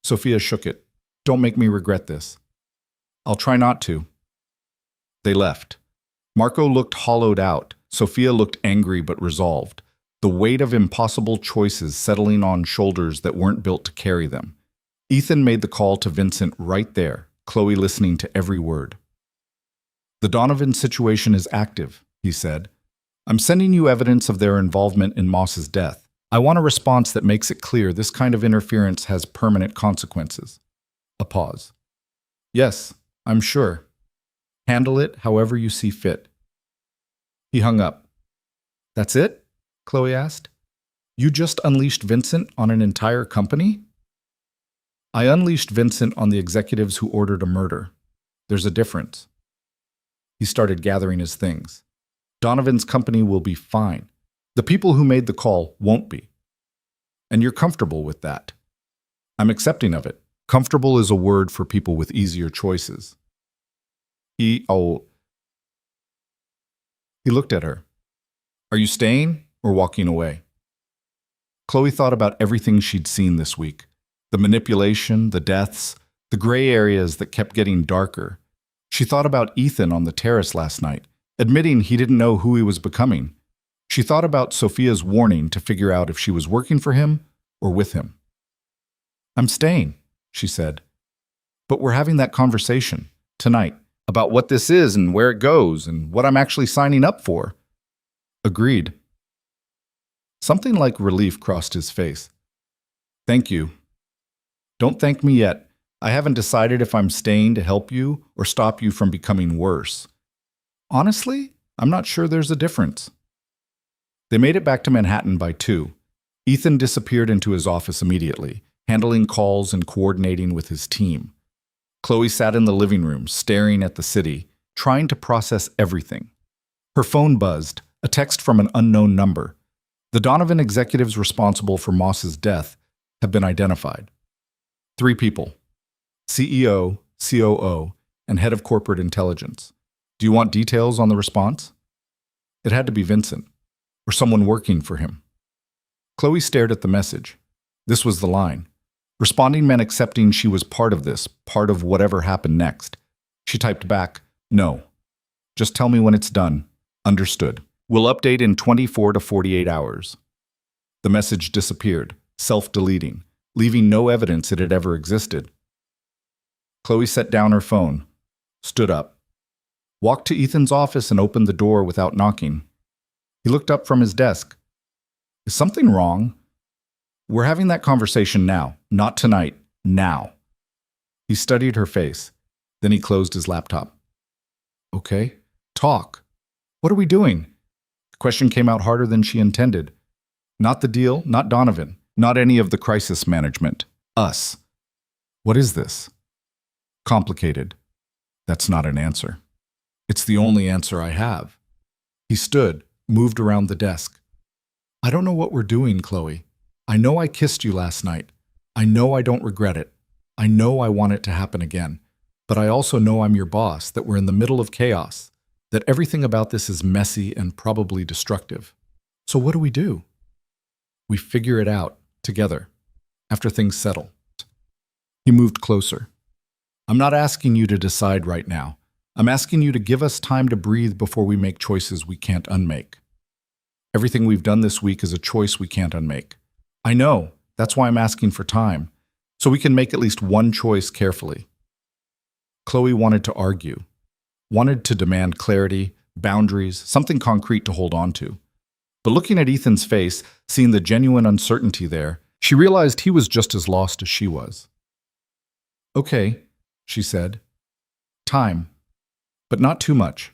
Sophia shook it. Don't make me regret this. I'll try not to. They left. Marco looked hollowed out. Sophia looked angry but resolved. The weight of impossible choices settling on shoulders that weren't built to carry them. Ethan made the call to Vincent right there, Chloe listening to every word. The Donovan situation is active, he said. I'm sending you evidence of their involvement in Moss's death. I want a response that makes it clear this kind of interference has permanent consequences. A pause. Yes, I'm sure. Handle it however you see fit. He hung up. That's it? Chloe asked. You just unleashed Vincent on an entire company? I unleashed Vincent on the executives who ordered a murder. There's a difference. He started gathering his things. Donovan's company will be fine. The people who made the call won't be. And you're comfortable with that. I'm accepting of it. Comfortable is a word for people with easier choices. He looked at her. Are you staying or walking away? Chloe thought about everything she'd seen this week. The manipulation, the deaths, the gray areas that kept getting darker. She thought about Ethan on the terrace last night, admitting he didn't know who he was becoming. She thought about Sophia's warning to figure out if she was working for him or with him. I'm staying, she said. But we're having that conversation tonight about what this is and where it goes and what I'm actually signing up for. Agreed. Something like relief crossed his face. Thank you. Don't thank me yet. I haven't decided if I'm staying to help you or stop you from becoming worse. Honestly, I'm not sure there's a difference. They made it back to Manhattan by 2. Ethan disappeared into his office immediately, handling calls and coordinating with his team. Chloe sat in the living room, staring at the city, trying to process everything. Her phone buzzed, a text from an unknown number. The Donovan executives responsible for Moss's death have been identified. 3 people: CEO, COO, and head of corporate intelligence. Do you want details on the response? It had to be Vincent, or someone working for him. Chloe stared at the message. This was the line. Responding meant accepting she was part of this, part of whatever happened next. She typed back, no. Just tell me when it's done. Understood. We'll update in 24 to 48 hours. The message disappeared, self-deleting, leaving no evidence it had ever existed. Chloe set down her phone, stood up, walked to Ethan's office and opened the door without knocking. He looked up from his desk. Is something wrong? We're having that conversation now, not tonight, now. He studied her face. Then he closed his laptop. Okay, talk. What are we doing? The question came out harder than she intended. Not the deal, not Donovan, not any of the crisis management. Us. What is this? Complicated. That's not an answer. It's the only answer I have. He stood, moved around the desk. I don't know what we're doing, Chloe. I know I kissed you last night. I know I don't regret it. I know I want it to happen again. But I also know I'm your boss, that we're in the middle of chaos, that everything about this is messy and probably destructive. So what do we do? We figure it out, together, after things settle. He moved closer. I'm not asking you to decide right now. I'm asking you to give us time to breathe before we make choices we can't unmake. Everything we've done this week is a choice we can't unmake. I know, that's why I'm asking for time, so we can make at least one choice carefully. Chloe wanted to argue, wanted to demand clarity, boundaries, something concrete to hold on to. But looking at Ethan's face, seeing the genuine uncertainty there, she realized he was just as lost as she was. Okay, she said. Time. But not too much.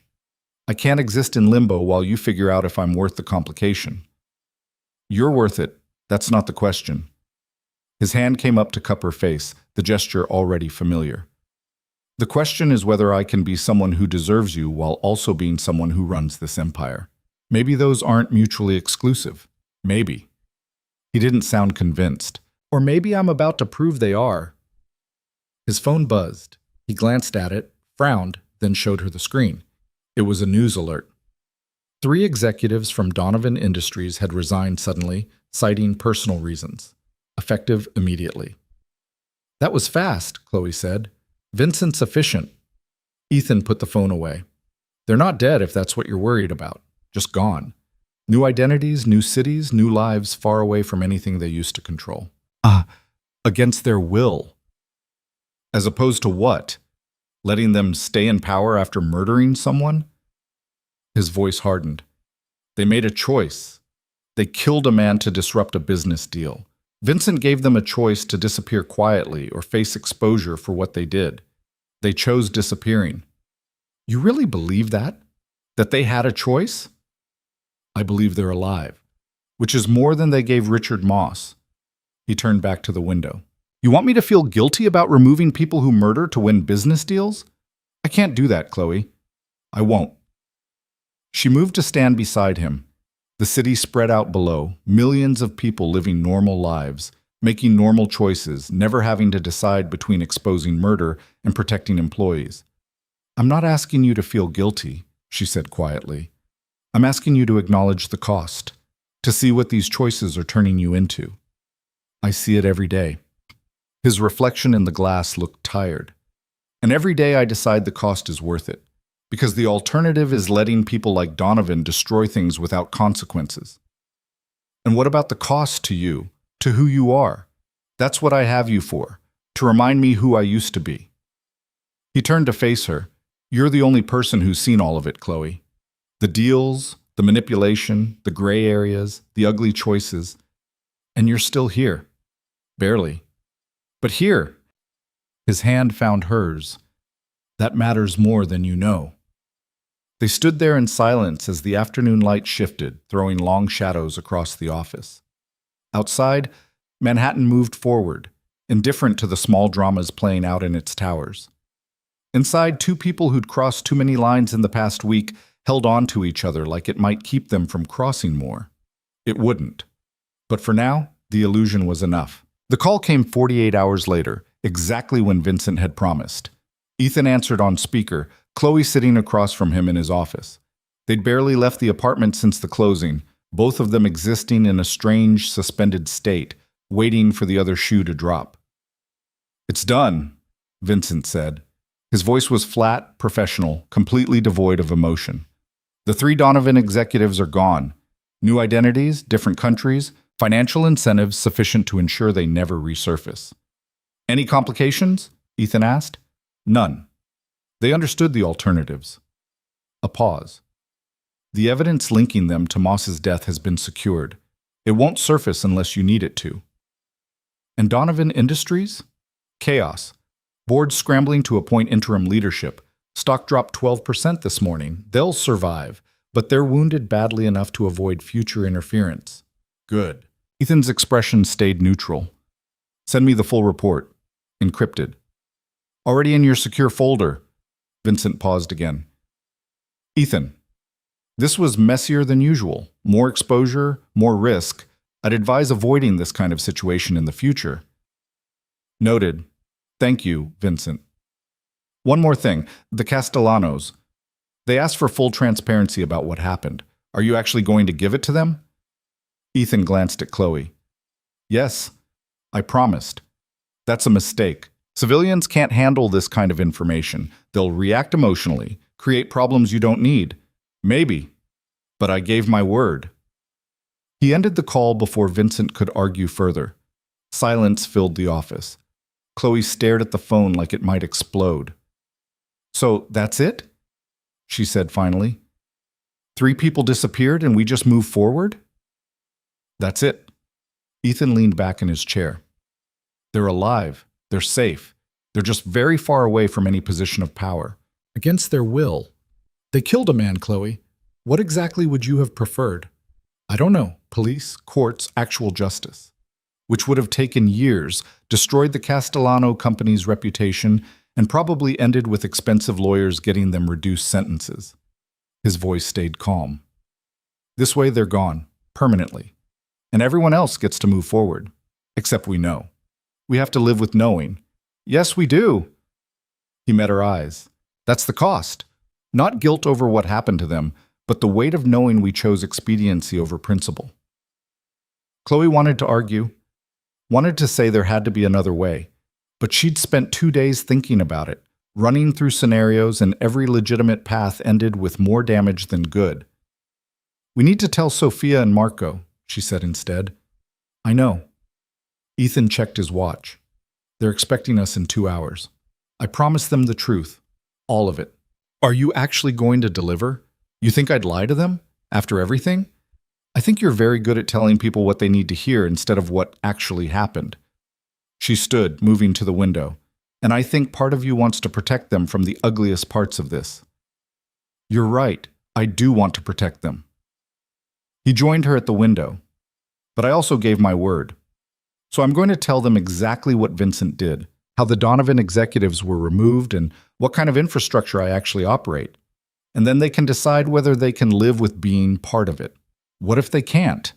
I can't exist in limbo while you figure out if I'm worth the complication. You're worth it. That's not the question. His hand came up to cup her face, the gesture already familiar. The question is whether I can be someone who deserves you while also being someone who runs this empire. Maybe those aren't mutually exclusive. Maybe. He didn't sound convinced. Or maybe I'm about to prove they are. His phone buzzed. He glanced at it, frowned, then showed her the screen. It was a news alert. 3 executives from Donovan Industries had resigned suddenly, citing personal reasons. Effective immediately. That was fast, Chloe said. Vincent's efficient. Ethan put the phone away. They're not dead if that's what you're worried about. Just gone. New identities, new cities, new lives far away from anything they used to control. Against their will. As opposed to what? Letting them stay in power after murdering someone? His voice hardened. They made a choice. They killed a man to disrupt a business deal. Vincent gave them a choice to disappear quietly or face exposure for what they did. They chose disappearing. You really believe that? That they had a choice? I believe they're alive, which is more than they gave Richard Moss. He turned back to the window. You want me to feel guilty about removing people who murder to win business deals? I can't do that, Chloe. I won't. She moved to stand beside him. The city spread out below, millions of people living normal lives, making normal choices, never having to decide between exposing murder and protecting employees. I'm not asking you to feel guilty, she said quietly. I'm asking you to acknowledge the cost, to see what these choices are turning you into. I see it every day. His reflection in the glass looked tired. And every day I decide the cost is worth it, because the alternative is letting people like Donovan destroy things without consequences. And what about the cost to you, to who you are? That's what I have you for, to remind me who I used to be. He turned to face her. You're the only person who's seen all of it, Chloe. The deals, the manipulation, the gray areas, the ugly choices. And you're still here. Barely. But here. His hand found hers. That matters more than you know. They stood there in silence as the afternoon light shifted, throwing long shadows across the office. Outside, Manhattan moved forward, indifferent to the small dramas playing out in its towers. Inside, two people who'd crossed too many lines in the past week held on to each other like it might keep them from crossing more. It wouldn't. But for now, the illusion was enough. The call came 48 hours later, exactly when Vincent had promised. Ethan answered on speaker, Chloe sitting across from him in his office. They'd barely left the apartment since the closing, both of them existing in a strange, suspended state, waiting for the other shoe to drop. It's done, Vincent said. His voice was flat, professional, completely devoid of emotion. The three Donovan executives are gone. New identities, different countries, financial incentives sufficient to ensure they never resurface. Any complications? Ethan asked. None. They understood the alternatives. A pause. The evidence linking them to Moss's death has been secured. It won't surface unless you need it to. And Donovan Industries? Chaos. Board scrambling to appoint interim leadership. Stock dropped 12% this morning. They'll survive, but they're wounded badly enough to avoid future interference. Good. Ethan's expression stayed neutral. Send me the full report. Encrypted. Already in your secure folder. Vincent paused again. Ethan, this was messier than usual. More exposure, more risk. I'd advise avoiding this kind of situation in the future. Noted. Thank you, Vincent. One more thing. The Castellanos. They asked for full transparency about what happened. Are you actually going to give it to them? Ethan glanced at Chloe. Yes, I promised. That's a mistake. Civilians can't handle this kind of information. They'll react emotionally, create problems you don't need. Maybe. But I gave my word. He ended the call before Vincent could argue further. Silence filled the office. Chloe stared at the phone like it might explode. So that's it? She said finally. 3 people disappeared and we just move forward? That's it. Ethan leaned back in his chair. They're alive. They're safe. They're just very far away from any position of power. Against their will. They killed a man, Chloe. What exactly would you have preferred? I don't know. Police, courts, actual justice. Which would have taken years, destroyed the Castellano company's reputation, and probably ended with expensive lawyers getting them reduced sentences. His voice stayed calm. This way they're gone, permanently. And everyone else gets to move forward. Except we know. We have to live with knowing. Yes, we do. He met her eyes. That's the cost. Not guilt over what happened to them, but the weight of knowing we chose expediency over principle. Chloe wanted to argue, wanted to say there had to be another way, but she'd spent 2 days thinking about it, running through scenarios, and every legitimate path ended with more damage than good. We need to tell Sophia and Marco, she said instead. I know. Ethan checked his watch. They're expecting us in 2 hours. I promised them the truth. All of it. Are you actually going to deliver? You think I'd lie to them? After everything? I think you're very good at telling people what they need to hear instead of what actually happened. She stood, moving to the window. And I think part of you wants to protect them from the ugliest parts of this. You're right. I do want to protect them. He joined her at the window. But I also gave my word. So I'm going to tell them exactly what Vincent did, how the Donovan executives were removed, and what kind of infrastructure I actually operate. And then they can decide whether they can live with being part of it. What if they can't?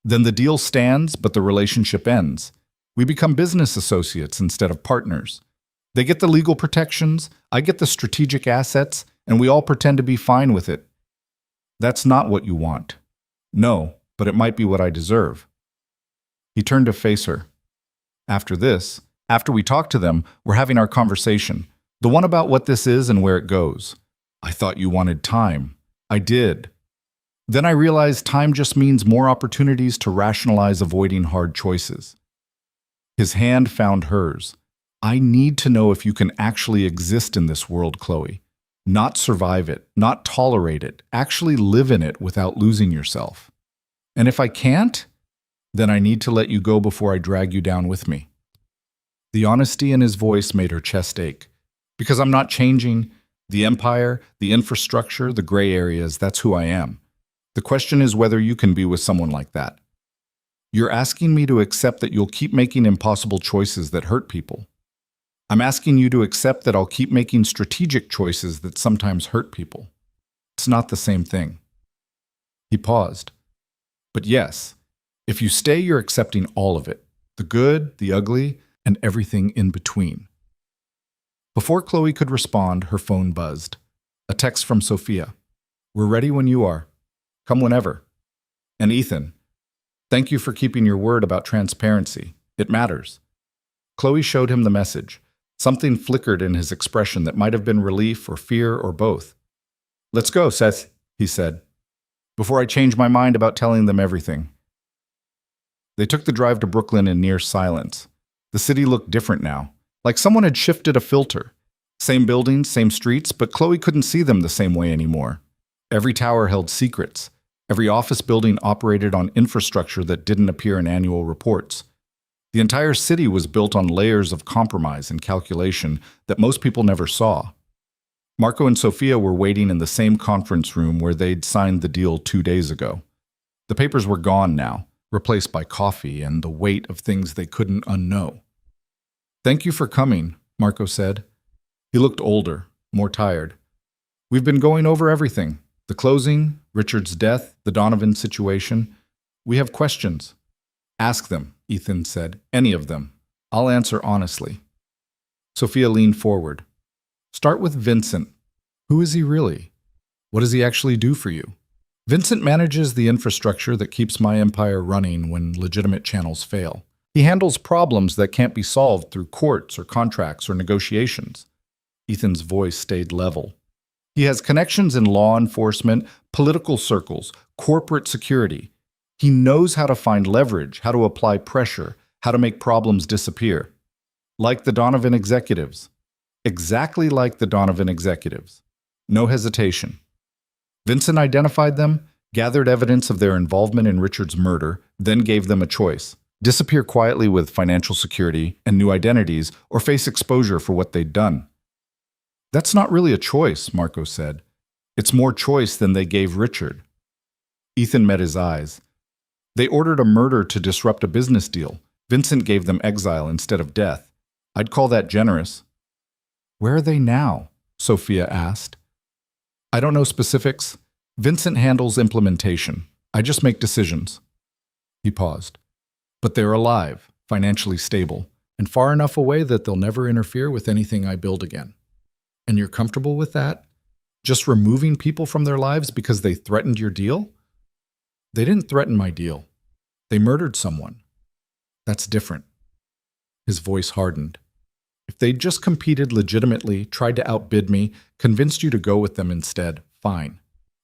Then the deal stands, but the relationship ends. We become business associates instead of partners. They get the legal protections, I get the strategic assets, and we all pretend to be fine with it. That's not what you want. No, but it might be what I deserve. He turned to face her. After this, after we talk to them, we're having our conversation. The one about what this is and where it goes. I thought you wanted time. I did. Then I realized time just means more opportunities to rationalize avoiding hard choices. His hand found hers. I need to know if you can actually exist in this world, Chloe. Not survive it, not tolerate it, actually live in it without losing yourself. And if I can't, then I need to let you go before I drag you down with me. The honesty in his voice made her chest ache. Because I'm not changing. The empire, the infrastructure, the gray areas, that's who I am. The question is whether you can be with someone like that. You're asking me to accept that you'll keep making impossible choices that hurt people. I'm asking you to accept that I'll keep making strategic choices that sometimes hurt people. It's not the same thing. He paused. But yes, if you stay, you're accepting all of it. The good, the ugly, and everything in between. Before Chloe could respond, her phone buzzed. A text from Sophia. We're ready when you are. Come whenever. And Ethan, thank you for keeping your word about transparency. It matters. Chloe showed him the message. Something flickered in his expression that might have been relief or fear or both. Let's go, Seth, he said, before I change my mind about telling them everything. They took the drive to Brooklyn in near silence. The city looked different now, like someone had shifted a filter. Same buildings, same streets, but Chloe couldn't see them the same way anymore. Every tower held secrets. Every office building operated on infrastructure that didn't appear in annual reports. The entire city was built on layers of compromise and calculation that most people never saw. Marco and Sophia were waiting in the same conference room where they'd signed the deal 2 days ago. The papers were gone now, replaced by coffee and the weight of things they couldn't unknow. Thank you for coming, Marco said. He looked older, more tired. We've been going over everything. The closing, Richard's death, the Donovan situation. We have questions. Ask them, Ethan said. Any of them. I'll answer honestly. Sophia leaned forward. Start with Vincent. Who is he really? What does he actually do for you? Vincent manages the infrastructure that keeps my empire running when legitimate channels fail. He handles problems that can't be solved through courts or contracts or negotiations. Ethan's voice stayed level. He has connections in law enforcement, political circles, corporate security. He knows how to find leverage, how to apply pressure, how to make problems disappear. Like the Donovan executives. Exactly like the Donovan executives. No hesitation. Vincent identified them, gathered evidence of their involvement in Richard's murder, then gave them a choice. Disappear quietly with financial security and new identities, or face exposure for what they'd done. That's not really a choice, Marco said. It's more choice than they gave Richard. Ethan met his eyes. They ordered a murder to disrupt a business deal. Vincent gave them exile instead of death. I'd call that generous. Where are they now? Sophia asked. I don't know specifics. Vincent handles implementation. I just make decisions. He paused. But they're alive, financially stable, and far enough away that they'll never interfere with anything I build again. And you're comfortable with that? Just removing people from their lives because they threatened your deal? They didn't threaten my deal. They murdered someone. That's different. His voice hardened. If they'd just competed legitimately, tried to outbid me, convinced you to go with them instead, fine.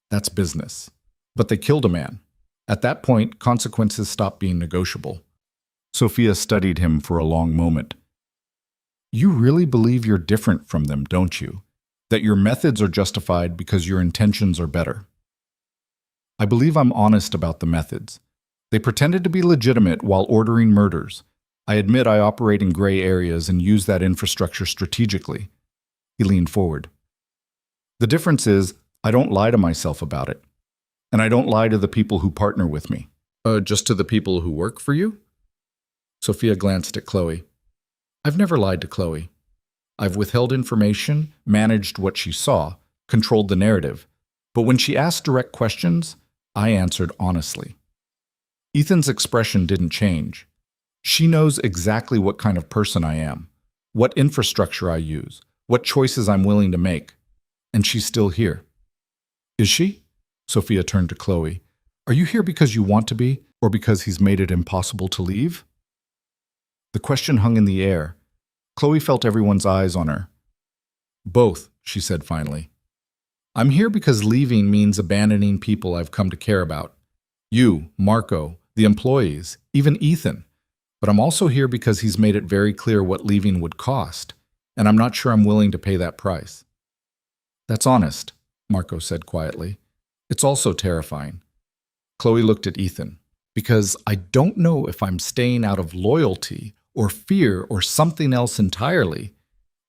That's business. But they killed a man. At that point, consequences stopped being negotiable. Sophia studied him for a long moment. You really believe you're different from them, don't you? That your methods are justified because your intentions are better. I believe I'm honest about the methods. They pretended to be legitimate while ordering murders. I admit I operate in gray areas and use that infrastructure strategically. He leaned forward. The difference is, I don't lie to myself about it. And I don't lie to the people who partner with me. Just to the people who work for you? Sophia glanced at Chloe. I've never lied to Chloe. I've withheld information, managed what she saw, controlled the narrative. But when she asked direct questions, I answered honestly. Ethan's expression didn't change. She knows exactly what kind of person I am, what infrastructure I use, what choices I'm willing to make. And she's still here. Is she? Sophia turned to Chloe. Are you here because you want to be, or because he's made it impossible to leave? The question hung in the air. Chloe felt everyone's eyes on her. Both, she said finally. I'm here because leaving means abandoning people I've come to care about. You, Marco, the employees, even Ethan. But I'm also here because he's made it very clear what leaving would cost, and I'm not sure I'm willing to pay that price. That's honest, Marco said quietly. It's also terrifying. Chloe looked at Ethan. Because I don't know if I'm staying out of loyalty or fear or something else entirely,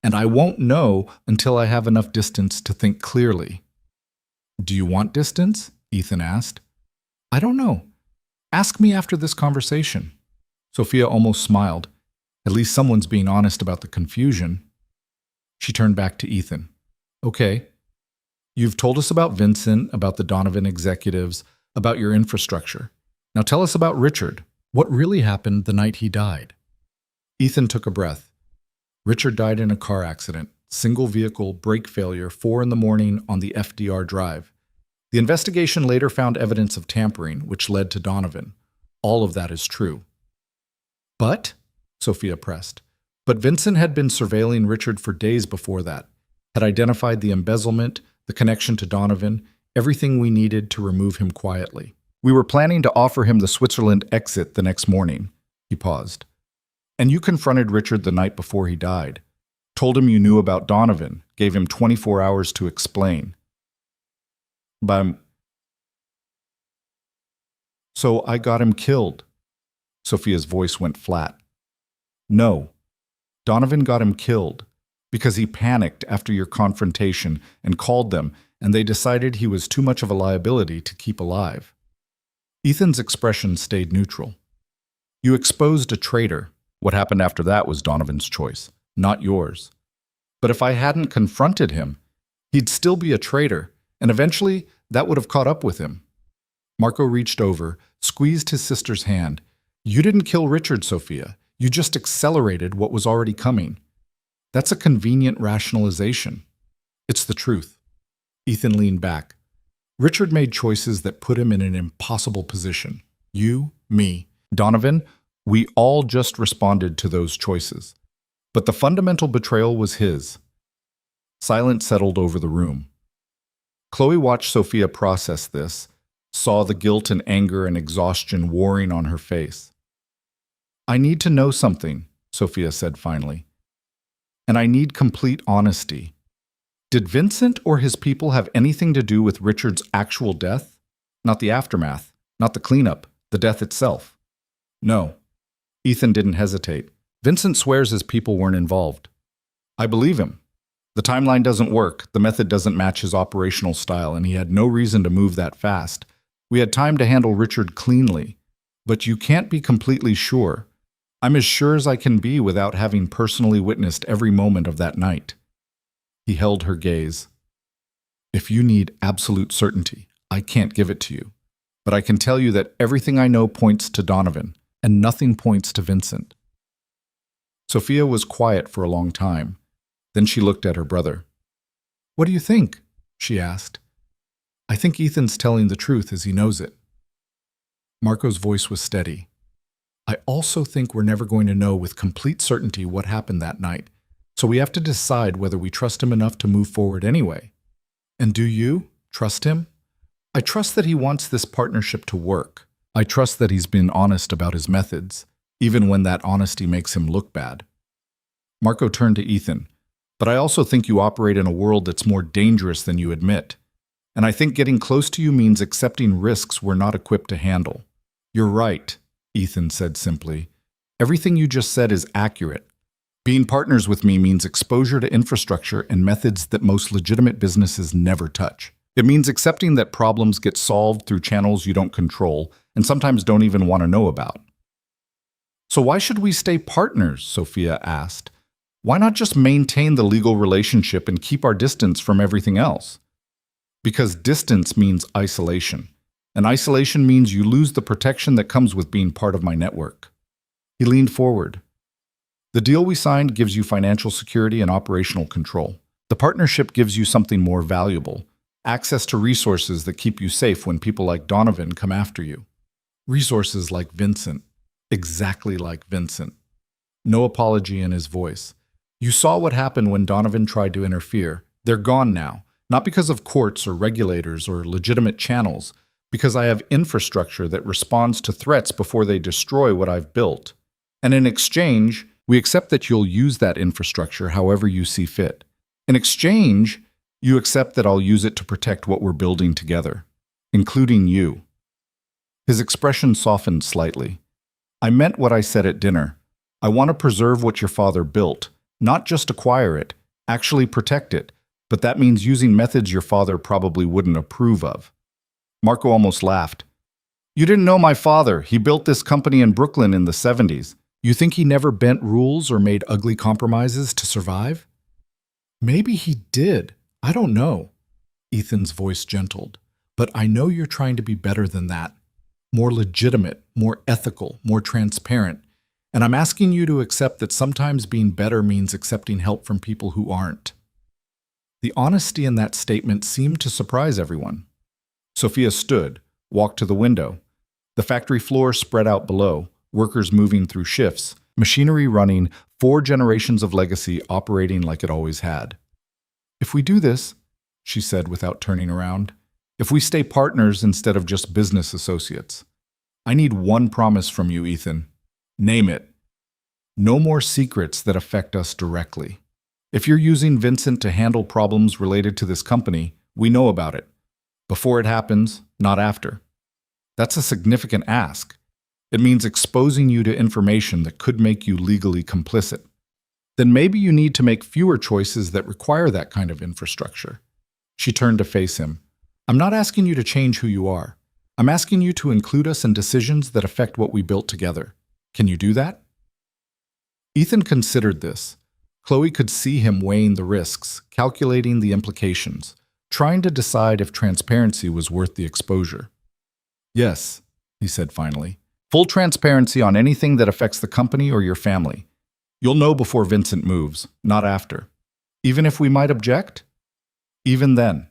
and I won't know until I have enough distance to think clearly. Do you want distance? Ethan asked. I don't know. Ask me after this conversation. Sophia almost smiled. At least someone's being honest about the confusion. She turned back to Ethan. Okay. You've told us about Vincent, about the Donovan executives, about your infrastructure. Now tell us about Richard. What really happened the night he died? Ethan took a breath. Richard died in a car accident, single vehicle, brake failure, 4 a.m. on the FDR Drive. The investigation later found evidence of tampering, which led to Donovan. All of that is true. But, Sophia pressed, but Vincent had been surveilling Richard for days before that, had identified the embezzlement, the connection to Donovan, everything we needed to remove him quietly. We were planning to offer him the Switzerland exit the next morning. He paused. And you confronted Richard the night before he died. Told him you knew about Donovan. Gave him 24 hours to explain. So I got him killed. Sophia's voice went flat. No. Donovan got him killed because he panicked after your confrontation and called them, and they decided he was too much of a liability to keep alive. Ethan's expression stayed neutral. You exposed a traitor. What happened after that was Donovan's choice, not yours. But if I hadn't confronted him, he'd still be a traitor, and eventually that would have caught up with him. Marco reached over, squeezed his sister's hand. You didn't kill Richard, Sophia. You just accelerated what was already coming. That's a convenient rationalization. It's the truth. Ethan leaned back. Richard made choices that put him in an impossible position. You, me, Donovan, we all just responded to those choices. But the fundamental betrayal was his. Silence settled over the room. Chloe watched Sophia process this, saw the guilt and anger and exhaustion warring on her face. I need to know something, Sophia said finally. And I need complete honesty. Did Vincent or his people have anything to do with Richard's actual death? Not the aftermath, not the cleanup, the death itself. No. Ethan didn't hesitate. Vincent swears his people weren't involved. I believe him. The timeline doesn't work, the method doesn't match his operational style, and he had no reason to move that fast. We had time to handle Richard cleanly. But you can't be completely sure. I'm as sure as I can be without having personally witnessed every moment of that night. He held her gaze. If you need absolute certainty, I can't give it to you. But I can tell you that everything I know points to Donovan, and nothing points to Vincent. Sophia was quiet for a long time. Then she looked at her brother. What do you think? She asked. I think Ethan's telling the truth as he knows it. Marco's voice was steady. I also think we're never going to know with complete certainty what happened that night. So we have to decide whether we trust him enough to move forward anyway. And do you trust him? I trust that he wants this partnership to work. I trust that he's been honest about his methods, even when that honesty makes him look bad. Marco turned to Ethan. But I also think you operate in a world that's more dangerous than you admit. And I think getting close to you means accepting risks we're not equipped to handle. You're right, Ethan said simply. Everything you just said is accurate. Being partners with me means exposure to infrastructure and methods that most legitimate businesses never touch. It means accepting that problems get solved through channels you don't control and sometimes don't even want to know about. So why should we stay partners? Sophia asked. Why not just maintain the legal relationship and keep our distance from everything else? Because distance means isolation, and isolation means you lose the protection that comes with being part of my network. He leaned forward. The deal we signed gives you financial security and operational control. The partnership gives you something more valuable, access to resources that keep you safe when people like Donovan come after you. Resources like Vincent. Exactly like Vincent. No apology in his voice. You saw what happened when Donovan tried to interfere. They're gone now, not because of courts or regulators or legitimate channels, because I have infrastructure that responds to threats before they destroy what I've built. And in exchange, we accept that you'll use that infrastructure however you see fit. In exchange, you accept that I'll use it to protect what we're building together, including you. His expression softened slightly. I meant what I said at dinner. I want to preserve what your father built, not just acquire it, actually protect it, but that means using methods your father probably wouldn't approve of. Marco almost laughed. You didn't know my father. He built this company in Brooklyn in the 70s. You think he never bent rules or made ugly compromises to survive? Maybe he did. I don't know. Ethan's voice gentled. But I know you're trying to be better than that. More legitimate, more ethical, more transparent. And I'm asking you to accept that sometimes being better means accepting help from people who aren't. The honesty in that statement seemed to surprise everyone. Sophia stood, walked to the window. The factory floor spread out below, workers moving through shifts, machinery running, 4 generations of legacy operating like it always had. If we do this, she said without turning around, if we stay partners instead of just business associates, I need one promise from you, Ethan. Name it. No more secrets that affect us directly. If you're using Vincent to handle problems related to this company, we know about it. Before it happens, not after. That's a significant ask. It means exposing you to information that could make you legally complicit. Then maybe you need to make fewer choices that require that kind of infrastructure. She turned to face him. I'm not asking you to change who you are. I'm asking you to include us in decisions that affect what we built together. Can you do that? Ethan considered this. Chloe could see him weighing the risks, calculating the implications, trying to decide if transparency was worth the exposure. Yes, he said finally. Full transparency on anything that affects the company or your family. You'll know before Vincent moves, not after. Even if we might object? Even then.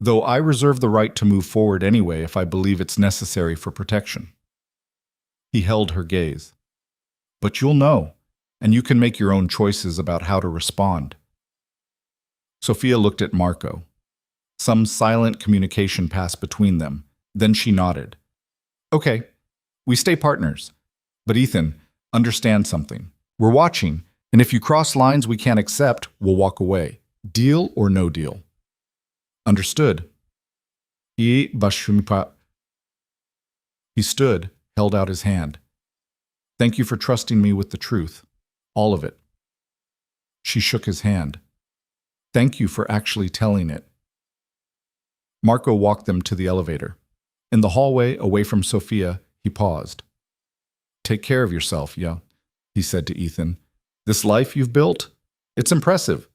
Though I reserve the right to move forward anyway if I believe it's necessary for protection. He held her gaze. But you'll know, and you can make your own choices about how to respond. Sophia looked at Marco. Some silent communication passed between them. Then she nodded. Okay, we stay partners. But Ethan, understand something. We're watching, and if you cross lines we can't accept, we'll walk away. Deal or no deal. Understood. He stood, held out his hand. Thank you for trusting me with the truth. All of it. She shook his hand. Thank you for actually telling it. Marco walked them to the elevator. In the hallway, away from Sophia, he paused. Take care of yourself, yeah, he said to Ethan. This life you've built, it's impressive,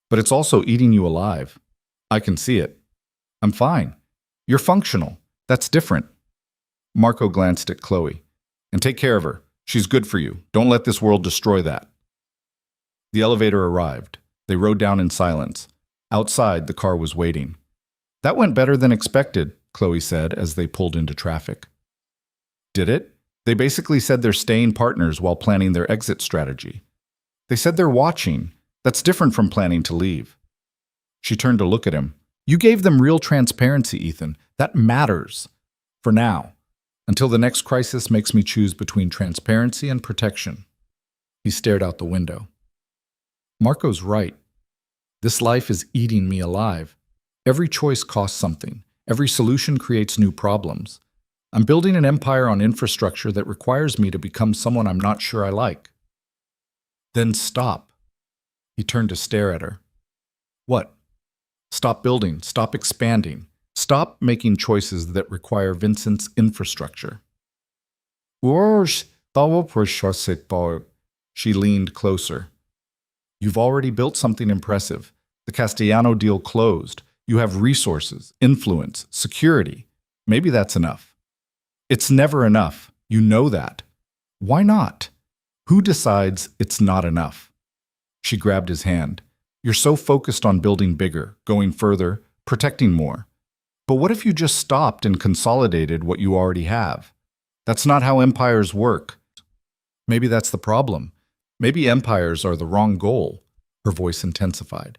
but it's also eating you alive. I can see it. I'm fine. You're functional. That's different. Marco glanced at Chloe. And take care of her. She's good for you. Don't let this world destroy that. The elevator arrived. They rode down in silence. Outside, the car was waiting. That went better than expected, Chloe said as they pulled into traffic. Did it? They basically said they're staying partners while planning their exit strategy. They said they're watching. That's different from planning to leave. She turned to look at him. You gave them real transparency, Ethan. That matters. For now. Until the next crisis makes me choose between transparency and protection. He stared out the window. Marco's right. This life is eating me alive. Every choice costs something. Every solution creates new problems. I'm building an empire on infrastructure that requires me to become someone I'm not sure I like. Then stop. He turned to stare at her. What? Stop building. Stop expanding. Stop making choices that require Vincent's infrastructure. Worse, she leaned closer. You've already built something impressive. The Castellano deal closed. You have resources, influence, security. Maybe that's enough. It's never enough. You know that. Why not? Who decides it's not enough? She grabbed his hand. You're so focused on building bigger, going further, protecting more. But what if you just stopped and consolidated what you already have? That's not how empires work. Maybe that's the problem. Maybe empires are the wrong goal. Her voice intensified.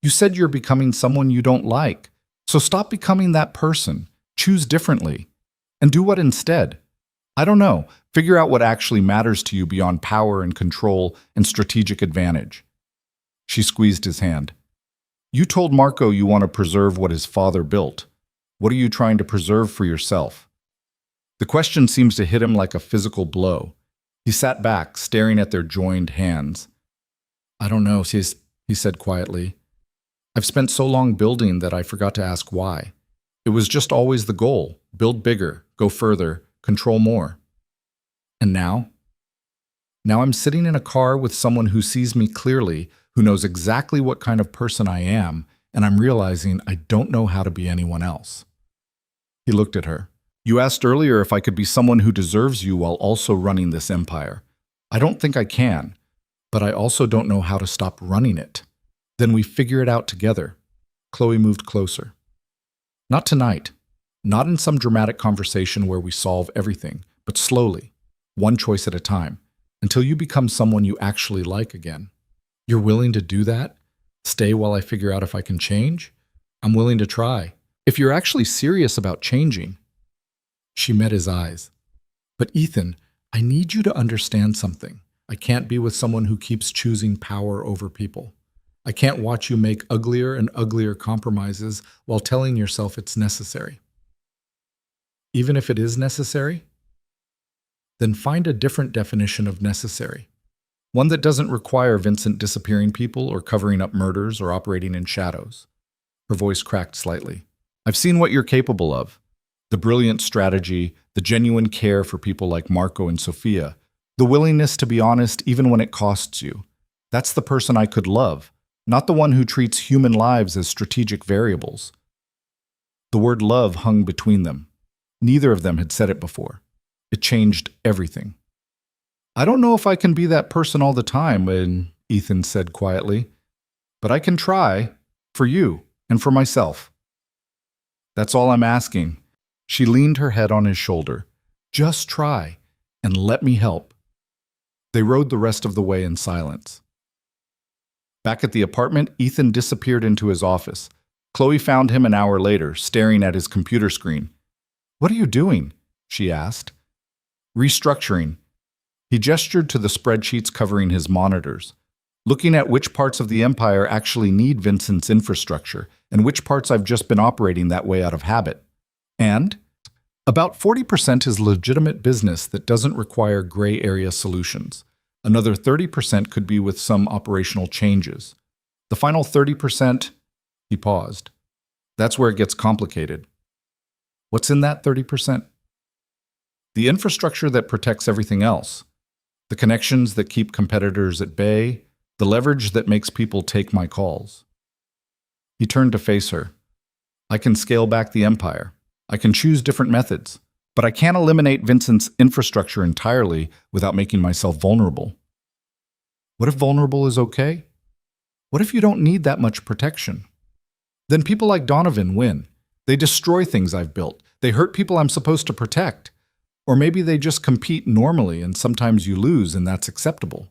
You said you're becoming someone you don't like. So stop becoming that person. Choose differently. And do what instead? I don't know. Figure out what actually matters to you beyond power and control and strategic advantage. She squeezed his hand. You told Marco you want to preserve what his father built. What are you trying to preserve for yourself? The question seems to hit him like a physical blow. He sat back, staring at their joined hands. I don't know, he said quietly. I've spent so long building that I forgot to ask why. It was just always the goal. Build bigger, go further, control more. And now? Now I'm sitting in a car with someone who sees me clearly, who knows exactly what kind of person I am, and I'm realizing I don't know how to be anyone else. He looked at her. You asked earlier if I could be someone who deserves you while also running this empire. I don't think I can, but I also don't know how to stop running it. Then we figure it out together. Chloe moved closer. Not tonight. Not in some dramatic conversation where we solve everything, but slowly, one choice at a time, until you become someone you actually like again. You're willing to do that? Stay while I figure out if I can change? I'm willing to try. If you're actually serious about changing. She met his eyes. But Ethan, I need you to understand something. I can't be with someone who keeps choosing power over people. I can't watch you make uglier and uglier compromises while telling yourself it's necessary. Even if it is necessary, then find a different definition of necessary. One that doesn't require Vincent disappearing people or covering up murders or operating in shadows. Her voice cracked slightly. I've seen what you're capable of. The brilliant strategy, the genuine care for people like Marco and Sophia, the willingness to be honest even when it costs you. That's the person I could love, not the one who treats human lives as strategic variables. The word love hung between them. Neither of them had said it before. It changed everything. I don't know if I can be that person all the time, Ethan said quietly, but I can try, for you and for myself. That's all I'm asking. She leaned her head on his shoulder. Just try, and let me help. They rode the rest of the way in silence. Back at the apartment, Ethan disappeared into his office. Chloe found him an hour later, staring at his computer screen. What are you doing? She asked. Restructuring. He gestured to the spreadsheets covering his monitors, looking at which parts of the empire actually need Vincent's infrastructure and which parts I've just been operating that way out of habit. And about 40% is legitimate business that doesn't require gray area solutions. Another 30% could be with some operational changes. The final 30%, he paused. That's where it gets complicated. What's in that 30%? The infrastructure that protects everything else. The connections that keep competitors at bay. The leverage that makes people take my calls. He turned to face her. I can scale back the empire. I can choose different methods. But I can't eliminate Vincent's infrastructure entirely without making myself vulnerable. What if vulnerable is okay? What if you don't need that much protection? Then people like Donovan win. They destroy things I've built. They hurt people I'm supposed to protect. Or maybe they just compete normally and sometimes you lose and that's acceptable.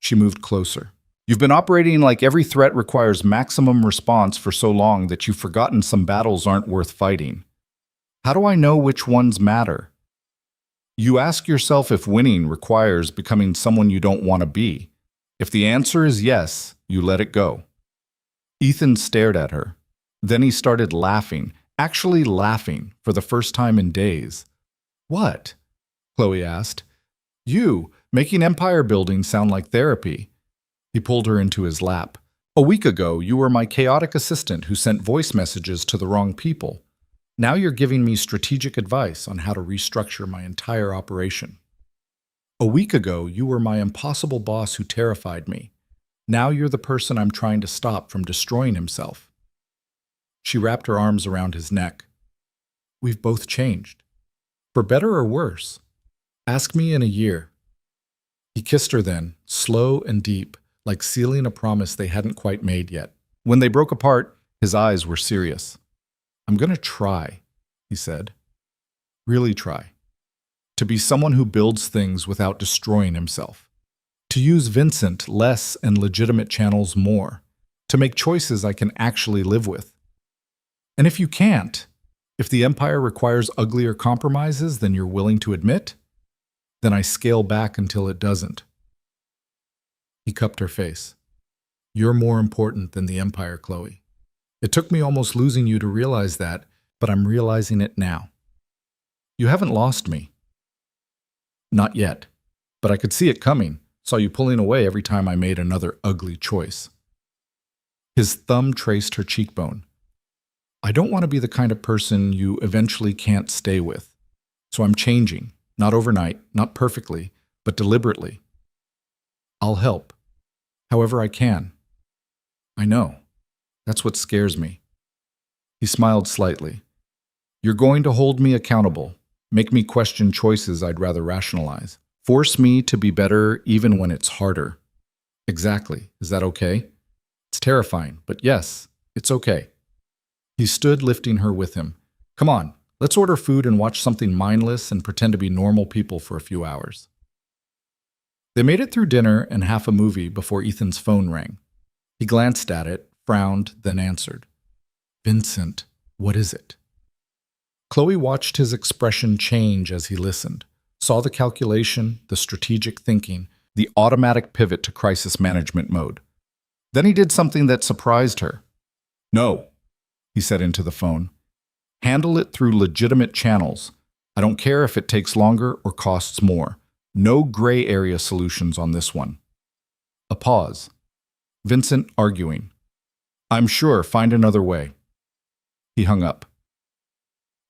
She moved closer. You've been operating like every threat requires maximum response for so long that you've forgotten some battles aren't worth fighting. How do I know which ones matter? You ask yourself if winning requires becoming someone you don't want to be. If the answer is yes, you let it go. Ethan stared at her. Then he started laughing, actually laughing, for the first time in days. What? Chloe asked. You, making empire building sound like therapy. He pulled her into his lap. A week ago, you were my chaotic assistant who sent voice messages to the wrong people. Now you're giving me strategic advice on how to restructure my entire operation. A week ago, you were my impossible boss who terrified me. Now you're the person I'm trying to stop from destroying himself. She wrapped her arms around his neck. We've both changed. For better or worse. Ask me in a year. He kissed her then, slow and deep, like sealing a promise they hadn't quite made yet. When they broke apart, his eyes were serious. I'm going to try, he said. Really try. To be someone who builds things without destroying himself. To use Vincent less and legitimate channels more. To make choices I can actually live with. And if you can't, if the empire requires uglier compromises than you're willing to admit, then I scale back until it doesn't. He cupped her face. You're more important than the empire, Chloe. It took me almost losing you to realize that, but I'm realizing it now. You haven't lost me. Not yet, but I could see it coming, saw you pulling away every time I made another ugly choice. His thumb traced her cheekbone. I don't want to be the kind of person you eventually can't stay with. So I'm changing, not overnight, not perfectly, but deliberately. I'll help, however I can. I know. That's what scares me. He smiled slightly. You're going to hold me accountable, make me question choices I'd rather rationalize, force me to be better even when it's harder. Exactly. Is that okay? It's terrifying, but yes, it's okay. He stood, lifting her with him. Come on, let's order food and watch something mindless and pretend to be normal people for a few hours. They made it through dinner and half a movie before Ethan's phone rang. He glanced at it, frowned, then answered. Vincent, what is it? Chloe watched his expression change as he listened, saw the calculation, the strategic thinking, the automatic pivot to crisis management mode. Then he did something that surprised her. No, he said into the phone. Handle it through legitimate channels. I don't care if it takes longer or costs more. No gray area solutions on this one. A pause. Vincent arguing. I'm sure, find another way. He hung up.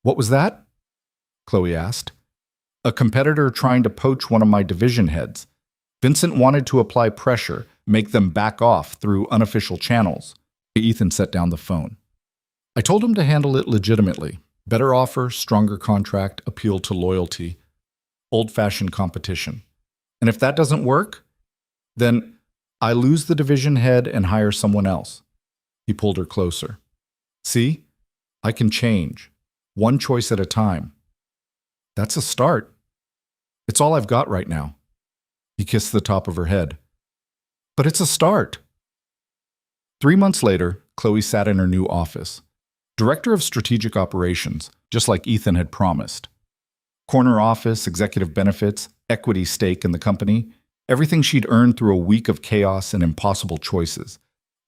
What was that? Chloe asked. A competitor trying to poach one of my division heads. Vincent wanted to apply pressure, make them back off through unofficial channels. Ethan set down the phone. I told him to handle it legitimately. Better offer, stronger contract, appeal to loyalty. Old-fashioned competition. And if that doesn't work, then I lose the division head and hire someone else. He pulled her closer. See? I can change. One choice at a time. That's a start. It's all I've got right now. He kissed the top of her head. But it's a start. 3 months later, Chloe sat in her new office. Director of Strategic Operations, just like Ethan had promised. Corner office, executive benefits, equity stake in the company, everything she'd earned through a week of chaos and impossible choices.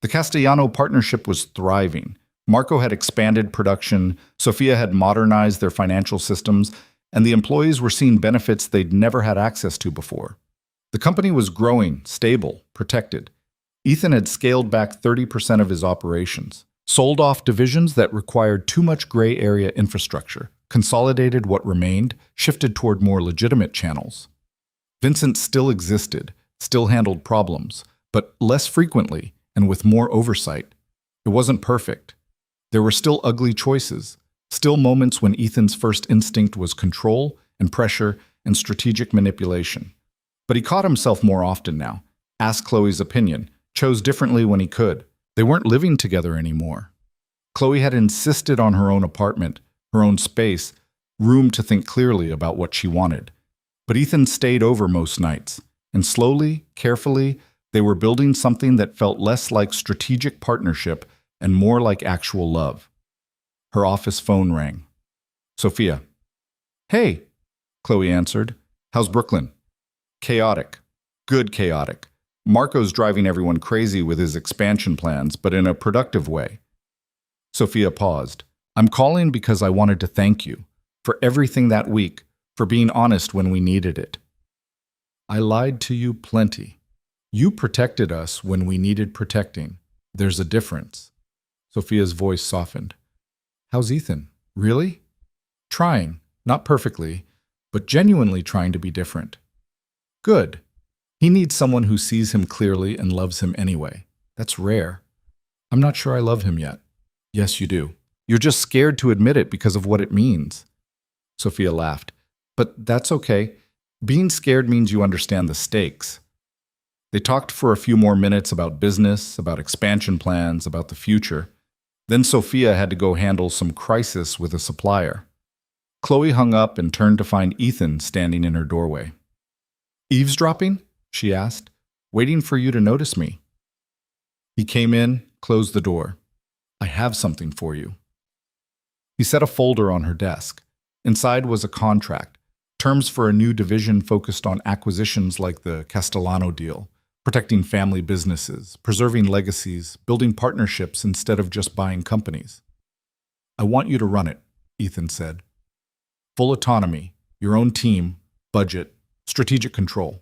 The Castellano partnership was thriving. Marco had expanded production, Sofia had modernized their financial systems, and the employees were seeing benefits they'd never had access to before. The company was growing, stable, protected. Ethan had scaled back 30% of his operations, sold off divisions that required too much gray area infrastructure, consolidated what remained, shifted toward more legitimate channels. Vincent still existed, still handled problems, but less frequently and with more oversight. It wasn't perfect. There were still ugly choices, still moments when Ethan's first instinct was control and pressure and strategic manipulation. But he caught himself more often now, asked Chloe's opinion, chose differently when he could. They weren't living together anymore. Chloe had insisted on her own apartment, her own space, room to think clearly about what she wanted. But Ethan stayed over most nights, and slowly, carefully, they were building something that felt less like strategic partnership and more like actual love. Her office phone rang. Sofia. Hey, Chloe answered. How's Brooklyn? Chaotic. Good chaotic. Marco's driving everyone crazy with his expansion plans, but in a productive way. Sofia paused. I'm calling because I wanted to thank you for everything that week, for being honest when we needed it. I lied to you plenty. You protected us when we needed protecting. There's a difference. Sophia's voice softened. How's Ethan? Really? Trying, not perfectly, but genuinely trying to be different. Good. He needs someone who sees him clearly and loves him anyway. That's rare. I'm not sure I love him yet. Yes, you do. You're just scared to admit it because of what it means. Sophia laughed. But that's okay. Being scared means you understand the stakes. They talked for a few more minutes about business, about expansion plans, about the future. Then Sophia had to go handle some crisis with a supplier. Chloe hung up and turned to find Ethan standing in her doorway. Eavesdropping? She asked. Waiting for you to notice me. He came in, closed the door. I have something for you. He set a folder on her desk. Inside was a contract, terms for a new division focused on acquisitions like the Castellano deal, protecting family businesses, preserving legacies, building partnerships instead of just buying companies. I want you to run it, Ethan said. Full autonomy, your own team, budget, strategic control.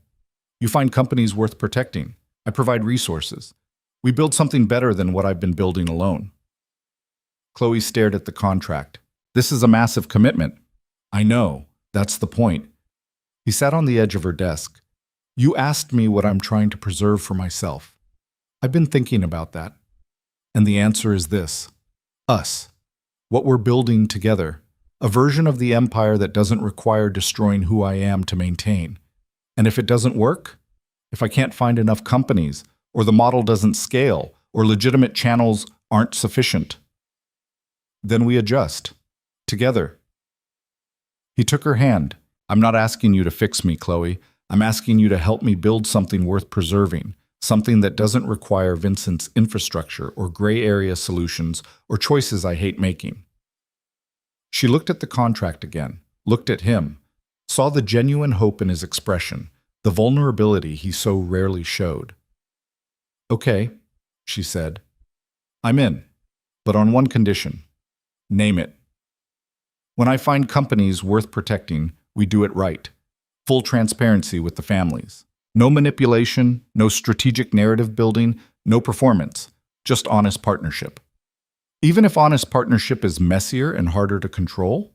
You find companies worth protecting. I provide resources. We build something better than what I've been building alone. Chloe stared at the contract. This is a massive commitment. I know. That's the point. He sat on the edge of her desk. You asked me what I'm trying to preserve for myself. I've been thinking about that. And the answer is this. Us. What we're building together. A version of the empire that doesn't require destroying who I am to maintain. And if it doesn't work, if I can't find enough companies, or the model doesn't scale, or legitimate channels aren't sufficient, then we adjust. Together. He took her hand. I'm not asking you to fix me, Chloe. I'm asking you to help me build something worth preserving, something that doesn't require Vincent's infrastructure or gray area solutions or choices I hate making. She looked at the contract again, looked at him, saw the genuine hope in his expression, the vulnerability he so rarely showed. Okay, she said. I'm in, but on one condition. Name it. When I find companies worth protecting, we do it right. Full transparency with the families. No manipulation, no strategic narrative building, no performance, just honest partnership. Even if honest partnership is messier and harder to control?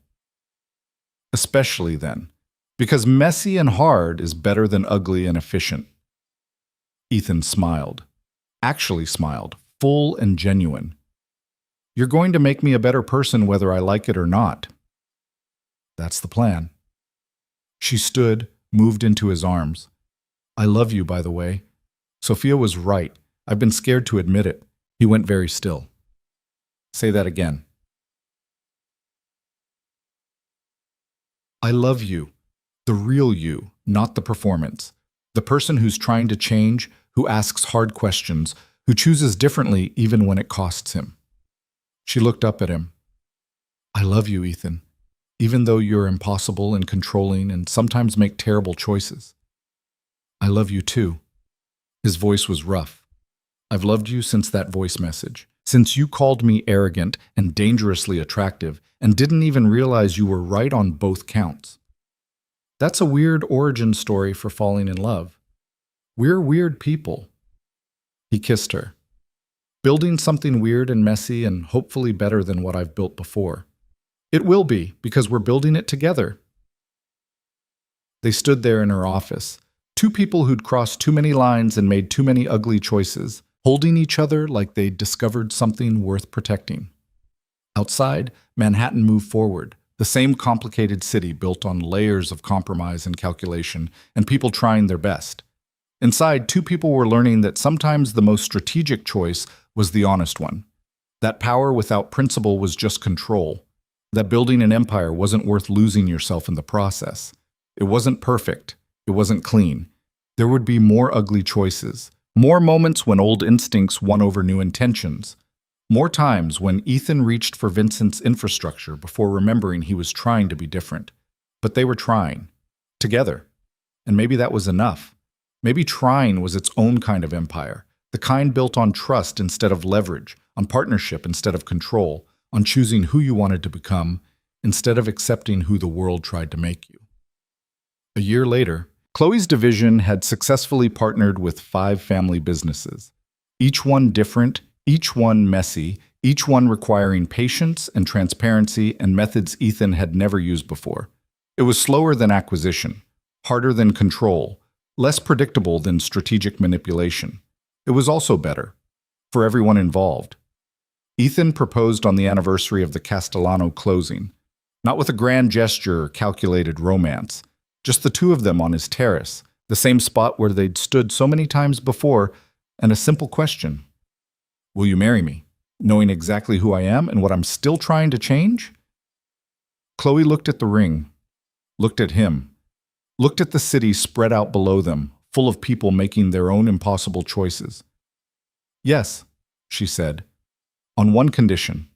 Especially then, because messy and hard is better than ugly and efficient. Ethan smiled. Actually smiled, full and genuine. You're going to make me a better person whether I like it or not. That's the plan. She stood, moved into his arms. I love you, by the way. Sophia was right. I've been scared to admit it. He went very still. Say that again. I love you. The real you, not the performance. The person who's trying to change, who asks hard questions, who chooses differently even when it costs him. She looked up at him. I love you, Ethan, even though you're impossible and controlling and sometimes make terrible choices. I love you too. His voice was rough. I've loved you since that voice message, since you called me arrogant and dangerously attractive and didn't even realize you were right on both counts. That's a weird origin story for falling in love. We're weird people. He kissed her. Building something weird and messy and hopefully better than what I've built before. It will be, because we're building it together. They stood there in her office, two people who'd crossed too many lines and made too many ugly choices, holding each other like they'd discovered something worth protecting. Outside, Manhattan moved forward, the same complicated city built on layers of compromise and calculation, and people trying their best. Inside, two people were learning that sometimes the most strategic choice was the honest one. That power without principle was just control. That building an empire wasn't worth losing yourself in the process. It wasn't perfect. It wasn't clean. There would be more ugly choices, more moments when old instincts won over new intentions, more times when Ethan reached for Vincent's infrastructure before remembering he was trying to be different. But they were trying. Together. And maybe that was enough. Maybe trying was its own kind of empire, the kind built on trust instead of leverage, on partnership instead of control, on choosing who you wanted to become instead of accepting who the world tried to make you. A year later, Chloe's division had successfully partnered with 5 family businesses, each one different, Each one messy, each one requiring patience and transparency and methods Ethan had never used before. It was slower than acquisition, harder than control, less predictable than strategic manipulation. It was also better, for everyone involved. Ethan proposed on the anniversary of the Castellano closing, not with a grand gesture or calculated romance, just the two of them on his terrace, the same spot where they'd stood so many times before, and a simple question. Will you marry me, knowing exactly who I am and what I'm still trying to change? Chloe looked at the ring, looked at him, looked at the city spread out below them, full of people making their own impossible choices. Yes, she said, on one condition.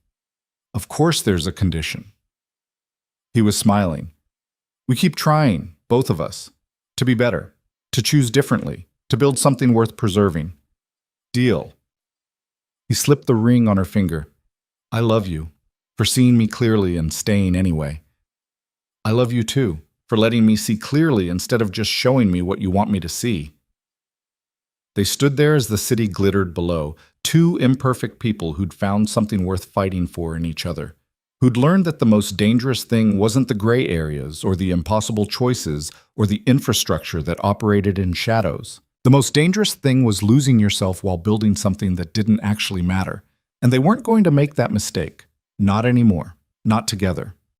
Of course there's a condition. He was smiling. We keep trying, both of us, to be better, to choose differently, to build something worth preserving. Deal. He slipped the ring on her finger. I love you, for seeing me clearly and staying anyway. I love you too, for letting me see clearly instead of just showing me what you want me to see. They stood there as the city glittered below, two imperfect people who'd found something worth fighting for in each other, who'd learned that the most dangerous thing wasn't the gray areas or the impossible choices or the infrastructure that operated in shadows. The most dangerous thing was losing yourself while building something that didn't actually matter. And they weren't going to make that mistake. Not anymore. Not together.